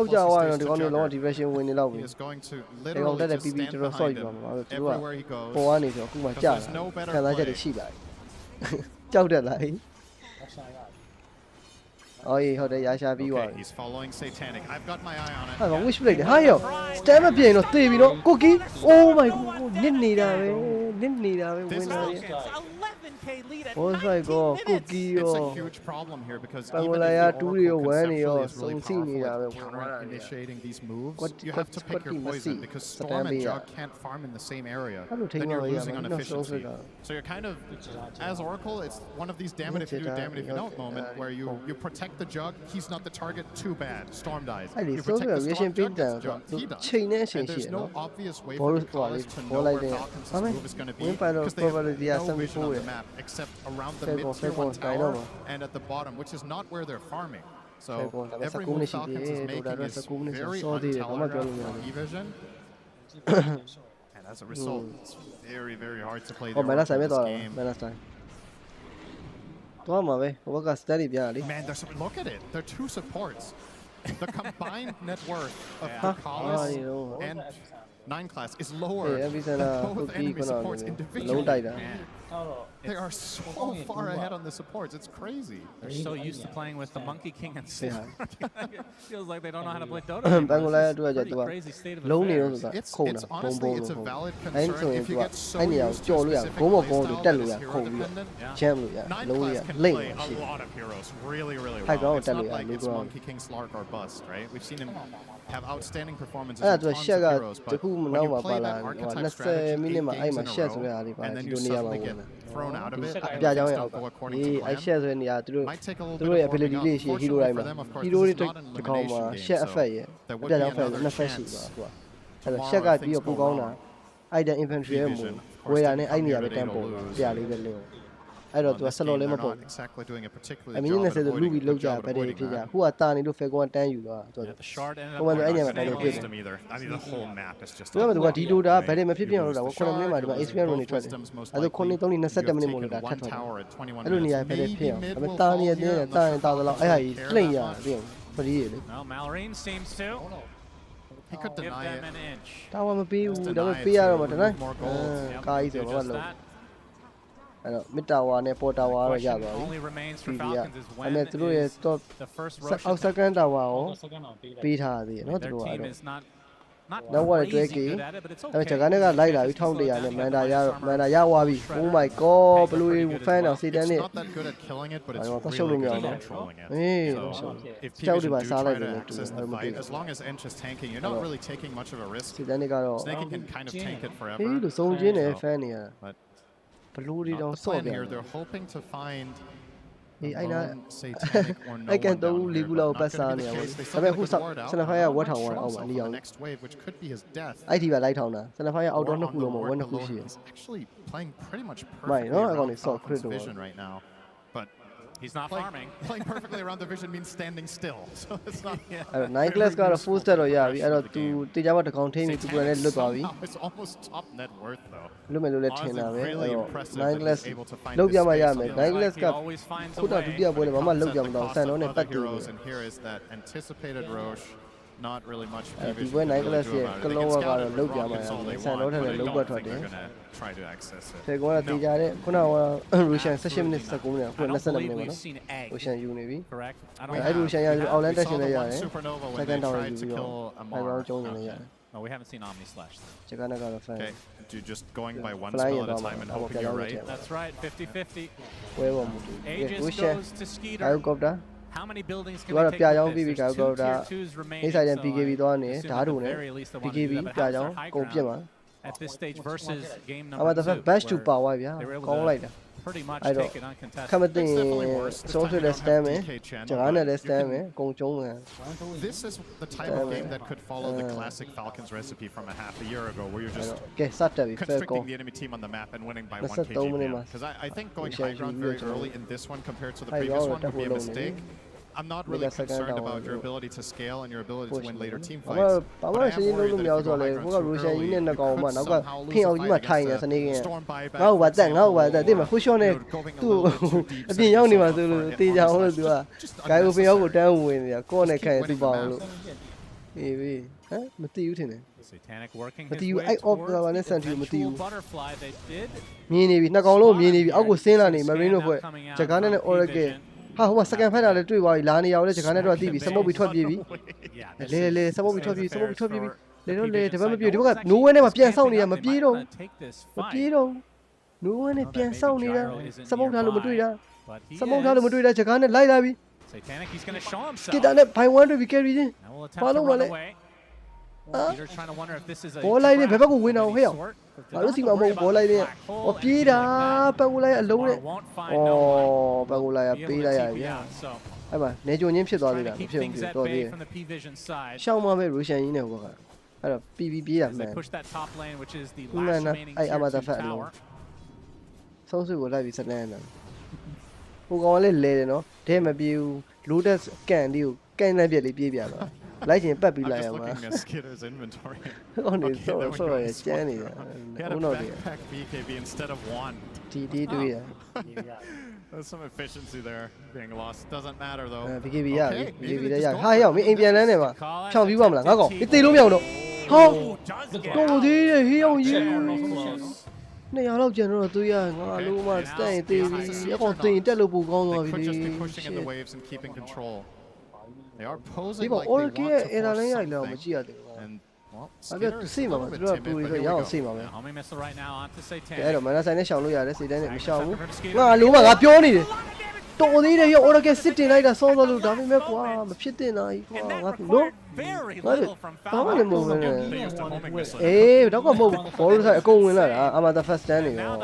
Speaker 12: to Jugger. He is going to literally just stand behind him everywhere he goes. Because there's no better play. Okay, he's following Satanic. I've got my eye on it.
Speaker 2: Which play? Hiyo. Stand up here, no TV, no cookie. Oh my god, didn't need that.
Speaker 10: This is 11K lead
Speaker 5: lead at
Speaker 2: Both
Speaker 5: 19
Speaker 2: go
Speaker 5: minutes.
Speaker 2: cookie
Speaker 12: It's a
Speaker 2: or
Speaker 12: huge problem here because
Speaker 2: Bang
Speaker 12: even
Speaker 2: Olaya,
Speaker 12: if the
Speaker 2: Turi or
Speaker 12: Oracle
Speaker 2: Wani
Speaker 12: conceptually
Speaker 2: or
Speaker 12: is really
Speaker 2: Song
Speaker 12: powerful at
Speaker 2: Sini,
Speaker 12: counter-initiating these moves, you
Speaker 2: What
Speaker 12: have to pick your poison
Speaker 2: Masi,
Speaker 12: because Storm and
Speaker 2: Satambi,
Speaker 12: Jug can't farm in the same area.
Speaker 2: How do
Speaker 12: Then
Speaker 2: you
Speaker 12: you're
Speaker 2: take
Speaker 12: losing
Speaker 2: away,
Speaker 12: on
Speaker 2: no,
Speaker 12: efficiency.
Speaker 2: so
Speaker 12: So you're kind of, as Oracle, it's one of these damn it if you do, damn it if you don't moment where you protect the Jug, he's not the target, too bad, Storm dies. You protect the Storm, Jug gets Jug, he dies. And there's no obvious way for the Kalash to know where Falcon's move is going to be because they have no vision on the map except around the mid-tier 1 tower and at the bottom, which is not where they're farming. So every move Falcons is making is very untelegraphed from Pvision. And as a result, it's very, very hard to play the Oracle this game. Man, look at it. They're two supports. The combined net worth of Kalash and 9 class is lower than both enemy supports individually. They are so far ahead on the supports. It's crazy.
Speaker 10: They're so used to playing with the Monkey King and Sid. It feels like they don't know how to play Dota anymore. It's a pretty crazy state of affairs.
Speaker 12: It's honestly, it's a valid concern. If you get so used to specific playstyle that is hero-dependent, 9 class can play a lot of heroes really, really well. It's not like it's Monkey King, Slark, or Bust, right? We've seen him have outstanding performances on tons of heroes, but when you play that archetype strategy 8 games in a row, and then you suddenly get thrown out of it, and things don't go according to plan, it might take a little bit of warming up. Fortunately for them, of course, this is not an elimination game, so there would be another chance tomorrow if things go wrong. Pvision, of course, didn't come here today to lose.
Speaker 2: I don't know.
Speaker 12: They're not exactly doing a particular
Speaker 2: I mean,
Speaker 12: job
Speaker 2: you
Speaker 12: at
Speaker 2: said the
Speaker 12: avoiding,
Speaker 2: Ruby
Speaker 12: good
Speaker 2: looked
Speaker 12: job
Speaker 2: at
Speaker 12: at avoiding
Speaker 2: better.
Speaker 12: that.
Speaker 2: Who are turning to fake one time you are.
Speaker 10: The shard ended
Speaker 2: Come on,
Speaker 10: up
Speaker 2: any
Speaker 10: going
Speaker 2: of them
Speaker 10: against
Speaker 12: Wisdom either. I mean, the whole map is just.
Speaker 2: Remember what he do that? Better me
Speaker 12: You
Speaker 2: flipping on
Speaker 12: lose
Speaker 2: that.
Speaker 12: the
Speaker 2: What kind of name
Speaker 12: shard,
Speaker 2: are
Speaker 12: you're
Speaker 2: the
Speaker 12: losing
Speaker 2: HPM
Speaker 12: both
Speaker 2: only try.
Speaker 12: wisdoms most
Speaker 2: I don't
Speaker 12: likely.
Speaker 2: only
Speaker 12: You've
Speaker 2: 27 minutes
Speaker 12: taken
Speaker 2: that
Speaker 12: one
Speaker 2: cut.
Speaker 12: tower at 21
Speaker 2: I don't need a better
Speaker 12: minutes.
Speaker 2: pay.
Speaker 12: Maybe
Speaker 2: I'm
Speaker 12: mid
Speaker 2: a
Speaker 12: will
Speaker 2: tiny
Speaker 12: fall
Speaker 2: at the
Speaker 12: here.
Speaker 2: end.
Speaker 12: I'm not sure
Speaker 2: Thousand
Speaker 12: Falcons
Speaker 2: I
Speaker 12: will care
Speaker 2: playing
Speaker 12: that
Speaker 2: ya.
Speaker 12: much.
Speaker 2: For you.
Speaker 10: Well, Malorine seems to
Speaker 12: He could
Speaker 10: give
Speaker 12: deny
Speaker 10: them
Speaker 12: it.
Speaker 10: an inch.
Speaker 2: That one be
Speaker 12: Just
Speaker 2: that
Speaker 12: deny
Speaker 2: would
Speaker 12: it
Speaker 2: be
Speaker 12: to
Speaker 2: out of
Speaker 12: remove
Speaker 2: it.
Speaker 12: more gold.
Speaker 2: Guys,
Speaker 10: Do
Speaker 2: what
Speaker 10: just
Speaker 2: look.
Speaker 10: that.
Speaker 2: I know. Mid tower ne port tower
Speaker 10: The
Speaker 2: ya
Speaker 10: question
Speaker 2: ba.
Speaker 10: only remains for
Speaker 2: PV
Speaker 10: Falcons is
Speaker 2: I
Speaker 10: when
Speaker 2: mean, through
Speaker 10: is
Speaker 2: top
Speaker 10: the first rush.
Speaker 2: out second tower. Beat her
Speaker 10: I
Speaker 2: the
Speaker 10: mean,
Speaker 2: no
Speaker 10: their
Speaker 2: through.
Speaker 10: team is not
Speaker 2: No one
Speaker 10: crazy good at it, but it's okay.
Speaker 2: Chagane got light out. We found the Manda ya wabi. Oh my god, blue fan of
Speaker 12: It's
Speaker 2: Sidney.
Speaker 12: not that good at killing it, but it's
Speaker 2: I want to
Speaker 12: really
Speaker 2: show
Speaker 12: good
Speaker 2: them,
Speaker 12: at
Speaker 2: yeah.
Speaker 12: controlling it.
Speaker 2: Hey,
Speaker 12: So if
Speaker 2: Tell
Speaker 12: Pvision
Speaker 2: me
Speaker 12: do
Speaker 2: about
Speaker 12: try
Speaker 2: Salah,
Speaker 12: to access the fight, as long as Ench is tanking, you're not really taking much of a risk.
Speaker 2: Sidney got
Speaker 12: Snaking can kind of tank it forever.
Speaker 2: Hey, the song Jin a fan here.
Speaker 12: But
Speaker 2: Blue
Speaker 12: not
Speaker 2: don't
Speaker 12: the
Speaker 2: saw
Speaker 12: plan here.
Speaker 2: them.
Speaker 12: They're hoping to find
Speaker 2: Hey, I know.
Speaker 12: lone satanic or no
Speaker 2: I can
Speaker 12: one
Speaker 2: do
Speaker 12: down here,
Speaker 2: Ligula
Speaker 12: but not gonna be the
Speaker 2: Basania.
Speaker 12: case. They
Speaker 2: I
Speaker 12: still
Speaker 2: mean,
Speaker 12: got a
Speaker 2: who's
Speaker 12: good
Speaker 2: up?
Speaker 12: ward out.
Speaker 2: Sanafaya,
Speaker 12: Not
Speaker 2: what
Speaker 12: much
Speaker 2: hour?
Speaker 12: show
Speaker 2: Oh,
Speaker 12: himself on the
Speaker 2: Leon.
Speaker 12: next wave, which could be his death.
Speaker 2: I TV light on that. Sanafaya out
Speaker 12: Or
Speaker 2: on the
Speaker 12: on the
Speaker 2: Kulo,
Speaker 12: ward
Speaker 2: one
Speaker 12: below
Speaker 2: who's
Speaker 12: him.
Speaker 2: here.
Speaker 12: He's actually playing pretty much
Speaker 2: Right,
Speaker 12: perfectly
Speaker 2: no, I'm
Speaker 12: around
Speaker 2: gonna solve
Speaker 12: Falcon's
Speaker 2: critical.
Speaker 12: vision right now. But
Speaker 10: He's not farming.
Speaker 12: playing perfectly around the vision means standing still. So it's not.
Speaker 2: Nine class got a full star, yeah. I don't do the Java to contain to go and look at
Speaker 12: Somehow it's almost top net worth though.
Speaker 2: Look at the
Speaker 12: Honestly, really impressive
Speaker 2: Nine
Speaker 12: that
Speaker 2: class.
Speaker 12: he's able to find
Speaker 2: Look
Speaker 12: this
Speaker 2: at my
Speaker 12: space on
Speaker 2: yam.
Speaker 12: the
Speaker 2: Nine
Speaker 12: map.
Speaker 2: class
Speaker 10: He
Speaker 2: got
Speaker 10: always finds a
Speaker 2: put out to
Speaker 10: way.
Speaker 2: be a boy. Mama
Speaker 12: Comes
Speaker 2: look
Speaker 12: at the
Speaker 2: at them.
Speaker 12: cost
Speaker 2: Stand
Speaker 12: of
Speaker 2: on a
Speaker 12: other
Speaker 2: pack.
Speaker 12: heroes, and here is that anticipated Roche. Not really much Pvision
Speaker 2: People
Speaker 12: can
Speaker 2: nine
Speaker 12: really
Speaker 2: class
Speaker 12: do
Speaker 2: here.
Speaker 12: about it. They
Speaker 2: Kalau
Speaker 12: can scout
Speaker 2: agak
Speaker 12: it with
Speaker 2: look at
Speaker 12: rockets all they
Speaker 2: my. Stand
Speaker 12: want,
Speaker 2: on
Speaker 12: but
Speaker 2: a
Speaker 12: I
Speaker 2: look
Speaker 12: don't
Speaker 2: at
Speaker 12: think they're
Speaker 2: it.
Speaker 12: gonna try to access it.
Speaker 2: Take one of the jare. Kuna Russian session minutes ago.
Speaker 10: I
Speaker 2: Kuna
Speaker 10: don't
Speaker 2: sana
Speaker 10: believe
Speaker 2: minutes.
Speaker 10: we've seen egg.
Speaker 2: Russian Univi.
Speaker 10: Correct? I
Speaker 12: We
Speaker 10: don't
Speaker 2: I
Speaker 12: have.
Speaker 2: do Russian ya.
Speaker 12: We
Speaker 2: Outland
Speaker 12: saw the
Speaker 2: session
Speaker 12: one
Speaker 2: ya.
Speaker 12: supernova when they
Speaker 2: Second tower
Speaker 12: tried to kill
Speaker 2: I
Speaker 12: Amar.
Speaker 2: want John in ya.
Speaker 10: No, we haven't seen Omni Slash. Though.
Speaker 2: Chagana got a fan.
Speaker 12: Okay, do just going by one
Speaker 2: Flying
Speaker 12: spell at a
Speaker 2: bomber.
Speaker 12: time and
Speaker 2: I will
Speaker 12: hoping
Speaker 2: get
Speaker 12: you're
Speaker 2: out
Speaker 12: right.
Speaker 2: of
Speaker 10: That's right, 50-50.
Speaker 2: Where was
Speaker 10: Aegis
Speaker 2: Russian.
Speaker 10: goes to
Speaker 2: I
Speaker 10: Skeeter.
Speaker 2: got that.
Speaker 10: How many buildings
Speaker 2: You
Speaker 10: can
Speaker 2: are
Speaker 10: they
Speaker 2: a
Speaker 10: take
Speaker 2: Pia
Speaker 10: with
Speaker 2: Young
Speaker 10: this?
Speaker 2: BB
Speaker 10: There's
Speaker 2: go
Speaker 10: two tier
Speaker 2: that.
Speaker 10: 2s remaining,
Speaker 2: Inside and
Speaker 10: so
Speaker 2: PKB
Speaker 10: I
Speaker 2: down
Speaker 10: assume
Speaker 2: there.
Speaker 10: at the
Speaker 2: Daru
Speaker 10: very least they want to do
Speaker 2: PKB
Speaker 10: that, but that's their
Speaker 2: Pia
Speaker 10: high
Speaker 2: Young. Go
Speaker 10: ground at this stage versus game
Speaker 2: I'm
Speaker 10: number
Speaker 2: at the
Speaker 10: 2,
Speaker 2: best to
Speaker 10: where
Speaker 2: power,
Speaker 10: they
Speaker 2: yeah.
Speaker 10: were able
Speaker 2: Call
Speaker 10: to
Speaker 2: like that.
Speaker 10: pretty much
Speaker 2: I don't.
Speaker 10: take it uncontested.
Speaker 2: Come at
Speaker 12: It's definitely
Speaker 2: the
Speaker 12: worse. This
Speaker 2: social
Speaker 12: time you don't
Speaker 2: less
Speaker 12: have
Speaker 2: time,
Speaker 12: DK channel,
Speaker 2: Jagana
Speaker 12: but
Speaker 2: less
Speaker 12: you can-
Speaker 2: time, Gong Chong.
Speaker 12: This is the type of game that could follow the classic Falcons recipe from a half a year ago, where you're just
Speaker 2: Okay, start to be fair
Speaker 12: constricting
Speaker 2: call.
Speaker 12: the enemy team on the map and winning by
Speaker 2: That's
Speaker 12: 1
Speaker 2: not too many
Speaker 12: KGPM.
Speaker 2: mas.
Speaker 12: Because I think going
Speaker 2: We
Speaker 12: high
Speaker 2: shall
Speaker 12: ground
Speaker 2: do
Speaker 12: very
Speaker 2: it,
Speaker 12: early in this one compared to the
Speaker 2: High
Speaker 12: previous
Speaker 2: ground,
Speaker 12: one would be a
Speaker 2: double
Speaker 12: mistake. I'm not
Speaker 2: We
Speaker 12: really
Speaker 2: got second
Speaker 12: concerned
Speaker 2: down,
Speaker 12: about your
Speaker 2: yeah.
Speaker 12: ability to scale and your ability to win later team
Speaker 2: I'm
Speaker 12: fights.
Speaker 2: I
Speaker 12: But I am
Speaker 2: see you
Speaker 12: worried that if you
Speaker 2: know
Speaker 12: go high
Speaker 2: me
Speaker 12: ground
Speaker 2: also.
Speaker 12: too
Speaker 2: Russian
Speaker 12: early,
Speaker 2: in
Speaker 12: you
Speaker 2: the goal
Speaker 12: could
Speaker 2: man.
Speaker 12: somehow
Speaker 2: I've
Speaker 12: lose
Speaker 2: ping
Speaker 12: the
Speaker 2: out you
Speaker 12: fight
Speaker 2: my tie
Speaker 12: against
Speaker 2: and
Speaker 12: a
Speaker 2: a
Speaker 12: storm buyback,
Speaker 2: Ngao
Speaker 12: for
Speaker 2: ba tang ngao ba
Speaker 12: example,
Speaker 2: ta ma khushon ne
Speaker 12: or, you know, going a
Speaker 2: tu
Speaker 12: little bit too deep,
Speaker 2: a
Speaker 12: setting
Speaker 2: pin yaung ni ma
Speaker 12: yourself
Speaker 2: tu
Speaker 12: up for
Speaker 2: ti
Speaker 12: an
Speaker 2: jaung lo
Speaker 12: onslaught.
Speaker 2: tu a
Speaker 12: Just
Speaker 2: gai ko pin yaung ko
Speaker 12: unnecessary.
Speaker 2: tan win ya ko ne
Speaker 12: Just keep
Speaker 2: khan tu
Speaker 12: winning the
Speaker 2: ba
Speaker 12: map.
Speaker 2: lo eh ha ma ti yu thin ne
Speaker 10: Satanic working
Speaker 2: But
Speaker 10: his
Speaker 2: you-
Speaker 10: way
Speaker 2: I opt
Speaker 10: towards
Speaker 2: the
Speaker 10: the
Speaker 2: send you, but
Speaker 10: eventual
Speaker 2: you-
Speaker 10: butterfly. They did.
Speaker 2: မြင်နေပြီနှစ်ကောင်လုံးမြင်နေပြီအောက်ကိုဆင်းလာနေမရင်းတို့ဖွဲ့ဂျကာနဲ့ Oracle ဟာဟိုမှာ second fight တာလည်းတွေ့သွားပြီလာနေရအောင်လဲဂျကာနဲ့တော့သိပြီစမုတ်ပြီးထွက်ပြေးပြီ
Speaker 10: Yeah, this
Speaker 2: လေ
Speaker 10: is-
Speaker 2: လေစမုတ်
Speaker 10: this
Speaker 2: ပြီးထွက်ပြေး
Speaker 10: is
Speaker 2: စမုတ်ပြီးထွက်ပြေးပြီ
Speaker 10: fair
Speaker 2: လေတော့လေ
Speaker 10: for
Speaker 2: ဒီဘက်မ
Speaker 10: Pvision
Speaker 2: ပြေး
Speaker 10: side.
Speaker 2: ဒီဘက်က
Speaker 10: No one's
Speaker 2: no one နဲ့မ
Speaker 10: actually
Speaker 2: ပြန်ဆောင်နေရ
Speaker 10: camping
Speaker 2: မ
Speaker 10: out. They
Speaker 2: ပြေး
Speaker 10: might
Speaker 2: တော့
Speaker 10: wanna take this
Speaker 2: မ
Speaker 10: fight.
Speaker 2: ပြေးတော့ no one နဲ့ပြန်စောင့်နေတာစမုတ်ထားလို့မတွေ့တာစမုတ်ထားလို့မတွေ့တာဂျကားနဲ့လိုက်လာပြီ
Speaker 10: Satanic, he's going to show himself.
Speaker 2: ကစ်တာနဲ့ဘိုင်1တွေ carry ချင်း
Speaker 10: Now we'll attempt to run away. Peter trying to wonder if this is a
Speaker 2: ဘောလိုက်နဲ့ဘယ်ဘက်ကိုဝင်အောင်ဟဲ့အောင်ငါတို့စီမှာမဟုတ်ဘောလိုက်နဲ့ဟောပြေးတာပတ်ကိုလိုက်အလုံးနဲ့ဩပတ်ကိုလိုက်ရပေးလိုက်ရဗျာအဲ့မှာနေကြုံချင်းဖြစ်သွားသေးတာမဖြစ်ဘူးတော်သေးတယ်ရှောင်းမပဲရူရှန်ကြီးနဲ့ဟိုကအဲ့တော့ PV ပြေးတာမှန်
Speaker 10: push that top lane which is the
Speaker 2: မှန်
Speaker 10: last
Speaker 2: တာ
Speaker 10: remaining
Speaker 2: အဲ့အမသာဖက်အလုံးဆုံးစုကိုလိုက်ပြီးစနေတယ်ဟိုကောင်ကလည်းလဲတယ်နော်ဒဲမပြေဘူးလိုးတက်ကန်လေးကိုကန်တဲ့ပြက်လေးပြေးပြသွားလိုက်ရင်ပတ်ပြီးလိုက်အောင်ပါဟုတ်နေဆောရကျန်းနေတာဟုတ်တော့တယ်
Speaker 12: BKB instead of 1
Speaker 2: TD တွေ့ရ
Speaker 12: There's some efficiency there being lost. Doesn't matter though.
Speaker 2: BKB ရပြီ BKB လည်းရဟာရောက်မင်းအိမ်ပြန်လန်းနေမှာဖြောင်းပြီးပါမလားငါကောင်ဒီတေလို့မရအောင်တော့ဟောတော်သေးတယ်ဟေးအောင်ကြီးနေရတော့ကျန်တော့သူရငါလုံးမစတဲ့တေးပြီးအကောင်တင်တက်လို့ပိုကောင်းသွားပြီလေ
Speaker 12: pushing in the waves and keeping control. They are posing
Speaker 2: ဒီပေါ်
Speaker 12: like
Speaker 2: all
Speaker 12: they
Speaker 2: gear
Speaker 12: want to
Speaker 2: အဲ့ဒါလည်းရ
Speaker 12: push
Speaker 2: လို့မ
Speaker 12: something.
Speaker 2: ကြည့်ရတယ်
Speaker 12: And well,
Speaker 2: အဲ့ဒါစိတ်မှာသူကပူပြီးရအောင်စိတ်မှာပဲ
Speaker 10: Homie missile right now onto Satanic.
Speaker 2: အဲ့တော့မနက်ဆိုင်နဲ့ရှောင်လို့ရတယ်စိတ်တိုင်းနဲ့မရှောင်ဘူးငါလုံးမငါပြောနေတယ်တော်သေးတယ်ရော all gear စစ်တင်လိုက်တာစောစောလို့ဒါပေမဲ့ကွာမဖြစ်တင်တာကြီးကွာငါနော်
Speaker 10: Very little from Falcon.
Speaker 2: ဘာမှမဟုတ်ဘူးအေးတော့ကမဟုတ်ဘောလို့ဆိုင်အကုန်ဝင်လာတာအမသာ first stand နေရော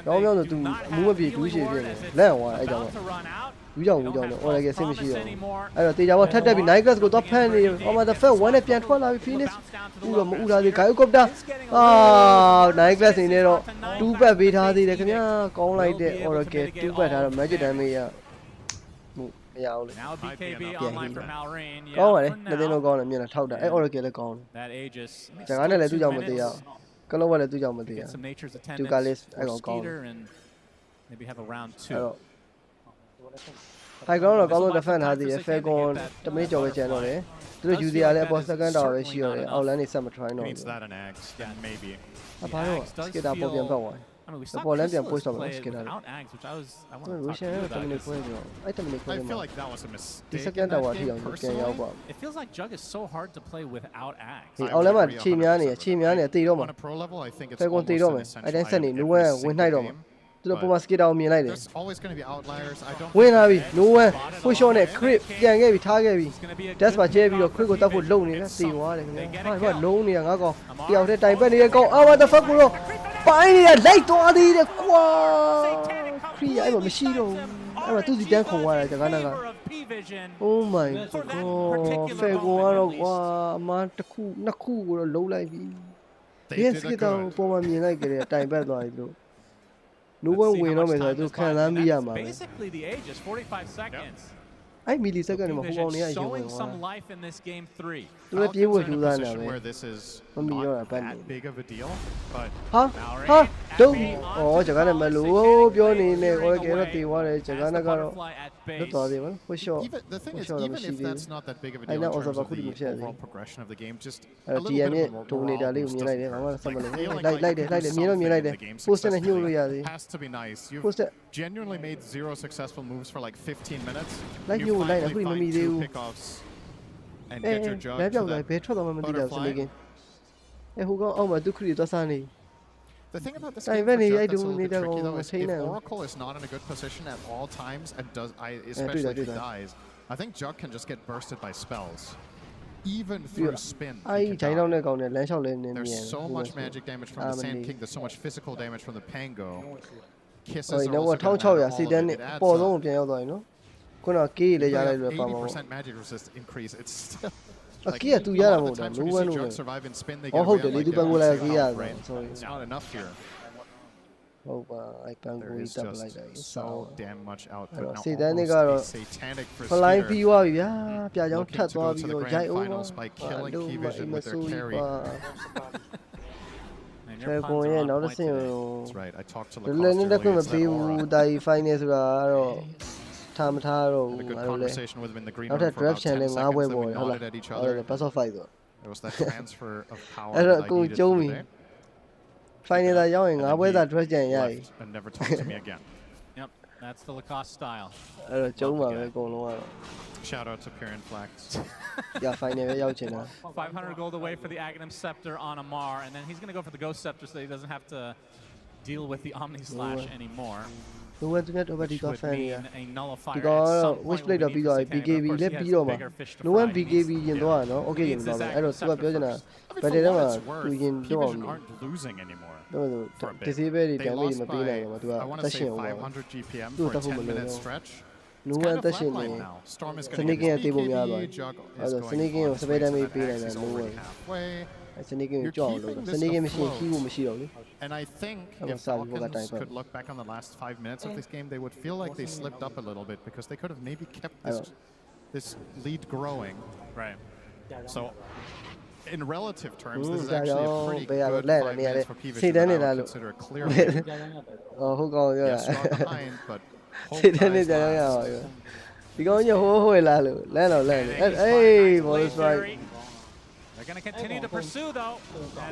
Speaker 2: ကြောင်းကြောင်းဆို तू မူးမပြေဒူးရှည်ဖြစ်နေလက်အောင်အဲ့ကြောင့်ဘူးကြောင့်တော့ all gear စစ်မရှိတော့အဲ့တော့တေချာဘောထက်တက်ပြီး night class ကိုတော့ဖမ်းနေအမသာ first one နဲ့ပြန်ထွက်လာပြီး finish ဥတော့မဥထားသေး guy copter night class နေနေတော့2ပတ်ပေးထားသေးတယ်ခင်ဗျာကောင်းလိုက်တဲ့ all gear 2ပတ်ထားတော့ magic damage ရမရအောင်လေ
Speaker 10: Now BKB online for Malrain.
Speaker 2: ကောင်းပါလေနှစ်သိန်းလုံးကောင်းတယ်မြင်လားထောက်တာအဲ့ Oracle လည်းကောင်းတယ်
Speaker 10: That Aegis.
Speaker 2: ဂျာကနဲ့လည်းသူ့ကြောင့်မသေးရကလောကလည်းသူ့ကြောင့်မသေးရ
Speaker 10: Some nature's
Speaker 2: တူက
Speaker 10: attendance
Speaker 2: လေးအဲ့
Speaker 10: for
Speaker 2: ကောင်ကောင်း
Speaker 10: Skeeter and maybe have a round 2.
Speaker 2: အဲ့တော့ high ground တော့ကောင်းလို့ defend ထားသေးတယ် Falcon တမင်းကျော်ပဲကျန်တော့တယ်သူတို့ user လည်းအပေါ် second tower ပဲရှိရတယ် outline နေဆက်မ try တော့ဘူး
Speaker 12: Means that an axe, then maybe.
Speaker 2: ဘာလို့ skater ပေါ်ပြန်ပတ်သွား
Speaker 10: I mean, we
Speaker 2: The
Speaker 10: saw
Speaker 2: ball
Speaker 10: Chris
Speaker 2: and
Speaker 10: was
Speaker 2: push
Speaker 10: played
Speaker 2: Skater.
Speaker 10: without Ags, which I want to talk to
Speaker 2: Russian
Speaker 10: you about.
Speaker 2: terminate ခွဲပြီးတော့အဲ့ terminate ခွဲ
Speaker 12: I
Speaker 2: မှာ
Speaker 12: feel like that was a mistake.
Speaker 2: ဒီ
Speaker 12: in
Speaker 2: second
Speaker 12: that
Speaker 2: tower ထိ
Speaker 12: game,
Speaker 2: အောင်ပြန်
Speaker 12: personally.
Speaker 2: ရောက်ပါ
Speaker 10: It feels like Jug is so hard to play without Ags.
Speaker 2: ဒီ outline မှာခြေများနေခြေများနေတေးတော့မှာ
Speaker 12: On a pro level, I think it's
Speaker 2: Falcon
Speaker 12: almost
Speaker 2: တေးတော့
Speaker 12: an
Speaker 2: မယ်
Speaker 12: essential
Speaker 2: အဲ့တိုင်းဆက်နေ
Speaker 12: item
Speaker 2: no
Speaker 12: every
Speaker 2: one ဝင်နှိုက်
Speaker 12: single
Speaker 2: တော့မှာ
Speaker 12: game.
Speaker 2: သူတို့ပုံမှာ skater ကိုမြင်လိုက်တယ်
Speaker 12: There's always going to be outliers. I don't
Speaker 2: ဝင်လာပြီ no one push on နဲ့ crit ပြန်ခဲ့ပြီထားခဲ့ပြီ dash မှာကျဲပြီးတော့ crit ကိုတောက်ဖို့လုံနေတယ်တေသွားတယ်ခင်ဗျာဟာကလုံးနေတာငါကောင်တယောက်တည်းတိုင်ပတ်နေတဲ့ကောင်အာမthe fuck ကိုတော့ပိုင်းနေတာလိုက်သွားသေးတယ်ကွာ crit အဲ့မှာမရှိတော့ဘူးအဲ့မှာသူစီတန်းခုံသွားတယ်ဂျကာနာက Oh my god Falcon ကတော့ကွာအမတစ်ခုနှစ်ခုကိုတော့လုံးလိုက်ပြီ Yes ကတော့ပုံမှန်မြင်လိုက်ကြတယ်တိုင်ပတ်သွားပြီလို့ No one ဝင်တော့မယ်ဆိုတော့သူခံစားမိရမှာပဲ
Speaker 10: Basically the Aegis 45 seconds.
Speaker 2: အဲ့ millisecond မှာဟိုကောင်တွေကရုံဝင်
Speaker 10: Showing
Speaker 2: သွား
Speaker 10: some life in this game 3.
Speaker 2: သူလည်းပြေးဖို့ကြိုးစားနေတာပဲ
Speaker 12: where this is
Speaker 2: မမီရောတာပတ်နေ
Speaker 12: that big of a deal, but
Speaker 2: ဟာဒုံဩဂျကာနဲ့မလို့ပြောနေနေ Oracle တော့တေသွားတယ်ဂျကာနဲ့ကတော့လွတ်သွားသေးပါဟိုရှော့
Speaker 12: even the thing is,
Speaker 2: Push on
Speaker 12: even if
Speaker 2: the
Speaker 12: that's not that big of a
Speaker 2: I
Speaker 12: deal
Speaker 2: know
Speaker 12: in
Speaker 2: also
Speaker 12: terms of
Speaker 2: about
Speaker 12: the
Speaker 2: Pvision.
Speaker 12: overall progression of the game, just a
Speaker 2: အဲ့
Speaker 12: little
Speaker 2: ဒီ
Speaker 12: bit
Speaker 2: နဲ့
Speaker 12: of a
Speaker 2: ဒုံနေတာ
Speaker 12: morale
Speaker 2: လေးကို
Speaker 12: boost
Speaker 2: မြင်
Speaker 12: of
Speaker 2: လိုက်တယ်ဘာမှဆက်မလို့
Speaker 12: feeling
Speaker 2: လိုက်
Speaker 12: like
Speaker 2: လိုက်တယ်
Speaker 12: you
Speaker 2: လိုက်
Speaker 12: did
Speaker 2: တယ်မြင်တော့မြင်လိုက်တယ်
Speaker 12: something in the game
Speaker 2: post နဲ့ညှို့လို့ရသေး
Speaker 12: has to be nice. You've
Speaker 2: post
Speaker 12: genuinely made 0 successful moves for like 15 minutes.
Speaker 2: Like
Speaker 12: You
Speaker 2: you like
Speaker 12: finally
Speaker 2: အခုမ
Speaker 12: find
Speaker 2: မီသေး
Speaker 12: 2
Speaker 2: ဘူး
Speaker 12: pickoffs and
Speaker 2: အဲ
Speaker 12: get your jug
Speaker 2: ဘယ်
Speaker 12: to
Speaker 2: ပြောက်လဲ
Speaker 12: that
Speaker 2: ဘယ်ထွက်တော့မှမသိတာစနေကင်းအဲဟိုကောင်အောက်မှာသူခရီသွားစားနေ
Speaker 12: The thing about this
Speaker 2: Time
Speaker 12: game for
Speaker 2: when
Speaker 12: Jug
Speaker 2: I
Speaker 12: that's a
Speaker 2: do
Speaker 12: little
Speaker 2: need
Speaker 12: bit
Speaker 2: to
Speaker 12: tricky
Speaker 2: go
Speaker 12: though is
Speaker 2: train
Speaker 12: if
Speaker 2: now.
Speaker 12: Oracle is not in a good position at all times and especially if he dies, I think Jug can just get bursted by spells. Even through spin, he
Speaker 2: အဲ့
Speaker 12: can
Speaker 2: ဂျိုင်းတော့
Speaker 12: die.
Speaker 2: နဲ့ကောင်နဲ့လမ်းလျှောက်လဲနေနေ
Speaker 12: There's
Speaker 2: တယ်
Speaker 12: so much magic damage from the Sand King, there's so much physical damage from the Pango. Kisses
Speaker 2: ဟို
Speaker 12: are
Speaker 2: တော့
Speaker 12: also gonna have
Speaker 2: 1600
Speaker 12: all
Speaker 2: စီ
Speaker 12: of
Speaker 2: တ
Speaker 12: it.
Speaker 2: န်းနဲ့
Speaker 12: It adds
Speaker 2: ပေါ်
Speaker 12: up.
Speaker 2: ဆုံးကိုပြန်ရောက်သွားပြီနော်ခုနကကေးလည်းရလိုက်လို့ပါမှာပေါ့
Speaker 12: 80% magic resist increase. It's still
Speaker 2: အကေးကသူရတာမဟုတ်တာ no one လို့
Speaker 12: Jug survive and spin, they
Speaker 2: ဟော
Speaker 12: get
Speaker 2: ဟုတ်
Speaker 12: away
Speaker 2: တယ်
Speaker 12: on
Speaker 2: လေ
Speaker 12: like
Speaker 2: သူပန်ကိုလာကေးရ
Speaker 12: half,
Speaker 2: တာ
Speaker 12: right?
Speaker 2: sorry
Speaker 12: It's not enough here.
Speaker 2: ဟုတ်ပါအဲ့ပန်ကို
Speaker 12: There is
Speaker 2: တက်လိုက်တာ
Speaker 12: just so damn much output now.
Speaker 2: စီတန်းတွေကတော့
Speaker 12: Almost a satanic for
Speaker 2: ဖလိုင်း
Speaker 12: Skeeter.
Speaker 2: ပြီးသွားပြီဗျာပြကြောင်းထ
Speaker 12: Looking
Speaker 2: ပ်
Speaker 12: to
Speaker 2: သွား
Speaker 12: go
Speaker 2: ပြီး
Speaker 12: to the
Speaker 2: တော့
Speaker 12: grand
Speaker 2: ဂျိုင်းအောင်
Speaker 12: finals by killing Pvision with their carry.
Speaker 10: And
Speaker 2: ဖယ်
Speaker 10: your
Speaker 2: ကွန်
Speaker 10: puns
Speaker 2: ရဲ့
Speaker 10: are
Speaker 2: နောက်
Speaker 10: on
Speaker 2: တစ်
Speaker 10: point
Speaker 2: ဆင့်
Speaker 10: today.
Speaker 2: ကို
Speaker 12: That's right. I talked to
Speaker 2: ဒီလည်း
Speaker 12: Lacoste
Speaker 2: နဲ့တက်ခွင့်
Speaker 12: earlier.
Speaker 2: မ
Speaker 12: It's
Speaker 2: ပေး
Speaker 12: that
Speaker 2: ဘူး
Speaker 12: aura.
Speaker 2: ဒါကြီး final ဆိုတာကတော့ထားမထားတော့
Speaker 12: Had a
Speaker 2: ဘူး
Speaker 12: good
Speaker 2: ငါတို့လည်း
Speaker 12: conversation with him in the green
Speaker 2: နောက်
Speaker 12: room
Speaker 2: ထပ်
Speaker 12: for
Speaker 2: draft
Speaker 12: about
Speaker 2: ချန်
Speaker 12: 10
Speaker 2: လည်း
Speaker 12: seconds.
Speaker 2: 9ပွဲ
Speaker 12: Then
Speaker 2: ပေါ်
Speaker 12: we
Speaker 2: တယ်ဟုတ်လား
Speaker 12: nodded at each
Speaker 2: ဟုတ်တယ်
Speaker 12: other.
Speaker 2: best of 5ဆို
Speaker 12: There was that transfer of power
Speaker 2: I
Speaker 12: that
Speaker 2: don't
Speaker 12: I
Speaker 2: go
Speaker 12: needed for
Speaker 2: Joey.
Speaker 12: the day.
Speaker 2: final သာရောက်ရင်
Speaker 12: And
Speaker 2: 9
Speaker 12: then
Speaker 2: ပွဲ
Speaker 12: he
Speaker 2: သာ draft ချန်ရပြီ
Speaker 12: left and never talked to me again.
Speaker 10: Yep, that's the Lacoste style.
Speaker 2: အဲ့တော့ကျုံးပါပဲအကုန်လုံးကတော့
Speaker 12: Shout out to Piran Flax.
Speaker 2: ရ final ပဲရောက်ချင်တာ
Speaker 10: 500 gold away for the Aghanim Scepter on Amar, and then he's going to go for the Ghost Scepter so that he doesn't have to
Speaker 12: deal with the Omni Slash anymore.
Speaker 2: No one to get over the fan here.
Speaker 12: A nullifier
Speaker 2: Because which play the BKB, let be over. No one BKB in the one, okay, in the I don't see what you're gonna. But they don't
Speaker 12: aren't losing anymore.
Speaker 2: No, this is very damage.
Speaker 12: I want to say 500 GPM for a 10-minute stretch.
Speaker 2: No one touching me.
Speaker 12: Storm is going to get
Speaker 2: table.
Speaker 12: Jug is
Speaker 2: sneaking
Speaker 12: going
Speaker 2: to
Speaker 12: halfway.
Speaker 2: Sneaking job. Sneaking machine, he will machine.
Speaker 12: And I think if Falcons could look back on the last 5 minutes of this game, they would feel like they slipped up a little bit because they could have maybe kept this lead growing. Right. So, in relative terms, this is actually a pretty good 5 minutes for Pvision. I would consider a clear win.
Speaker 2: Oh, who goes?
Speaker 12: Yes, behind, but
Speaker 2: because you hold hey, Bo3.
Speaker 12: They're going to continue to pursue, though.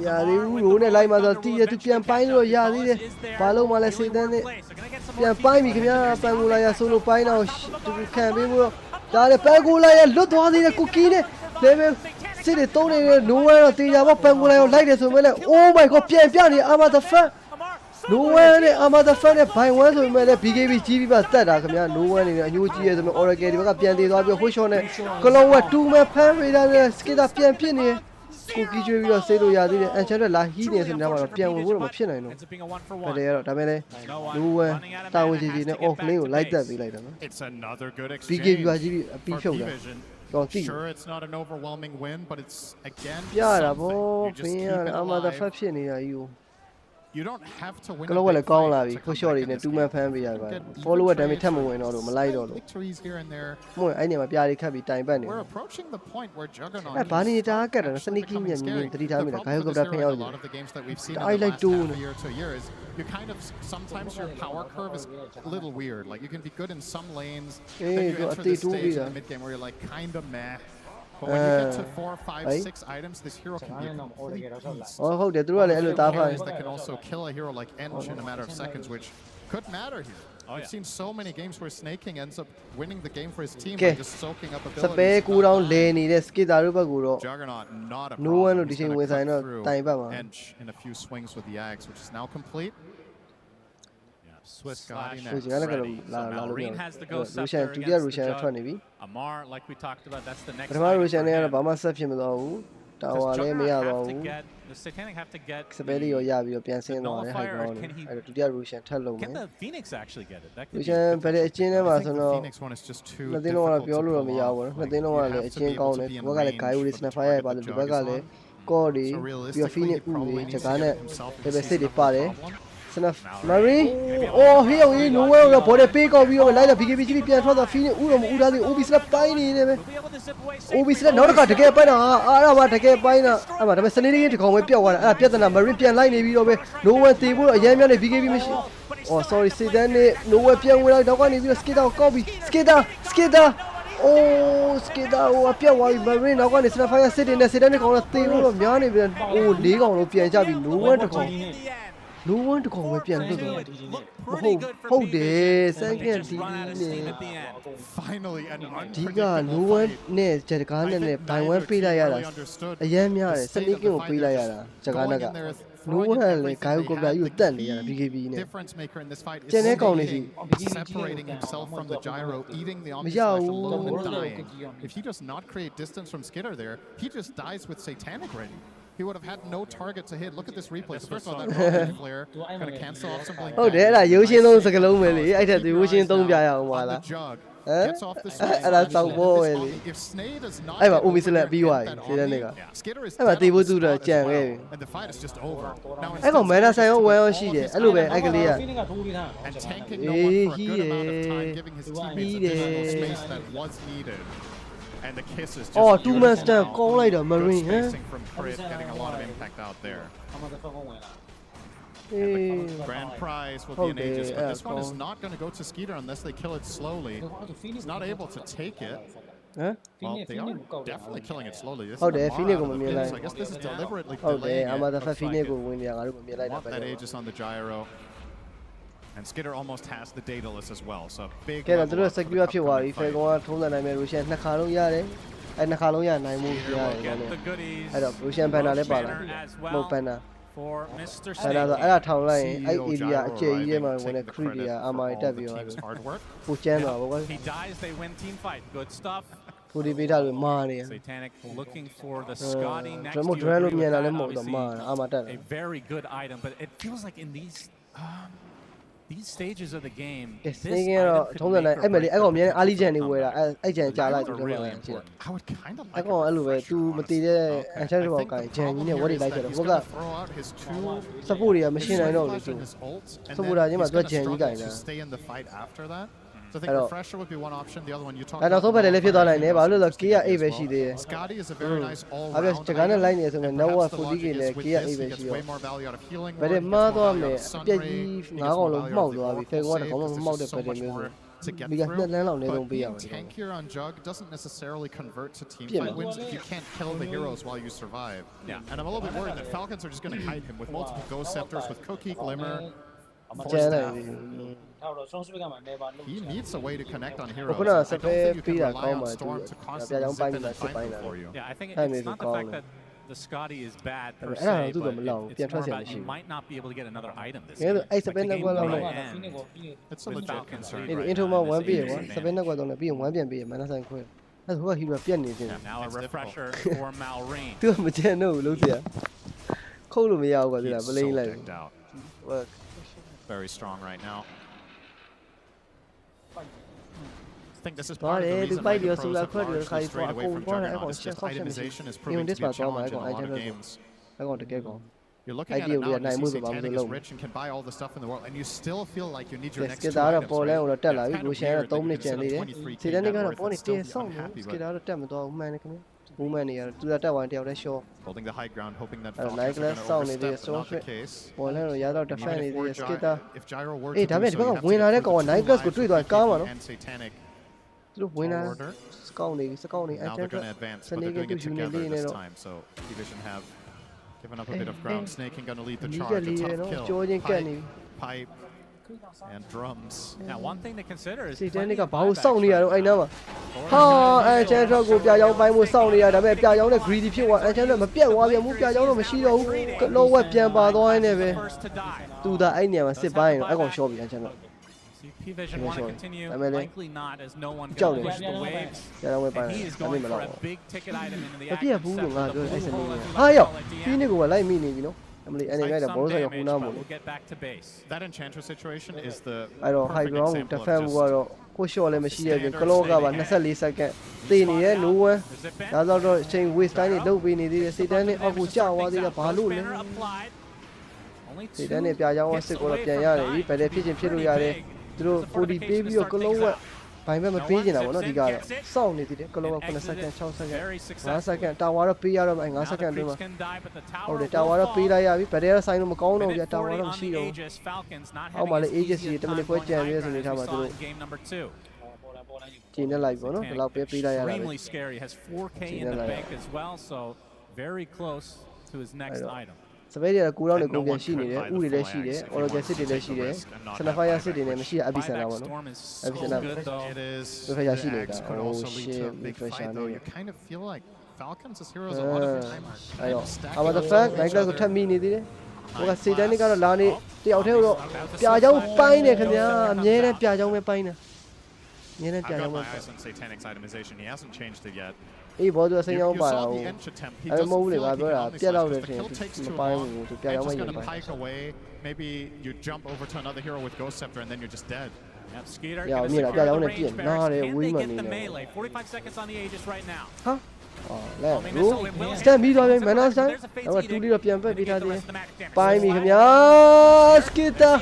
Speaker 2: Yeah, they rule like my tea to Pian or Yadi. Follow Malaysia, then Pian me, Pangula, solo pine out to Camby. Dale Pangula, look on the cookie. They will see the Tony, nowhere of the Pangula like this. Oh my God, Pian, I'm at the front. No one, I'm at the front. Pine was with my PKB TV, but that I come here. No one in a new year or a game of Pian, the push on it. Cologne, 2 my parent, and skid up Pian. Cookie, you say to Yadi and Channel like he is in our piano room of Piano. But they are Tamele. No town which is in off new like that.
Speaker 12: It's another good exchange.
Speaker 2: Sure,
Speaker 12: it's not an overwhelming win, but it's again.
Speaker 2: Yeah, I'm at the fraction here.
Speaker 12: You don't have to win.
Speaker 2: Global call lavi, for sure in a 2-man family. Follow it, I'm time when or Malay.
Speaker 12: Victories here and there.
Speaker 2: More, I never be can be time banning.
Speaker 12: We're approaching the point where Juggernaut.
Speaker 2: Bunny target and sneaking in 3 times. I go back
Speaker 12: a lot of the games that we've seen.
Speaker 2: I like doing
Speaker 12: year to year is you kind of sometimes your power curve is a little weird. Like you can be good in some lanes, then you enter this stage in the mid game where you're like kind of meh. But when you get to 4, 5, 6 items, this hero can be a complete beast.
Speaker 2: Oh,
Speaker 12: that can also kill a hero like Ench in a matter of seconds, which could matter here. I've seen so many games where Snaking ends up winning the game for his team by just soaking up abilities. Juggernaut, not a problem.
Speaker 2: No one
Speaker 12: He's going to cut through Ench in a few swings with the Ags, which is now complete.
Speaker 10: Swiss slash ready. So now Reen has the ghost scepter against the Jug. Amar, like we talked about, that's the next item for him. Does the Satanic have to get the nullifier, or can the Phoenix actually get it? That could be
Speaker 12: I think the Phoenix one is just too difficult to pull off. Like, you have to be able to be in range for the target the Jug is on. So realistically, he probably needs to get himself in the problem.
Speaker 2: Marie, oh, here no one will put a pick of you like a PKB piano for the Phoenix. Ubis tiny. Ubis not got to get by now. I want to get by now. I'm a fascinating to come with Pia. I appear the number Ripian line. No one table, a Yaman PKB machine. Oh, sorry, see then no one Pia without the one if you skid out, copy. Skidder. Oh, Skidder, oh, appear while Marine. I want to snap fire sitting in the Sedanic on a table of Yanni. Oh, legal of Pia Jabi. No one to come. No one to call with piano. Hold this. I can't see.
Speaker 12: Finally, an
Speaker 2: Tiga, no one near Jagagan and Taiwan Pilayara. A yam sneaking of Pilayara. Jaganaga. No one like Kayuko you done the BKB.
Speaker 12: Difference maker in this fight is separating himself from the gyro, eating the Omni Slash alone and dying. If he does not create distance from Skidder there, he just dies with Satanic ready. He would have had no target to hit. Look at this replay. So first of all, that rocket flare going to cancel off some blink.
Speaker 2: Oh, there are using those like a low I had to using don't be a
Speaker 12: Jug. Gets off the switch. If Snay does not
Speaker 2: I'm a BY. I'm a table to the jam.
Speaker 12: And the fight is just over.
Speaker 2: I got mad as I well she did. I look I can
Speaker 12: and tanking no one for a good amount of time, giving his teammates additional space that was needed. And the kiss is just
Speaker 2: 2 months down, call later, Marine,
Speaker 12: from Chris, getting a lot of impact out there. And the grand prize will be an Aegis, but this one is not going to go to Skeeter unless they kill it slowly. He's not able to take it. Well, they are definitely killing it slowly. This
Speaker 2: they're Phoenix.
Speaker 12: So I guess this is deliberately delaying it.
Speaker 2: Want
Speaker 12: that Aegis on the gyro. And Skidder almost has the Daedalus as well, so big
Speaker 2: get a little secure up your if I go out to the Nigerian Nakalo Yare and Nakalo Yan, I move. I don't Russian Panale Bala. No Pana.
Speaker 12: for Mr.
Speaker 2: Snake. I told like I area actually when a crit I that view.
Speaker 12: He dies, they win team fight. Good stuff.
Speaker 2: Satanic
Speaker 12: looking for the Scotty next to you. A very good item, but it feels like in these stages of the game, this item could make or break the really important. I would kind of like to throw out his two machine I know his ult, and then he's going to struggle to stay in the fight after that. So I think refresher would be one option. The other one you talked about. Scotty is a very nice all-round item. It perhaps the logic is with this, he gets way more value out of healing, he gets more value out of sun ray, he gets more value out of the oracle save, because there's just so much more to get through. But being tankier on Jug doesn't necessarily convert to teamfight wins if you can't kill the heroes while you survive. Yeah. And I'm a little bit worried that Falcons are just going to kite him with multiple Ghost Scepters, with Cookie, Glimmer, He needs a way to connect on heroes. I don't think you can rely on Storm to constantly zip in and find them for you. Yeah, I think it's not the fact that the Scotty is bad per se, but it's more about you might not be able to get another item this game. Like the game might end
Speaker 11: it's a legit concern.
Speaker 12: Now a refresher for Malrine.
Speaker 11: He's so decked out. Very strong right now. I think this is part of the reason why the pros have largely strayed away from Juggernaut. It's just itemization is proving to be a challenge in a lot of games. You're looking at it now and you see Satanic is rich and can buy all the stuff in the world, and you still feel like you need your next 2 items, right? It's kind of weird that you consider 23k net worth and still be unhappy, holding the high ground, hoping that Falcons are going to overstep, but not the case. If Gyro were to do so, you have to get through the 2 and Satanic order. Now they're going to advance, but they're doing it together this time, so Pvision have given up a bit of ground. Snake going to lead the charge, a tough kill. Pipe, and drums.
Speaker 12: Now, one thing to consider is Pvision want to continue, likely not, as no one can push the waves. And he is going for a big ticket item into the active we'll get back to base.
Speaker 11: That Enchantress situation is the
Speaker 2: perfect
Speaker 11: example of
Speaker 2: Bài mà page nào nó đi gara. Sau này thì cái lỗ còn second, 6 second. 5 second, tower page ra rồi 5 second rồi mà. Ở đây tower page ra ya, bị phải ra sign nó một câu nó ya tower nó xí rồi. Ông mà lại Aegis gì thì mình phải chơi với người ta mà tụi. Chỉ nên lại nó, lao page ra ya.
Speaker 12: Extremely scary, has 4k in the bank as well, so very close to his next item.
Speaker 2: Severe cú đó này cũng bien xí này, u này xí đấy, ở cái xí này xí đấy, Snapfire xí này mà xí Abyssal nào nó, Abyssal với phải xí này cả, oh shit, với phải xí này. Ayo, aber the fact, này cái thằng mini đấy, cái xí đấy cái là này, tiểu theo rồi, bia giống bay này cái gì, nhớ này bia giống bay này, nhớ này bia giống bay. Ý bỏ tôi sinh nhau bảo em mua để vào là biết đâu được thì bay ngủ thì bia giống bay. Yeah, như là bia giống này tiền, nó để quý mà này. Hả? Lẹ, đúng. Stand đi rồi, mày nói sao? Đó là tu đi được tiền phải bị thay đi. Bay mi không nhá, skita.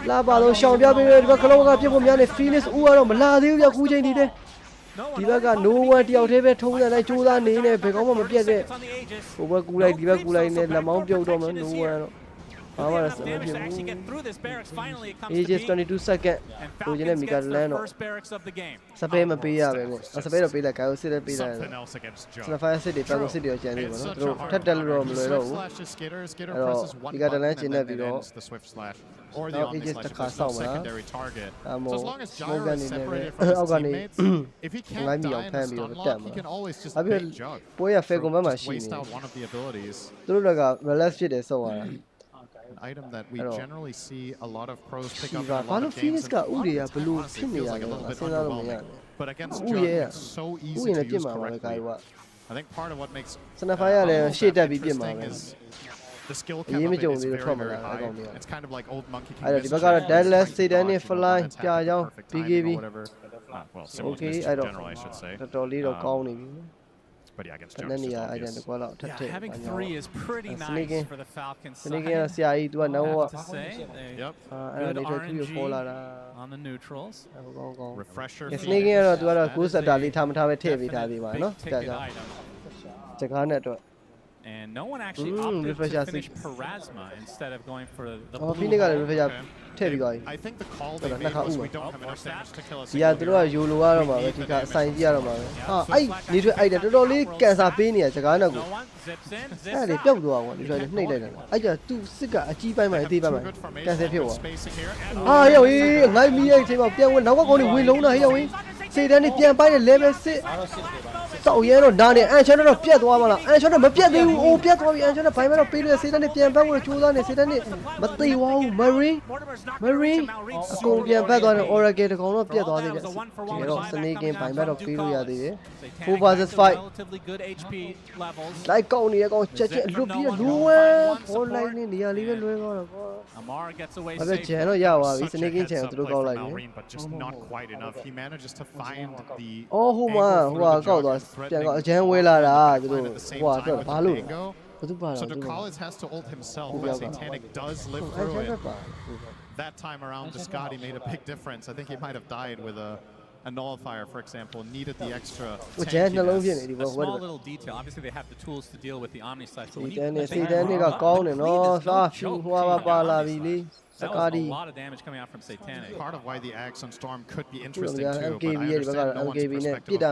Speaker 2: La bảo đồ xong bia bây giờ cái lỗ cái bia của mình này Phoenix rồi mà la thiếu bia cú chơi đi đây. Đi bác cả nô qua tiêu thế về thông ra này chú ra này phải có một biết đấy. Ủa cú này đi bác cú này là máu tiêu đâu mà nô qua đó. Power damage to actually get through this barracks. Finally, it comes to just 22 seconds. Falcons gets their first barracks of the game. Sabe ma pay ya be. Sabe do pay la ka sit pay la. Snapfire sit တွေ Falcon sit တွေကျန်နေပါနော်သူတို့ထပ်တက်လို့တော့မလွယ်တော့ဘူးဒီကတန်းကျင်းနေပြီးတော့ or the Omni Slash is a secondary target. So as long as Gyro is separated from his teammates, if he can't die in the stun lock, he can always just bait Jug. Just waste out one of the abilities. An item that we generally see a lot of pros pick up in a lot of games. And honestly, it feels like a little bit underwhelming. But against Jug, it's so easy to use correctly. I think part of what makes interesting is the skill cap of it is very, very high. It's kind of like old Monkey King. Deadless, Sidani, Fly, Jaja,
Speaker 12: BGB. Well, similar to this in general, I should say. But yeah, against Jug, it's just obvious.
Speaker 10: Yeah, having 3 is pretty nice for the Falcons side.
Speaker 2: I have
Speaker 10: to say, good RNG on the neutrals.
Speaker 12: Refresher.
Speaker 10: Big ticket item. And no one actually opted to finish Parasma instead of going for the blue.
Speaker 12: I think the call they made was we don't have enough damage to kill us.
Speaker 2: Yeah, they are you know are ma be ka sign ji ara ma be. Ha ai ni thwe ai da tor li cancer ပေးနေရစကားနဲ့ကိုအဲ့ဒါပြုတ်သွားကွာဒီလိုနှိပ်လိုက်တယ်အဲ့ကျသူစစ်ကအကြီးပိုင်းမှာအသေးပိုင်းမှာကန်ဆယ်ဖြစ်သွားဟာရောက်ရေးငိုင်းမီးရဲ့အချိန်မှာပြန်ဝင်နောက်ကကောင်းနေဝင်လုံးတာဟဲ့ရောက်ရေးစေတန်းနေပြန်ပိုင်းတဲ့ level 6စောက်ရဲတော့နားနေအန်ချန်တော့ပြတ်သွားပါလားအန်ချန်တော့မပြတ်သေးဘူးအိုးပြတ်သွားပြီအန်ချန်တော့ဘိုင်းမတော့ပေးလို့စေတန်းနေပြန်ပတ်ဖို့ကြိုးစားနေစေတန်းနေမသိဝဘူး Marine အကုန်ပြန်ပတ်သွားတယ် Oracle တကောင်တော့ပြတ်သွားသေးတယ်ဒီတော့ Snake in ဘိုင်းမတော့ပေးလို့ရသေးတယ်4 versus 5 လိုက်ကောင်းနေရကောင်ချက်ချက်လွတ်ပြီးလွယ်ဘောလိုက်နေနေရာလေးပဲလွယ်သွားတော့ကွာအဲ့ဒါကျန်တော့ရပါပြီ Snake in ချန်သူတို့ကောက်လိုက်တယ်
Speaker 12: but just not quite enough. He manages to find the
Speaker 2: အော်ဟိုမှာကောက်သွားပြန်ကောက်အချမ်းဝဲလာတာသူတို့ဟိုကတော့ဘာလို့
Speaker 12: So Ducalis has to ult himself, but Satanic does live through it. That time around, Descati made a big difference. I think he might have died with a nullifier, for example, needed the extra tankiness.
Speaker 10: A small little detail. Obviously, they have the tools to deal with the Omni Slash. That was a lot of damage coming out from Satanic.
Speaker 12: Part of why the Axon Storm could be interesting too, but I understand no one's perspective of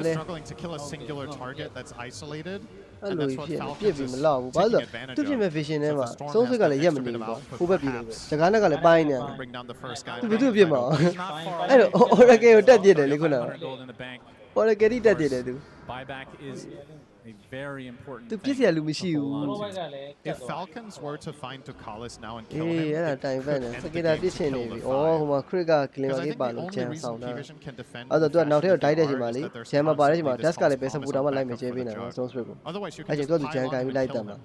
Speaker 12: They're struggling to kill a singular target that's isolated, and that's what Falcons is taking advantage of. So the Storm has that extra bit of output, perhaps, bring down the first guy.
Speaker 10: Buyback is a very important
Speaker 2: thing.
Speaker 12: If Falcons were to find Ducalis now and kill him, it could end the game to kill the 5. Because I think the only reason Pvision can defend the faction is that there are Dask Otherwise you can just pile on and kill them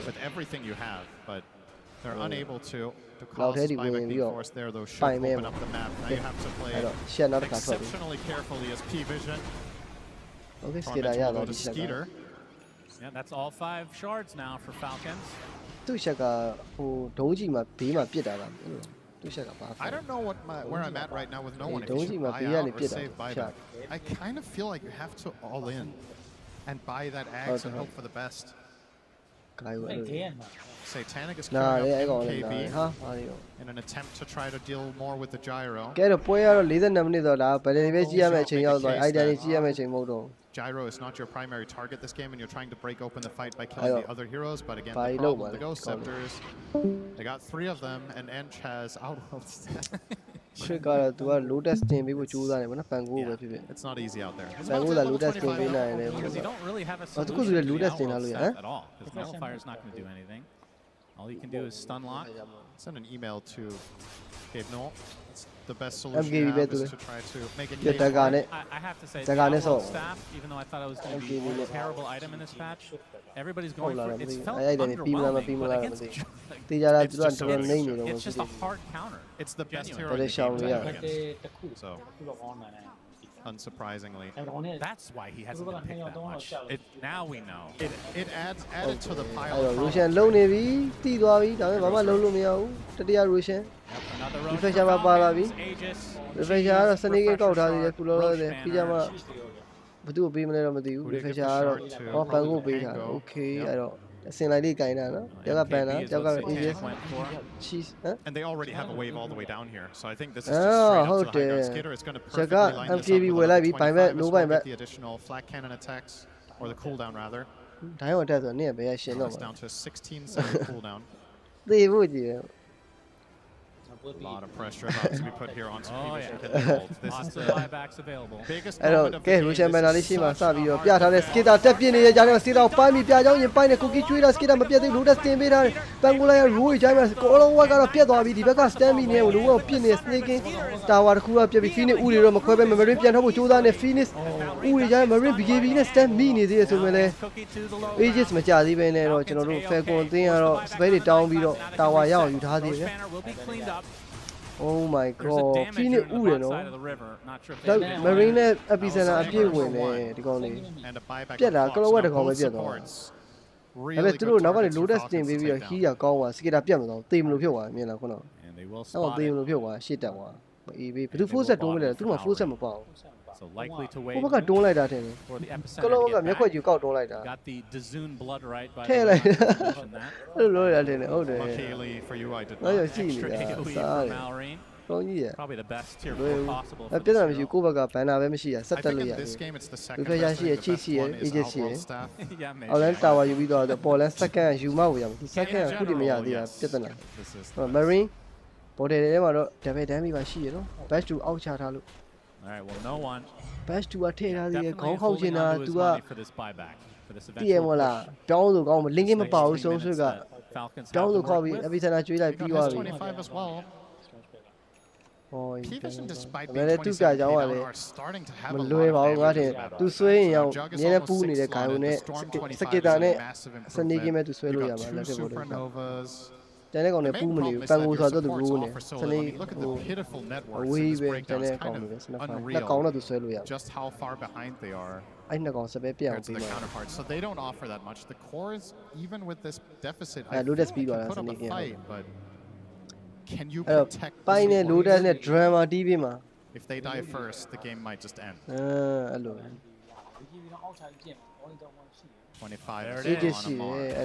Speaker 12: with everything you have, but they're unable to. Ducalis buyback being forced there, though, should open up the map. Now you have to play exceptionally carefully as Pvision.
Speaker 2: Okay,
Speaker 12: Skeeter.
Speaker 10: Yeah, that's all 5 shards now for Falcons.
Speaker 12: I don't know where I'm at right now with no one. If you should buy out or save buyback. I kind of feel like you have to all in and buy that axe and hope for the best. Satanic is coming up KB in an attempt to try to deal more with the gyro. Gyro is not your primary target this game, and you're trying to break open the fight by killing the other heroes. But again, the problem with the Ghost Scepters, they got 3 of them, and Ench has outworld stat. It's not easy out there. Because
Speaker 10: you don't really have a solution to the at all. Because Nullifier is not going to do anything. All you can do is stun lock.
Speaker 12: Send an email to Gabe Knoll. It's the best solution you have is to try to make a case for it.
Speaker 10: I have to say, the outworld staff, even though I thought it was going to be a terrible item in this patch, everybody's going for it. It's felt underwhelming, but against it's just a hard counter.
Speaker 12: It's the best hero in the game against. So, unsurprisingly.
Speaker 10: That's why he hasn't been picked that much. Now we know.
Speaker 12: It adds added to the pile.
Speaker 2: Roshan low navy, Roshan. Okay, I don't. အစင်လိုက်လေးကင်တာနော်တယောက်ကပန်တာတယောက်က Aegis cheese
Speaker 12: and they already have a wave all the way down here so I think this is just straight up to the high ground skitter it's going to perfectly line this up with the additional flat cannon attacks or the cooldown rather
Speaker 2: ဒိုင်းဝတ်တက်ဆိုနင့်ဘယ်ရရှင်တော့
Speaker 12: down to 16 second cooldown
Speaker 2: သေဖို့ကြည့်
Speaker 12: A lot of pressure about to be put here on Pvision. This is the buybacks available. Biggest
Speaker 2: moment of the game. Russian man လေးရှိမှစပြီးတော့ပြထားတဲ့ skater တက်ပြင်းနေတဲ့ကြားထဲမှာ skater ပိုင်းပြီးပြကြောင်းရင်ပိုင်းနဲ့ cookie ကျွေးတာ skater မပြတ်သေးဘူး lotus တင်ပေးထားတယ် Pangula ရဲ့ roll ကြားမှာ colon work ကတော့ပြတ်သွားပြီဒီဘက်က stand ပြီးနေလို့လုံးဝပြင်းနေ snaking tower တစ်ခုတော့ပြတ်ပြီး Phoenix ဥတွေတော့မခွဲပဲ memory ပြန်ထုတ်ဖို့ကြိုးစားနေ Phoenix ဥတွေကြားမှာ marine BKB နဲ့ stand မိနေသေးတယ်ဆိုမှလည်း Aegis မကြသေးပဲနဲ့တော့ကျွန်တော်တို့ Falcon အသင်းကတော့ space တွေတောင်းပြီးတော့ tower ရအောင်ယူထားသေးတယ် Oh my god ဖိနေဥရနော်ဒါ marine နဲ့ epicenter အပြည့်ဝင်နေဒီကောင်လေးပြက်တာကလောဝက်တစ်ကောင်ပဲပြက်သွားဒါပေမဲ့သူတို့နောက်ကနေ lotus တင်ပေးပြီးတော့ heal ရကောင်းသွား skater ပြက်မသွားသေမလို့ဖြစ်သွားမြင်လားခုနကတော့သေမလို့ဖြစ်သွားရှေ့တက်သွားအေးဘေးဘယ်သူ full set တွန်းမလဲသူမှ full set မပေါ့
Speaker 12: So likely to wait
Speaker 2: ဘက်ကတွန်းလိုက်တာထင်တယ်ကလောကမျက်ခွက်ကြီးကောက်တွန်းလိုက်တာ
Speaker 12: Got the Dazoon blood right by
Speaker 2: ထဲလိုက်အဲ့လိုလိုရတယ်ဟုတ်တယ်
Speaker 12: Luckily for you I did not
Speaker 2: အဲ့ရှိနေတာစားတယ်ကောင်းကြီးရ
Speaker 12: Probably the best tier 4 possible
Speaker 2: ပြဿနာမရှိကိုယ့်ဘက်ကဘန်နာပဲမရှိရဆက်တက်လို့ရတယ်ဒီဖက်ရရှိရချိရှိရ agent ရှိရအော်လန်တာဝါယူပြီးတော့ပေါ်လန် second ယူမဖို့ရမယ်ဒီ second ခုတည်းမရသေးတာပြဿနာ marine ပေါ်တယ်ထဲမှာတော့ double damage ပါရှိရနော် batch 2အောက်ချထားလို့
Speaker 12: All right, well, no one.
Speaker 2: Batch 2 ကထည့်ထားသေးတယ်ခေါင်းခောက်ချင်တာ तू ကတည်ရမလားတောင်းလို့ကောင်းမ link မပါဘူးဆုံးဆွကတောင်းလို့ခေါ်ပြီး epicenter ကျွေးလိုက်ပြီးသွားပြီ
Speaker 12: Pvision despite
Speaker 2: ဘယ်လဲသူ့ပြကြောင်းကလည်းမလွယ်ပါဘူးငါထင် तू ဆွဲရင်ရောက်နည်းနည်းပူးနေတဲ့ဂိုင်းနဲ့စကစ်တာနဲ့စနေကင်းမဲ့ तू ဆွဲလို့ရမှာလက်ထက်ပေါ်တယ်တန်းတဲ့ကောင်နဲ့ပူးမနေဘူးပန်ကိုဆိုတော့သူရိုးနေစနေအဝေးပဲတန်းတဲ့ကောင်တွေစနဖာလက်ကောင်တော့သူဆွဲလို့ရ
Speaker 12: Just how far behind they are
Speaker 2: အဲ့နှစ်ကောင်စပယ်ပြအောင်ပြီးမှာ
Speaker 12: so they don't offer that much the cores even with this deficit
Speaker 2: I load speed ပါလားစနေကင်း
Speaker 12: but can you protect
Speaker 2: ပိုင်းနဲ့ loader နဲ့ drama တီးပြီးမှာ
Speaker 12: if they die first the game might just end
Speaker 2: အဲ့လို
Speaker 12: 25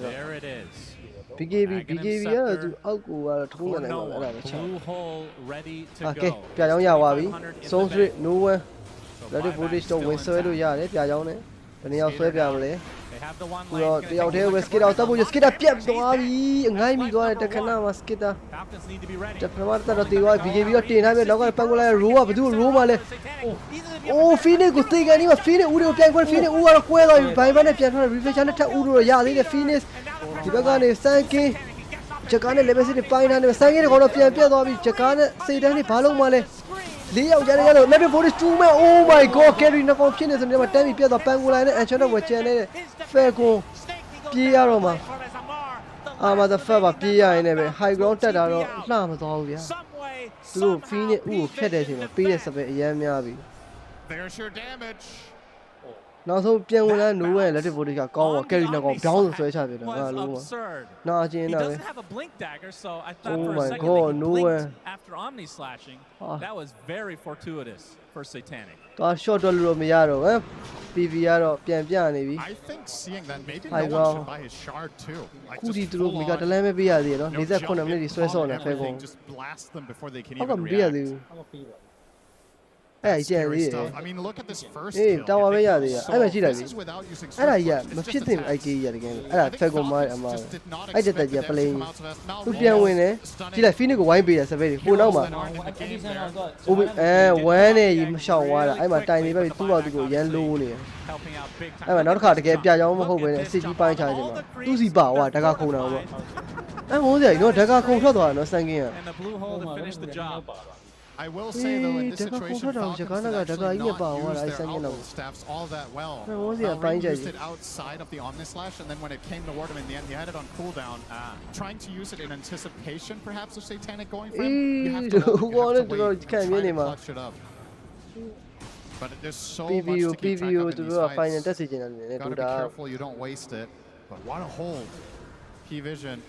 Speaker 2: there it is BKB ကတော့သူအောက်ကိုကတော့ထုံးနေနိုင်ပါအဲ့ဒါပဲချောင်း Okay ပြကြောင်းရပါပြီဆုံး street no one လက်တွေ voltage တော့ဝင်ဆွဲလို့ရတယ်ပြကြောင်းနဲ့ဘယ်နှစ်ယောက်ဆွဲပြမလဲပြီးတော့တယောက်တည်း skid တော့တပ်ဖို့ skid ပြတ်သွားပြီအငိုင်းမိသွားတဲ့တခဏမှာ skid တပမာတော့တေသွား BKB တော့တင်ထားပြီနောက်ကပန်ကိုလာ row ကဘယ်သူ row မှာလဲအိုး Phoenix ကိုတေကန်နေမှာ Phoenix ဦးတွေကိုပြန်ခွဲ Phoenix ဦးကတော့ကွဲသွားပြီဘိုင်ဘက်နဲ့ပြန်ထွက် reflection နဲ့ထပ်ဦးလို့ရသေးတယ် Phoenix ဒီဘက်ကနေစန်ကင်းဂျကာနဲ့ level 6တွေပိုင်းထားနေစန်ကင်းတွေကတော့ပြန်ပြတ်သွားပြီဂျကာနဲ့စိတ်တန်းတွေဘာလုံးမှလဲလေးယောက်ကြားရလို့ level 42 man oh my god carry နှစ်ကောင်ဖြစ်နေဆိုနေမှာတန်းပြီးပြတ်သွားပန်ကိုလာနဲ့ enchanted ဝယ်ချန်နေတဲ့ Falcon ပြေးရတော့မှာအာမသာဖက်ပါပြေးရရင်လည်းပဲ high ground တက်တာတော့လှမသွားဘူးဗျာသူတို့ Phoenix ဥကိုဖျက်တဲ့အချိန်မှာပေးတဲ့စပယ်အရမ်းများပြီ
Speaker 12: There's your damage
Speaker 2: နောက်ဆုံးပြန်ဝင်လာနိုးရဲ့လက်တစ်ဘိုးတွေကကောင်းတော့ carry နှစ်ကောင် down ဆိုဆွဲချပြတယ်ငါလုံးဝနာကျင်တာပဲ Oh my god no way
Speaker 12: after omni slashing that was very fortuitous for Satanic
Speaker 2: တော့ short တော့လို့မရတော့ဟမ် PV ကတော့ပြန်ပြနေပြီ
Speaker 12: I think seeing that maybe no one should buy his shard too
Speaker 2: ခုဒီသူတို့မိကတလန်းပဲပေးရသေးတယ်နော်49မိနစ်ဒီဆွဲဆော့နေဖဲကုန်
Speaker 12: just blast them before they can
Speaker 2: even
Speaker 12: react
Speaker 2: ပေးရသေးဘူးအဲ့ကျန်သေးတယ်
Speaker 12: I mean look at this first
Speaker 2: အေးတာဝါပဲရသေးရအဲ့မှာကြည့်လိုက်ပြီအဲ့ဒါကြီးကမဖြစ်သင့်ဘူး IK ရတကယ်အဲ့ဒါ Falcon မိုင်းအမှားအဲ့တက်ကြီးက play သူပြန်ဝင်တယ်ကြည့်လိုက် Phoenix ကိုဝိုင်းပေးတယ်စပယ်ကိုနောက်မှာဝမ်းနဲ့မရှောင်သွားတာအဲ့မှာတိုင်နေပဲသူ့ဘောက်သူကိုရန်လိုးနေတယ်အဲ့မှာနောက်တစ်ခါတကယ်ပြကြောင်းမဟုတ်ပဲနဲ့အစစ်ကြီးပိုင်းချခြင်းမှာသူ့စီပါဟွာဓာတ်ကခုံတာပေါ့အဲ့မိုးစရာကြီးနော်ဓာတ်ကခုံထွက်သွားတာနော်စန်ကင်းက
Speaker 12: I will say though in this situation staffs all that well. Used it outside of the Omnislash and then when it came toward him in the end he had it on cooldown. Trying to use it in anticipation perhaps of Satanic going for him. You have to wait to try and clutch it up. But there's so much to keep track of in these fights. Gotta be careful you don't waste it. But what a hold. Pvision.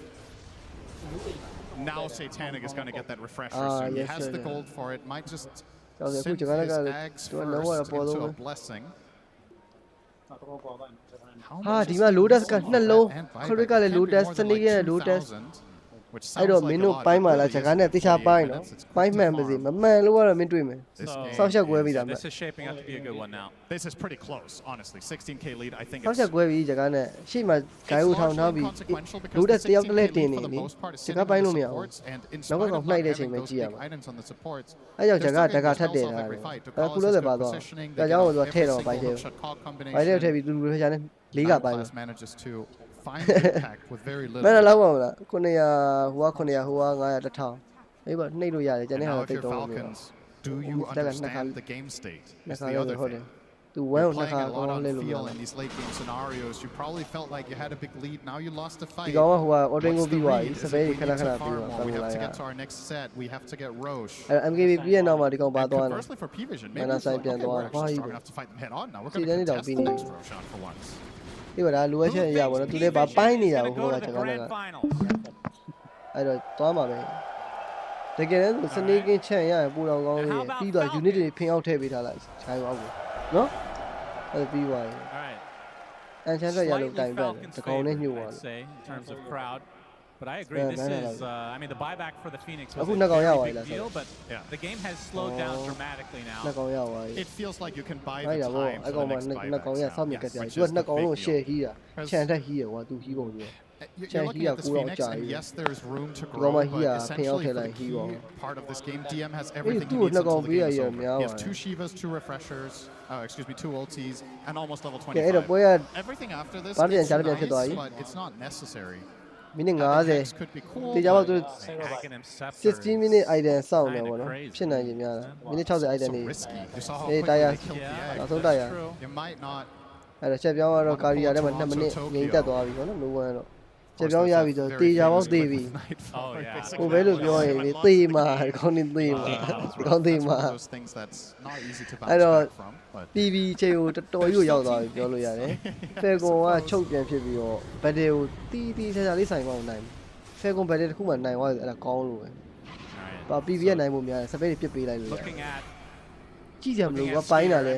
Speaker 12: Now Satanic is going to get that refresher soon. He has the gold for it. Might just send his eggs first into a blessing.
Speaker 2: ဒီမှာ lotus ကနှလုံး crit ကလည်း lotus စနေကလည်း lotus အဲ့တော့မင်းတို့ပိုင်းမှာလားဂျကားနဲ့တေချာပိုင်းနော်ပိုင်းမှန်ပါစေမမှန်လို့ကတော့မင်းတွေ့မယ်စောက်ချက်ကွဲပြီးတာမဲ့
Speaker 12: This is shaping up to be a good one now. This is pretty close, honestly. 16k lead. I think
Speaker 2: စောက်ချက်ကွဲပြီးဂျကားနဲ့ရှေ့မှာဂိုင်းဦးထောင်ထားပြီး lotus တယောက်တည်းတင်နေလေဂျကားပိုင်းလို့မရဘူးနောက်ကကောင်နှိုက်တဲ့အချိန်ပဲကြည့်ရမှာအဲ့ကြောင့်ဂျကားတကာထတ်တယ်လားအဲ့ခုလို့လည်းပါတော့ဒါကြောင့်ဟိုသူကထဲတော့ပိုင်းတယ်ပိုင်းတယ်ထည့်ပြီးသူလူတွေချာနဲ့လေးကပိုင်းမင်းလောက်ပါမလား900ဟိုက900ဟိုက900 1000အေးပါနှိပ်လို့ရတယ်ကျန်တဲ့ဟာတော့တိတ်တော့မရဘူး
Speaker 12: Do you understand the game state? That's the other thing.
Speaker 2: သူဝမ်းကိုနှစ်ခါကောင်းလဲလို့
Speaker 12: in these late game scenarios, you probably felt like you had a big lead. Now you lost the fight.
Speaker 2: ဒီကောင်ကဟိုက ordering ကိုပြီးသွားပြီစပယ်ခဏခဏပြီးတော့
Speaker 12: We have to get to our next set. We have to get Roche.
Speaker 2: MKB ပြီးရနောက်မှာဒီကောင်ပါသွားတယ်
Speaker 12: Firstly for Pvision, maybe
Speaker 2: မနာဆိုင်ပြန်သွားဘာကြီး
Speaker 12: we're going to have to fight them head on now. We're going to contest the next Roche for once.
Speaker 2: ဒီကဒါလိုအပ်ချက်အရာပေါ့နော်သူလည်းပိုင်းနေရဘူးဟိုကကျွန်တော်ကအဲ့တော့သွားမှာပဲတကယ်လည်းစနေကင်းချန်ရရင်ပူတော်ကောင်းလေးပြီးတော့ unit တွေဖင်အောင်ထည့်ပေးထားလိုက်ခြိုင်းပါဘူးနော်အဲ့ပြီးသွားပြီအန်ချန်တော့ရလို့တိုင်ပြန်တကောင်နဲ့ညှို့သွားတယ်
Speaker 10: in terms of crowd. But I agree, this is, I mean, the buyback for the Phoenix was a big deal, but the game has slowed down dramatically now.
Speaker 12: It feels like you can buy the time for the next buyback. You're looking at this Phoenix, and yes, there's room to grow, but essentially for the key part of this game, DM has everything he needs until the game's over. You have 2 Shivas, 2 refreshers, excuse me, 2 ultis, and almost level 25. Everything after this is nice, but it's not necessary.
Speaker 2: Minute 50တေချာပေါ့သူ16 minute item စောင့်နေပေါ့နော်ဖြစ်နိုင်ရင်များလား minute 60 item နေအေးတရားနောက်ဆုံးတရားအဲ့တော့ချက်ပြောင်းကတော့ကာရီယာထဲမှာ2 minute ငိမ့်တက်သွားပြီပေါ့နော် no one တော့ချက်ပြောင်းရပြီဆိုတေချာပေါ့သေးပြီဟိုပဲလို့ပြောရင်လေသေမှာကောင်းနေသေမှာကောင်းသေမှာအဲ့တော့ PB ချိန်ကိုတော်တော်ကြီးကိုရောက်သွားပြီပြောလို့ရတယ်ဖယ်ကွန်ကချုပ်ပြန်ဖြစ်ပြီးတော့ဘတ်တယ်ကိုတီးချာချာလေးဆိုင်ပေါင်းနိုင်ဖယ်ကွန်ဘတ်တယ်တစ်ခုမှနိုင်သွားတယ်အဲ့ဒါကောင်းလို့ပဲပါ PB ကနိုင်ဖို့များတယ်စပယ်တွေပြစ်ပေးလိုက်လို့ရတယ်ကြည့်ကြမလို့ကပိုင်းတာလေ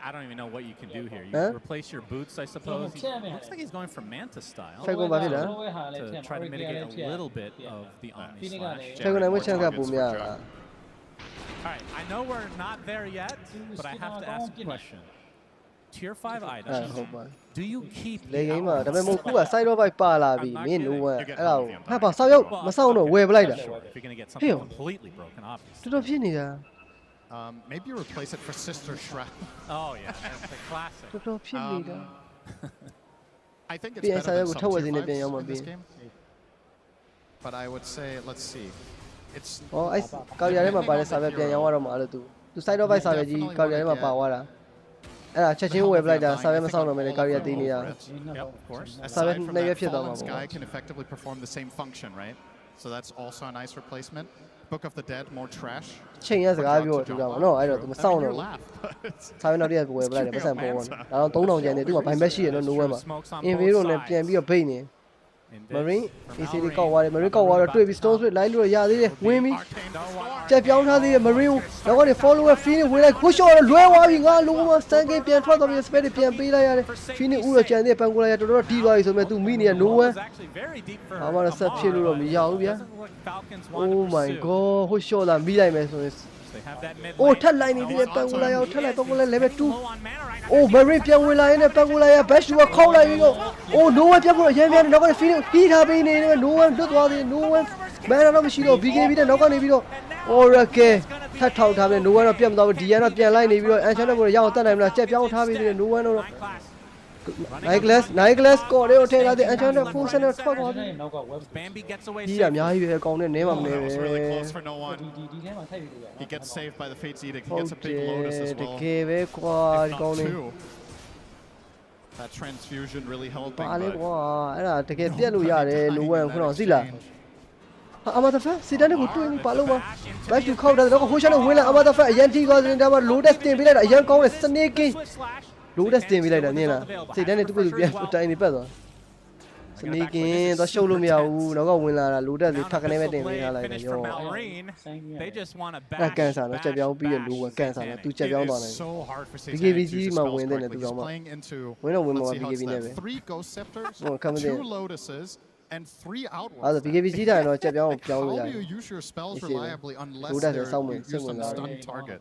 Speaker 10: I don't even know what you can do here. You replace your boots, I suppose. Looks like he's going for Manta style to try to mitigate a little bit of the Omni Slash. Alright, I know we're not there yet, but I have to ask a question. Tier 5 items, do you keep the items?
Speaker 2: ဒါပေမဲ့ခုက side of bike ပါလာပြီမင်းနိုးအဲ့ဒါကိုဟာပါဆောက်ရောက်မဆောက်တော့ဝယ်ပလိုက်တာ
Speaker 10: If you're going to get something completely broken, obviously.
Speaker 2: တော်တော်ဖြစ်နေတာ
Speaker 12: Maybe you replace it for Sister Shroud.
Speaker 10: Oh yeah, that's a classic.
Speaker 2: တော်တော်ဖြစ်နေတာ
Speaker 12: I think it's better than some tier 5s in this game. But I would say, let's see. It's
Speaker 2: ဟောအဲ့ကာရီယာထဲမှာပါတဲ့စာပဲပြန်ရောင်းရတော့မှာလို့သူ side of bike စာပဲကြီးကာရီယာထဲမှာပါသွားတာအဲ့ဒါချက်ချင်းဝယ်ပလိုက်တာစာပဲမဆောက်တော့မယ်လေကာရီယာတီးနေတာ
Speaker 12: of course.
Speaker 2: စာပဲနှစ်ရက်ဖြစ်သွားမှာ
Speaker 12: Fallen
Speaker 2: ပေါ့
Speaker 12: Sky can effectively perform the same function, right? So that's also a nice replacement. Book of the Dead, more trash.
Speaker 2: ချိန်ရစကားပြောတူတာပေါ့နော်အဲ့တော့သူမဆောက်တော့စာပဲနောက်တရက်ဝယ်ပလိုက်တယ်ပတ်စံပေါ်တော့ဒါတော့3000ကျန်တယ်သူကဘိုင်ဘက်ရှိရတော့ no one မှာ invade နဲ့ပြန်ပြီးတော့ဖိတ်နေMarine AC လေးကောက်သွားတယ် Marine ကောက်သွားတော့တွေ့ပြီး Stone Split လိုင်းလို့ရသေးတယ်ဝင်ပြီးကြက်ပြောင်းထားသေးတယ် Marine ကိုနောက်ကနေ follower Phoenix ဝင်လိုက် push တော့လွဲသွားပြီငါလုံးဝ stand game ပြန်ထွက်သွားပြီး space တွေပြန်ပေးလိုက်ရတယ် Phoenix ဥတော့ကြံသေးတယ်ပန်ကိုလာရတော်တော်တီးသွားပြီဆိုမဲ့သူမိနေရ no one ဘာမှတော့ဆက်ဖြစ်လို့တော့မရဘူးဗျာ Oh my god ဟို shot လာမိလိုက်မယ်ဆိုရင်အိုးထက်လိုက်နေတယ်ပန်ကိုလာရောက်ထက်လိုက်ပန်ကိုလာ level 2အိုး Marine ပြန်ဝင်လာရင်ပန်ကိုလာရ bash ကခေါက်လိုက်ပြီးတော့အိုး no one ပြန်ဖို့ရမ်းပြန်တယ်နောက်ကနေ Phoenix ဟီးထားပေးနေတယ် no one လွတ်သွားသေးတယ် no one မန်တော့မရှိတော့ BKB နဲ့နောက်ကနေပြီးတော့ Oracle ထပ်ထောက်ထားပြီး no one တော့ပြတ်မသွားဘူး DN တော့ပြန်လိုက်နေပြီးတော့ Enchanted ကိုရအောင်တက်နိုင်မလားကြက်ပြောင်းထားပေးသေးတယ် no one တော့ Nicholas ကော်လေးကိုထည့်ထားတဲ့ Enchanted 4 center ထွက်သွားပြီဒီကအများကြီးပဲအကောင်နဲ့နည်းမှမနေပဲ
Speaker 12: He gets saved by the Fate's Edict. He gets a big lotus as well.
Speaker 2: တကယ်ပဲကွာဒီကောင်လေး
Speaker 12: That transfusion really helping.
Speaker 2: ပါလေကွာအဲ့ဒါတကယ်ပြက်လို့ရတယ် no one ခုနကသိလားအမတာဖက်စီတန်းကိုတွင်းပြီးပါလို့ပါဘက်တူခောက်တယ်တော့ဟိုရှာနဲ့ဝင်လာအမတာဖက်အရန်တီကောစင်တာမှာ lotus တင်ပေးလိုက်တာအရန်ကောင်းတယ် snake lotus တင်ပေးလိုက်တာနင်းလားစိတ်တန်းနဲ့သူ့ကိုပြန်တိုင်နေပတ်သွား sneaking တော့ရှုပ်လို့မရဘူးတော့ကဝင်လာတာလူတက်စီဖက်ကနေပဲတင်ပေးထားလိုက်တယ်ရော
Speaker 10: They just want to
Speaker 2: အဲ့
Speaker 10: bash.
Speaker 2: ကန်ဆာတော့ချက်ပြောင်းပြီးရလူဝင်ကန်ဆာတော့သူချက်ပြောင်းသွားတယ်
Speaker 12: So hard for Cezanne
Speaker 2: BKB
Speaker 12: to use
Speaker 2: ကြီးမှာ
Speaker 12: spells
Speaker 2: ဝင်တဲ့နေ
Speaker 12: correctly.
Speaker 2: သူတော့
Speaker 12: He's
Speaker 2: မှ
Speaker 12: playing into
Speaker 2: ဝင်တော့ဝင်မှာ
Speaker 12: let's see how
Speaker 2: BKB
Speaker 12: it's
Speaker 2: နဲ့ပဲ
Speaker 12: done. 3 Ghost Scepters,
Speaker 2: 2
Speaker 12: Lotuses, and 3
Speaker 2: အဲ့ဒါ
Speaker 12: Outwards.
Speaker 2: BKB ကြီးတိုင်းတော့ချက်ပြောင်းပြောင်း
Speaker 12: How
Speaker 2: လို့ရ
Speaker 12: do
Speaker 2: တယ်
Speaker 12: you use your spells
Speaker 2: It's either.
Speaker 12: reliably unless
Speaker 2: Lotus
Speaker 12: they're,
Speaker 2: or someone,
Speaker 12: you use some
Speaker 2: someone
Speaker 12: stun target?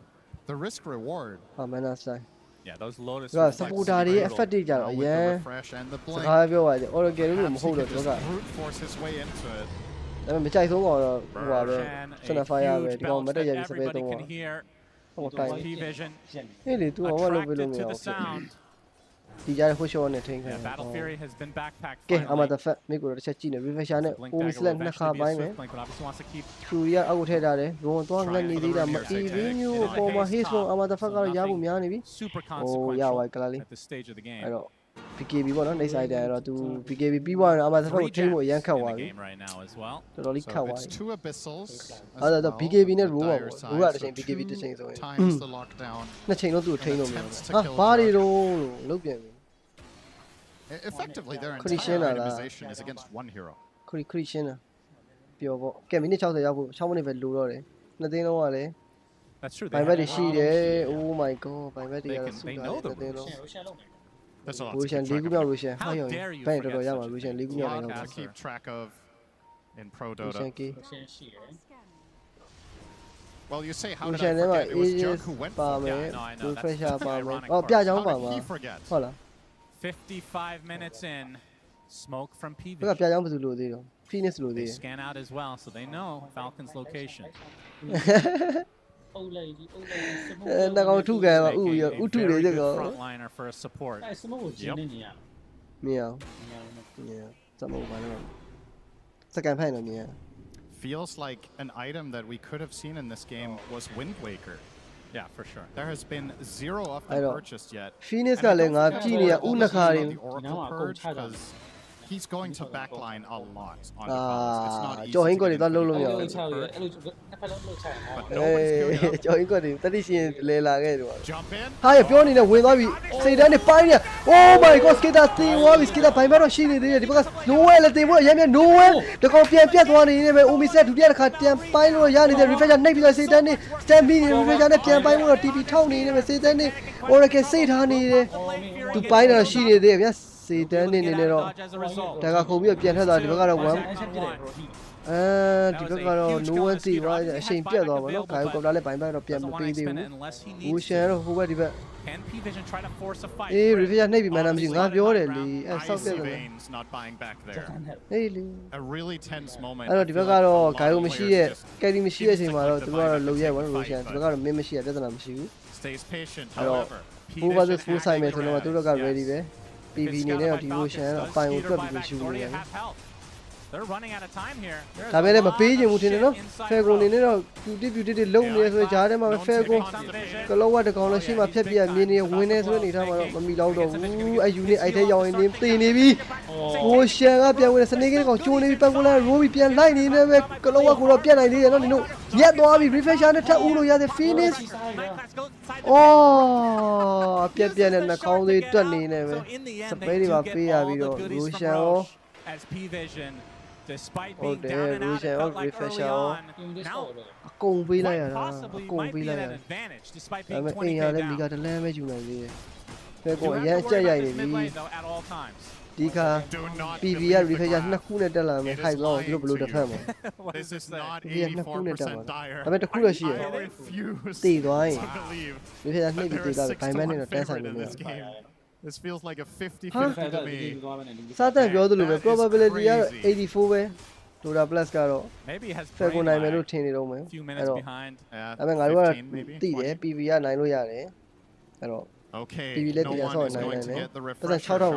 Speaker 12: The risk reward.
Speaker 2: ဟာမန်နာဆိုင်
Speaker 10: Yeah, those Lotus.
Speaker 2: ကစပူတာတွေ effect တွေကြတော့အ
Speaker 12: With
Speaker 2: ရန်
Speaker 12: the refresh and the
Speaker 2: စ
Speaker 12: blink.
Speaker 2: ကားပြောပါတယ် Oracle လို့မဟုတ်တော့
Speaker 12: Perhaps he
Speaker 2: သူ
Speaker 12: could
Speaker 2: က
Speaker 12: just brute force his way into it.
Speaker 2: ဒါပေမဲ့မကြိုက်ဆုံးကတော့ဟိုပါပဲ
Speaker 10: And
Speaker 2: Center
Speaker 10: a
Speaker 2: Fire ပဲ
Speaker 10: huge
Speaker 2: ဒီကောင်
Speaker 10: belch
Speaker 2: မတက်ရ
Speaker 10: that
Speaker 2: ပြီးစပယ်
Speaker 10: everybody
Speaker 2: တော့
Speaker 10: can hear.
Speaker 2: ဟိုတိုင်း
Speaker 10: Pvision
Speaker 2: ဟေးလေ तू ဘာမှလုပ်ပေးလို့မရ
Speaker 10: attracted to
Speaker 2: ဘူး
Speaker 10: the sound.
Speaker 2: ဒီကြားဟိုရှော့နဲ့ထိန်းခံ
Speaker 10: Yeah, Battle Fury has been backpacked.
Speaker 2: ကဲအမ
Speaker 10: finally.
Speaker 2: တဖက်မိကိုတော့တစ်ချက်ကြည့်နေ refresher နဲ့
Speaker 10: Blink
Speaker 2: OB
Speaker 10: dagger
Speaker 2: select
Speaker 10: will
Speaker 2: နှစ်ခါ
Speaker 10: eventually be a
Speaker 2: ပိုင်းမယ်
Speaker 10: swift blink, but obviously wants to keep
Speaker 2: Fury အောက်ထည့်ထားတယ်ဘုံသွားလက်နေသေးတာမအီဗီညူပေါ်မှာ hit ဆုံးအမတဖက်ကတော့ရဖို့များနေပြီ
Speaker 10: super
Speaker 2: ဟိုရပါ
Speaker 10: consequential
Speaker 2: ကလာလေး
Speaker 10: at this stage of the game.
Speaker 2: အဲ့တော့ BKB ပေါ့နော် next item အဲ့တော့ तू BKB ပြီးသွားရင်အမတဖက်ကိုထိန်းဖို့အရန်ခတ်
Speaker 10: In
Speaker 2: သွား
Speaker 10: the
Speaker 2: ပြီ
Speaker 10: game right now as well.
Speaker 2: တော်တော်လေးခတ်
Speaker 12: So
Speaker 2: သွား
Speaker 12: it's
Speaker 2: ပြီ
Speaker 12: 2 abyssals. as
Speaker 2: အဲ့တော့
Speaker 12: well.
Speaker 2: BKB နဲ့
Speaker 12: The
Speaker 2: roll ပါ
Speaker 12: dire
Speaker 2: ပေါ့
Speaker 12: side,
Speaker 2: ရိုးရတစ်
Speaker 12: so
Speaker 2: ချိန် BKB တစ်ချိန်ဆိုရင်
Speaker 12: 2 times the lockdown.
Speaker 2: နှစ်ချိန်လုံးသူ့ကိုထိန်းလို့မရဘူး
Speaker 12: Attempts to
Speaker 2: ဟာ
Speaker 12: kill
Speaker 2: ဘာတွေ
Speaker 12: Jordan.
Speaker 2: တော့လုတ်ပြန်ပြီ
Speaker 12: Effectively, their
Speaker 2: Christian
Speaker 12: entire
Speaker 2: ala.
Speaker 12: itemization is against 1 hero.
Speaker 2: ခရီရှင်းတာပျော်ပေါ့ကဲမိနစ်60ရောက်ဖို့6မိနစ်ပဲလိုတော့တယ်နှစ်သိန်းလုံးကလည်း
Speaker 10: That's true.
Speaker 2: ဘိုင်ဘက်တွေရှိတယ် Oh my god ဘိုင်ဘက်တွေကတော့စု
Speaker 10: They
Speaker 2: တာ
Speaker 10: know
Speaker 2: နှစ်သိန်း
Speaker 10: the
Speaker 2: လုံး
Speaker 12: There's a lot
Speaker 2: ရူ
Speaker 12: to
Speaker 2: ရှန်
Speaker 12: keep
Speaker 2: ၄
Speaker 12: track
Speaker 2: ခု
Speaker 12: of.
Speaker 2: မြောက်ရူရှန်ဟာ
Speaker 10: How
Speaker 2: ရော
Speaker 10: dare you
Speaker 2: ဘယ်တော်
Speaker 10: forget
Speaker 2: တော်ရ
Speaker 10: such
Speaker 2: မှာ
Speaker 10: a
Speaker 2: ရူရှန်
Speaker 10: thing.
Speaker 2: ၄ခုမြောက်
Speaker 12: A
Speaker 2: တယ်
Speaker 12: lot
Speaker 2: တော့
Speaker 12: to keep track of in Pro
Speaker 2: ရူရှန်
Speaker 12: Dota.
Speaker 2: ကီ
Speaker 12: Well, you say, how
Speaker 2: ရူ
Speaker 12: did
Speaker 2: ရှန်
Speaker 12: I
Speaker 2: ထဲမှာ
Speaker 12: forget? It was
Speaker 2: Aegis
Speaker 12: Jerk who went
Speaker 2: ပါ
Speaker 12: for
Speaker 2: မယ်
Speaker 10: Yeah, no, I know. That's
Speaker 2: refresher
Speaker 10: the
Speaker 2: ပါမယ်
Speaker 10: ironic
Speaker 2: အော်
Speaker 10: part.
Speaker 2: ပြကြောင်းပါ
Speaker 12: How
Speaker 2: မှာ
Speaker 12: did he forget?
Speaker 2: ဟုတ်လား
Speaker 10: 55 minutes in, smoke from
Speaker 2: ဘက်က
Speaker 10: Pvision.
Speaker 2: ပြကြောင်းဘယ်သူလို့သေးတော့ Phoenix လို့
Speaker 10: They
Speaker 2: သေးတယ်
Speaker 10: scan out as well, so they know Falcon's location.
Speaker 2: နှကောင်ထုခံမှာဥ
Speaker 10: Making
Speaker 2: ရ
Speaker 10: a
Speaker 2: ဥထု
Speaker 10: very
Speaker 2: လေးတဲ့
Speaker 10: good
Speaker 2: ကော
Speaker 10: frontliner for a support.
Speaker 2: မြင်အောင်မြင်စမောပါတော့စကန်ဖိုင်တော့မြင်
Speaker 12: Feels like an item that we could have seen in this game was Wind Waker.
Speaker 10: Yeah, for sure.
Speaker 12: There has been 0 of
Speaker 2: I
Speaker 12: them
Speaker 2: don't-
Speaker 12: purchased yet.
Speaker 2: Phoenix
Speaker 12: And
Speaker 2: က
Speaker 12: I
Speaker 2: လည်း
Speaker 12: don't
Speaker 2: ငါ
Speaker 12: think
Speaker 2: ကြည့်နေရ
Speaker 12: all
Speaker 2: ဥ
Speaker 12: the
Speaker 2: နှခါ
Speaker 12: season
Speaker 2: တွေ
Speaker 12: on the Oracle Purge, 'cause he's going to backline a lot on the
Speaker 2: အာ
Speaker 12: Palace. It's not easy
Speaker 2: ကြော်ဟင်း
Speaker 12: to
Speaker 2: ကွက်
Speaker 12: get
Speaker 2: တွေတော့
Speaker 12: into
Speaker 2: လုံး
Speaker 12: the
Speaker 2: လို့မရ
Speaker 12: Oracle
Speaker 2: ဘူး
Speaker 12: Purge. But
Speaker 2: အေ
Speaker 12: nobody's queued up.
Speaker 2: းကြော်ဟင်းကွက်တွေတတိရှင်လဲလာခဲ့တယ်ပေါ့
Speaker 12: Jump in.
Speaker 2: ဟာရပြောနေနဲ့ဝင်သွားပြီစိတ်တန်းနဲ့ပိုင်းနေ Oh my god စကေတာတင်သွားပြီစကေတာဘိုင်ဘက်တော့ရှိနေသေးတယ်ဒီဘက်က Noel လည်းတင်ဖို့အရင်မြန် Noel တကောင်ပြန်ပြတ်သွားနေနေပဲ Omi set ဒုတိယတစ်ခါပြန်ပိုင်းလို့ရနေတဲ့ refresher နှိပ်ပြီးတော့စိတ်တန်းနဲ့ stand ပြီးနေ refresher နဲ့ပြန်ပိုင်းလို့ TP ထောက်နေနေပဲစိတ်တန်းနဲ့ Oracle စိတ်ထားနေတယ်သူပိုင်းတော့ရှိနေသေးတယ်ဗျာစိတ်တန်းနေနေတော့
Speaker 10: Dodge as a result.
Speaker 2: ဒါကခုံပြီးပြန်ထွက်သွားဒီဘက်ကတော့ 1
Speaker 10: 1.
Speaker 2: အဲဒီဘက်ကတော့ no one see ပါအချိန်ပြတ်သွားပါတော့ဂိုင်ကော်တာလည်းဘိုင်ဘက်တော့ပြန်မ
Speaker 10: Doesn't want to
Speaker 2: ပေးသေး
Speaker 10: expend
Speaker 2: ဘူး
Speaker 10: it unless he
Speaker 2: ဘူ
Speaker 10: needs
Speaker 2: ရှန်
Speaker 10: to.
Speaker 2: တော့ဟိုဘက်ဒီဘက်
Speaker 10: Can Pvision try to force a fight?
Speaker 2: အေး refresher နှိပ်ပြီးမှန်းတာမရှိငါပြောတယ်လေအဲဆောက်ပြ
Speaker 12: Icy
Speaker 2: တယ်
Speaker 12: Veins not buying back there.
Speaker 2: ဟေးလေ
Speaker 12: A really tense moment.
Speaker 2: အဲ့တော့
Speaker 12: I
Speaker 2: ဒီဘ
Speaker 12: feel
Speaker 2: က်
Speaker 12: like
Speaker 2: ကတော့
Speaker 12: a lot
Speaker 2: ဂိုင်
Speaker 12: of
Speaker 2: ကိုမရှိ
Speaker 12: players
Speaker 2: ရဲ့
Speaker 12: just
Speaker 2: ကယ်ရီမရှိတဲ့အချိန်မှာတော့
Speaker 12: seems
Speaker 2: သူ
Speaker 12: like
Speaker 2: ကတော့
Speaker 12: the
Speaker 2: လုံရဲ
Speaker 12: vibe
Speaker 2: ဘော
Speaker 12: of
Speaker 2: လို့
Speaker 12: the
Speaker 2: ရှာ
Speaker 12: fight,
Speaker 2: ဒီဘက်ကတော့မင်းမရှိရပြဿနာမရှိဘူး
Speaker 12: stays patient,
Speaker 2: အဲ့တော့
Speaker 12: however.
Speaker 2: full versus full
Speaker 10: Pvision
Speaker 2: side မယ်
Speaker 10: acting
Speaker 2: ဆိုတော့သူတို့က
Speaker 10: correct.
Speaker 2: ready ပဲ PV အနေနဲ့တော့ devotion ကတော့အပိုင်ကိုတွက်ပြီးရှူနေတယ်
Speaker 10: They're running out of time here.
Speaker 2: ဒါပေမဲ့မပေးချင်ဘူးထင်တယ်နော်ဖယ်ကွန်အနေနဲ့တော့ beauty လုံနေဆိုကြားထဲမှာပဲဖယ်ကွန်ကလောဝတ်တကောင်လည်းရှိမှဖြက်ပြမြင်းနေဝင်နေဆိုတဲ့အနေထားမှာတော့မမီတော့တော့ဘူးအယူနေအဲ့ထဲရောက်ရင်တင်နေပြီဟိုရှန်ကပြန်ဝင်စနေကင်းကောင်ကျိုးနေပြီပတ်ကွန်လည်း Roby ပြန်လိုက်နေနေပဲကလောဝတ်ကိုတော့ပြတ်နိုင်သေးတယ်နော်နင်တို့ညက်သွားပြီ refresher နဲ့ထပ်ဦးလို့ရတဲ့ finish အော်ပြက်နဲ့နှာခေါင်းသေးတွက်နေနေပဲ စပေးတွေပါပေးရပြီးတော့ Roshan ရော
Speaker 10: as Pvision despite
Speaker 2: ဟုတ်
Speaker 10: being
Speaker 2: တယ်
Speaker 10: down and out
Speaker 2: Roshan
Speaker 10: it
Speaker 2: ရော
Speaker 10: felt like early
Speaker 2: refresher ရော
Speaker 10: on. Now
Speaker 2: အကုန်ပေးလိုက်ရ
Speaker 10: quite
Speaker 2: တာ
Speaker 10: possibly
Speaker 2: အကုန်
Speaker 10: might
Speaker 2: ပေး
Speaker 10: be
Speaker 2: လိုက်ရ
Speaker 10: at
Speaker 2: တာ
Speaker 10: an advantage despite
Speaker 2: ဒါ
Speaker 10: being
Speaker 2: ပေမဲ့အိမ်ရ
Speaker 10: 20k
Speaker 2: လည်းမီက
Speaker 10: down.
Speaker 2: တလန်းပဲယူနိုင်သေးတယ်ဖဲ
Speaker 10: You
Speaker 2: ကောအ
Speaker 10: have
Speaker 2: ရန်
Speaker 10: to
Speaker 2: ကြက်
Speaker 10: worry
Speaker 2: ရိုက်
Speaker 10: about
Speaker 2: နေ
Speaker 10: this
Speaker 2: ပြီ
Speaker 10: mid lane though at all times.
Speaker 2: ဒီခါ
Speaker 12: Do not
Speaker 2: PV က
Speaker 12: believe the
Speaker 2: refresher
Speaker 12: grab.
Speaker 2: နှစ်ခုနဲ့တက်လာမယ်
Speaker 12: It is
Speaker 2: ခိုက်တော့သူတို့ဘယ်လို
Speaker 12: lying
Speaker 2: တစ်ဖက်
Speaker 12: to
Speaker 2: မှာ
Speaker 10: What
Speaker 12: This
Speaker 10: does this
Speaker 12: is
Speaker 10: say?
Speaker 12: not
Speaker 2: ဒီကနှစ်ခုနဲ့တက်မှာ
Speaker 12: 84% dire.
Speaker 2: ဒါပေမဲ့တစ်ခုတော့ရှိရ
Speaker 12: I refuse
Speaker 2: တည်သွားရင်
Speaker 12: to believe
Speaker 2: refresher နှိပ်
Speaker 12: that
Speaker 2: ပြီး
Speaker 12: there
Speaker 2: တည်
Speaker 12: is
Speaker 2: သွားပြီဘိုင်မ
Speaker 12: 6 to
Speaker 2: န်နဲ့
Speaker 12: 1
Speaker 2: တော့တန်းဆိုင်
Speaker 12: favorite
Speaker 2: လို့
Speaker 12: in
Speaker 2: မရ
Speaker 12: this game. This feels like a 50-50
Speaker 2: Huh?
Speaker 12: to me.
Speaker 2: စားတဲ့ပြောသလိုပဲ
Speaker 12: That is
Speaker 2: probability ကတော့
Speaker 12: crazy.
Speaker 2: 84ပဲ Dota Plus ကတော့
Speaker 10: Maybe he has
Speaker 2: ဖဲကွန်
Speaker 10: brain
Speaker 2: နိုင်မယ်လို့
Speaker 10: lag.
Speaker 2: ထင်နေတော့မယ်
Speaker 10: Few
Speaker 2: အဲ့
Speaker 10: minutes
Speaker 2: တော့
Speaker 10: behind.
Speaker 12: Yeah,
Speaker 2: ဒါပေမဲ့ငါတို့က
Speaker 12: 15 maybe,
Speaker 2: တည်တယ်
Speaker 12: 20.
Speaker 2: PV ကနိုင်လို့ရတယ်အဲ့တော့
Speaker 12: Okay,
Speaker 2: PV လက်
Speaker 12: no
Speaker 2: တရား
Speaker 12: one
Speaker 2: ဆော့
Speaker 12: is
Speaker 2: နိုင်
Speaker 12: going
Speaker 2: နိုင်တယ်
Speaker 12: to get the
Speaker 2: ပတ်စံ
Speaker 12: refresher
Speaker 2: 6000
Speaker 12: shot.